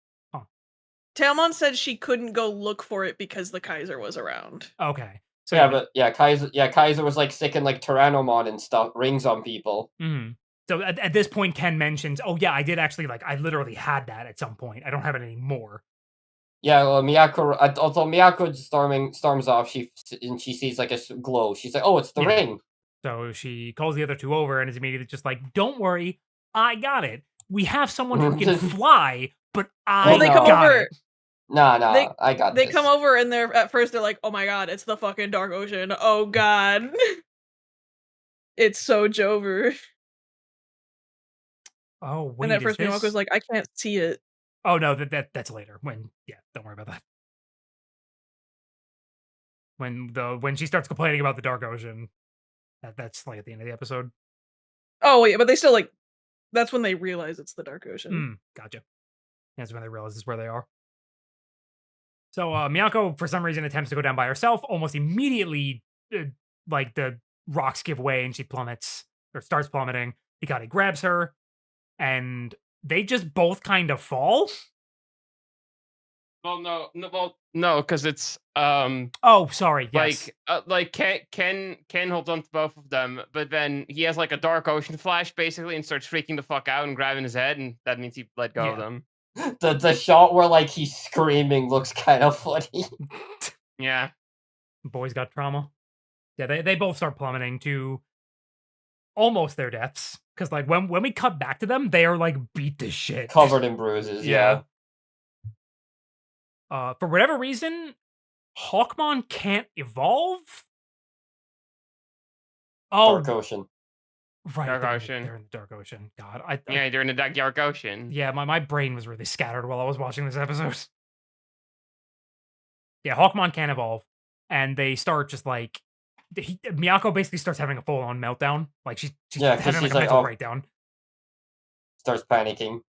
Tailmon said she couldn't go look for it because the Kaiser was around. okay. So Kaiser was like sticking like Tyrannomon and stuff rings on people. mhm. So at this point, Ken mentions, "Oh yeah, I did actually I literally had that at some point. I don't have it anymore." Yeah, well, although Miyako storms off, she sees like a glow. She's like, "Oh, it's the Yeah. ring." So she calls the other two over and is immediately just like, "Don't worry, I got it. We have someone who can fly, but I They come got over. it." Nah, I got They this. come over and at first they're like, "Oh my god, it's the fucking Dark Ocean. Oh god, it's so Jover." Oh wait, And at is first Miyako's this? like, "I can't see it." Oh no, that's later. Don't worry about that. When she starts complaining about the Dark Ocean, that's like at the end of the episode. Oh yeah, but they still like. That's when they realize it's the Dark Ocean. Gotcha. That's when they realize this is where they are. So Miyako, for some reason, attempts to go down by herself. Almost immediately, like the rocks give way and she plummets. or starts plummeting. Hikari grabs her, and they just both kind of fall. Well, no, because it's Oh, sorry. Yes. like Ken holds on to both of them, but then he has like a dark ocean flash basically and starts freaking the fuck out and grabbing his head, and that means he let go of Yeah. them. The shot where like he's screaming looks kind of funny. Yeah. Boys got trauma. Yeah, they both start plummeting to almost their deaths. Because like when we cut back to them, they are like beat to shit. Covered in bruises, yeah. For whatever reason, Hawkmon can't evolve. Oh, Dark Ocean. right. Dark they're Ocean. They're in the Dark Ocean. God, Yeah, they're in the Dagyaakeru Ocean. yeah, my brain was really scattered while I was watching this episode. Yeah, Hawkmon can't evolve, and they start just like Miyako basically starts having a full-on meltdown. Like she's Yeah, 'cause having like she's a like, mental "Oh." breakdown. Starts panicking.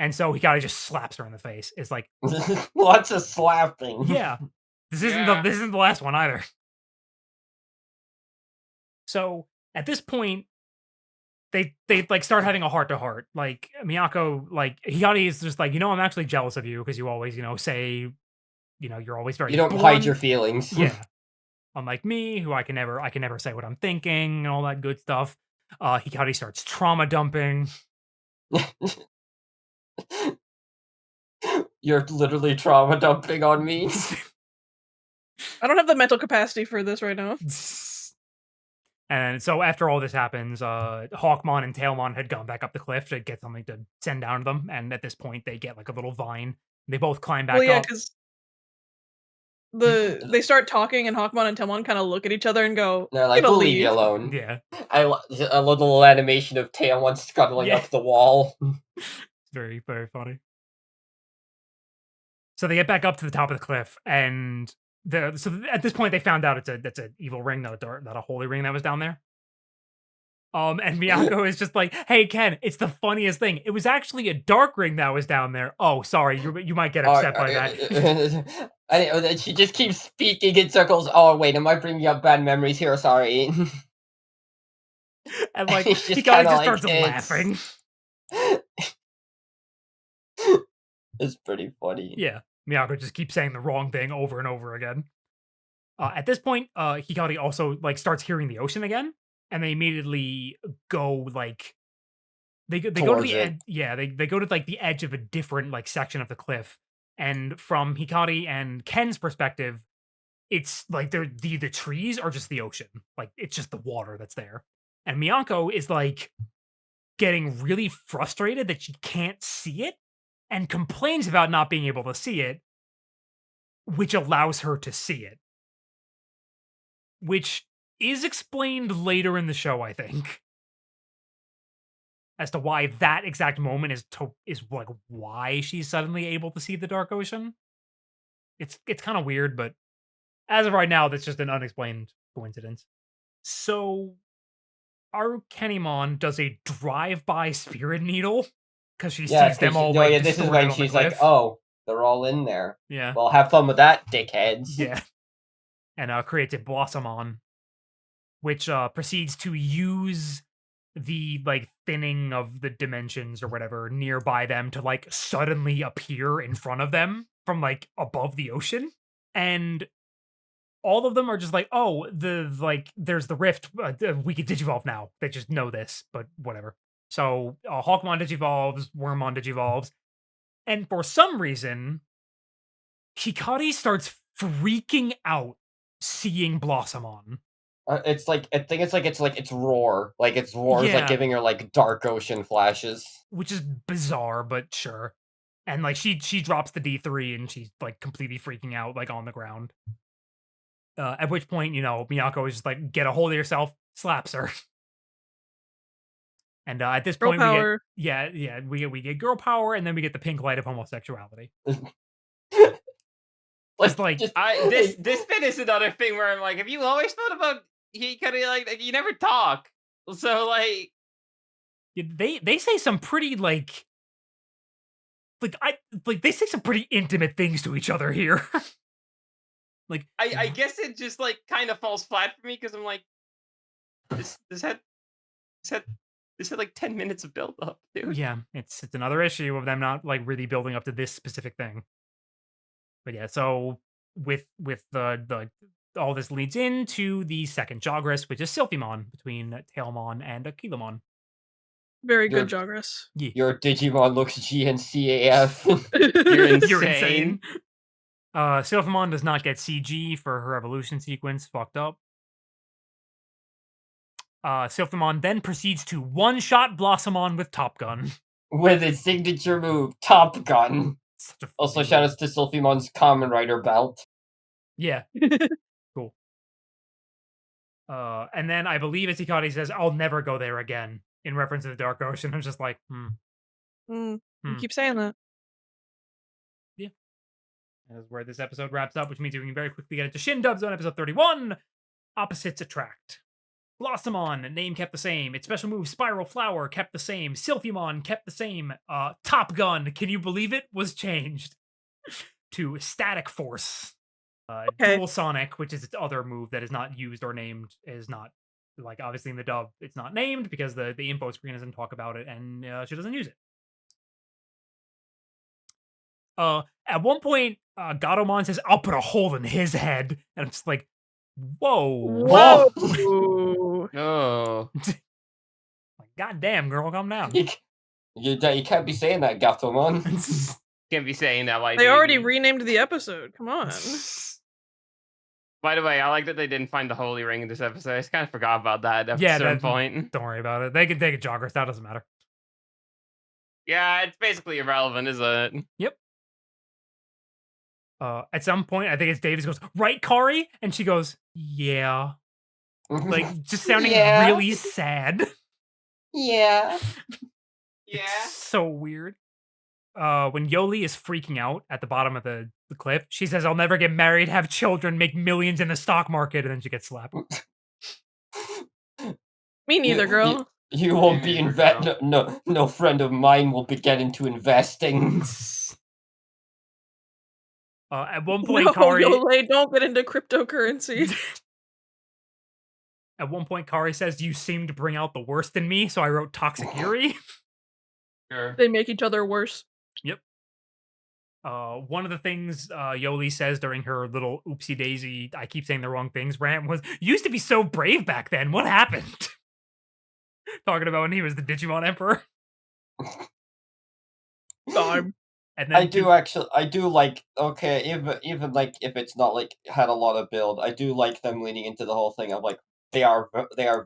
And so Hikari just slaps her in the face. It's like, Lots of slapping. yeah, this isn't Yeah. this isn't the last one either. So at this point, they like start having a heart to heart. Like Miyako, like Hikari is just like, I'm actually jealous of you because you always, say, you're always very You don't hide blunt. your feelings. Yeah. Unlike me, who I can never say what I'm thinking and all that good stuff. Hikari starts trauma dumping. You're literally trauma dumping on me. I don't have the mental capacity for this right now. And so after all this happens, Hawkmon and Tailmon had gone back up the cliff to get something to send down to them. And at this point, they get like a little vine. They both climb back Well, yeah, up. because they start talking, and Hawkmon and Tailmon kind of look at each other and go, They're like, "Gonna "We'll leave you leave." alone." Yeah, I love a little animation of Tailmon scuttling Yeah. up the wall. it's very, very funny. So they get back up to the top of the cliff, and so at this point they found out it's an evil ring, not a holy ring that was down there. And Miyako is just like, "Hey Ken, it's the funniest thing. It was actually a dark ring that was down there. Oh, sorry, you might get upset by that." And she just keeps speaking in circles. Oh wait, am I bringing up bad memories here? Sorry. And like He's just Hikari kinda just like, starts "It's-" laughing. It's pretty funny. Yeah, Miyako just keeps saying the wrong thing over and over again. At this point, Hikari also like starts hearing the ocean again, and they immediately go like they go to Towards the it. edge. Yeah, they go to like the edge of a different like section of the cliff, and from Hikari and Ken's perspective, it's like the trees are just the ocean, like it's just the water that's there, and Miyako is like getting really frustrated that she can't see it, and complains about not being able to see it, which allows her to see it. Which is explained later in the show, I think, as to why that exact moment is like why she's suddenly able to see the dark ocean. It's kind of weird, but as of right now, that's just an unexplained coincidence. So, our Kenimon does a drive-by spirit needle because she sees them all. Like, this is destroyed when on the she's like, cliff. "Oh, they're all in there. Yeah, Well, have fun with that, dickheads." yeah, and creates a Blossomon, which proceeds to use the like thinning of the dimensions or whatever nearby them to like suddenly appear in front of them from like above the ocean, and all of them are just like, "Oh, there's the rift. We can digivolve now." They just know this, but whatever. So Hawkmon digivolves, Wormmon digivolves, and for some reason, Hikari starts freaking out seeing Blossomon. It's like I think it's its roar. Like its roar is like Yeah. giving her like dark ocean flashes. Which is bizarre, but sure. And like she drops the D3 and she's like completely freaking out, like on the ground. At which point, Miyako is just like, "Get a hold of yourself," slaps her. And at this Girl point, power. we get girl power, and then we get the pink light of homosexuality. Like, like- just, This bit is another thing where I'm like, have you always thought about Hikari like you never talk? So like They say some pretty like they say some pretty intimate things to each other here. Like I guess it just like kind of falls flat for me because I'm like, this This had like 10 minutes of build up, dude. Yeah, it's another issue of them not like really building up to this specific thing. But yeah, so with the all this leads into the second Jogress, which is Sylphimon between Tailmon and Aquilamon. Very Your good, Jogress. Yeah. your Digimon looks GNCAF. You're insane. You're insane. Sylphimon does not get CG for her evolution sequence. Fucked up. Sylphimon then proceeds to one-shot Blossomon with Top Gun. With its signature move, Top Gun. Such a Also, funny shoutouts to Sylphimon's Kamen Rider belt. Yeah. Cool. And then I believe it's Hikari says, "I'll never go there again," in reference to the Dark Ocean. I'm just like, You Hmm. keep saying that. That's where this episode wraps up, which means we can very quickly get into Shin Dubs on episode 31. Opposites attract. Blossomon, name kept the same. Its special move, Spiral Flower, kept the same. Sylphimon kept the same. Top Gun, can you believe it, was changed to Static Force. Okay. Dual Sonic, which is its other move that is not used or named, is not, like, obviously in the dub, it's not named because the info screen doesn't talk about it and she doesn't use it. At one point, Gatomon says, "I'll put a hole in his head," and I'm just like, "Whoa, Whoa. Oh. like, goddamn, girl, calm down." You can't be saying that, Gatomon. Can't be saying that like They already renamed the episode. Come on. By the way, I like that they didn't find the holy ring in this episode. I just kind of forgot about that at Yeah, a certain that- point. Don't worry about it. They can take a Jogress. That doesn't matter. Yeah, it's basically irrelevant, isn't it? Yep. At some point, I think it's Davis goes, "Right, Kari?" And she goes, "Yeah." Like, just sounding Yeah. really sad. Yeah. It's so weird. When Yoli is freaking out at the bottom of the cliff, she says, "I'll never get married, have children, make millions in the stock market," and then she gets slapped. Me neither, girl. You won't be Neither, no friend of mine will be getting into investing. At one point, No, Kari. Yole, don't get into cryptocurrency. At one point, Kari says, "You seem to bring out the worst in me," so I wrote Toxic Yuri. Sure. They make each other worse. Yep. One of the things Yoli says during her little oopsie daisy, I keep saying the wrong things rant was, "You used to be so brave back then. What happened?" Talking about when he was the Digimon Emperor. God. And then I do like, okay, even like if it's not like had a lot of build, I do like them leaning into the whole thing of like they are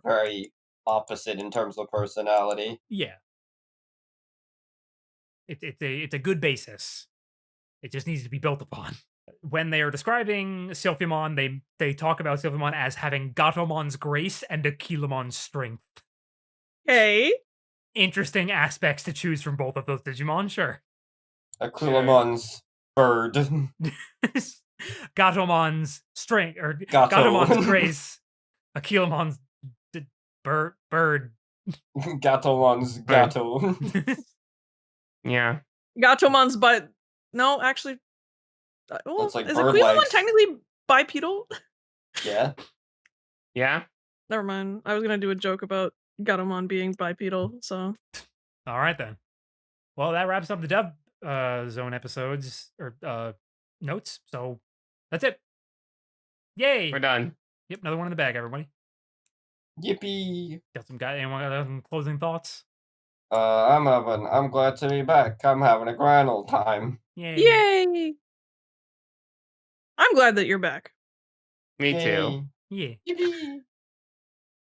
very opposite in terms of personality. Yeah. It's a good basis. It just needs to be built upon. When they are describing Sylphimon, they talk about Sylphimon as having Gatomon's grace and Aquilamon's strength. Hey. Interesting aspects to choose from both of those Digimon, sure. Aquilamon's bird. Gatomon's strength, or Gato. Gatomon's grace, Aquilamon's bird. Gatomon's Bird. gato. Yeah. Gatomon's but no, actually. Well, That's like is bird Aquilamon legs. technically bipedal? Yeah. Yeah. Never mind. I was gonna do a joke about Gatomon being bipedal, so All right then. Well, that wraps up the dub zone episodes or notes. So that's it. Yay! We're done. Yep, another one in the bag, everybody. Yippee. Anyone got some closing thoughts? I'm glad to be back. I'm having a grand old time. Yay! yay! I'm glad that you're back. Me too. Yay. Yeah. Yippee.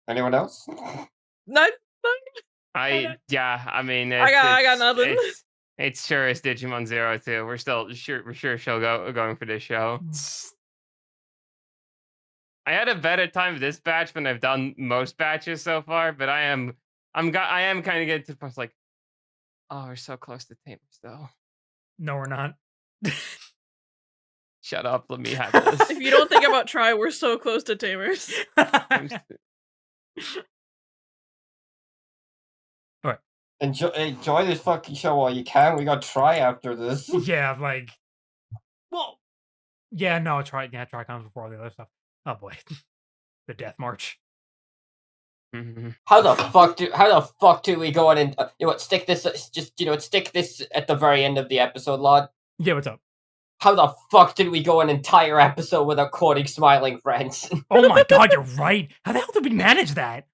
Anyone else? Not, Yeah, I mean, I got nothing. It's sure is Digimon Zero too. We're sure she'll going for this show. I had a better time with this batch than I've done most batches so far, but I am kind of getting to the point like, oh, we're so close to Tamers though. No, we're not. Shut up, let me have this. if you don't think about try, we're so close to Tamers. Enjoy this fucking show while you can. We got try after this. Yeah, like, well, yeah, no, try comes before all the other stuff. Oh boy, the Death March. How the fuck do we go on and you know what? Stick this stick this at the very end of the episode, Lord. Yeah, what's up? How the fuck did we go an entire episode without quoting Smiling Friends? Oh my god, you're right. How the hell did we manage that?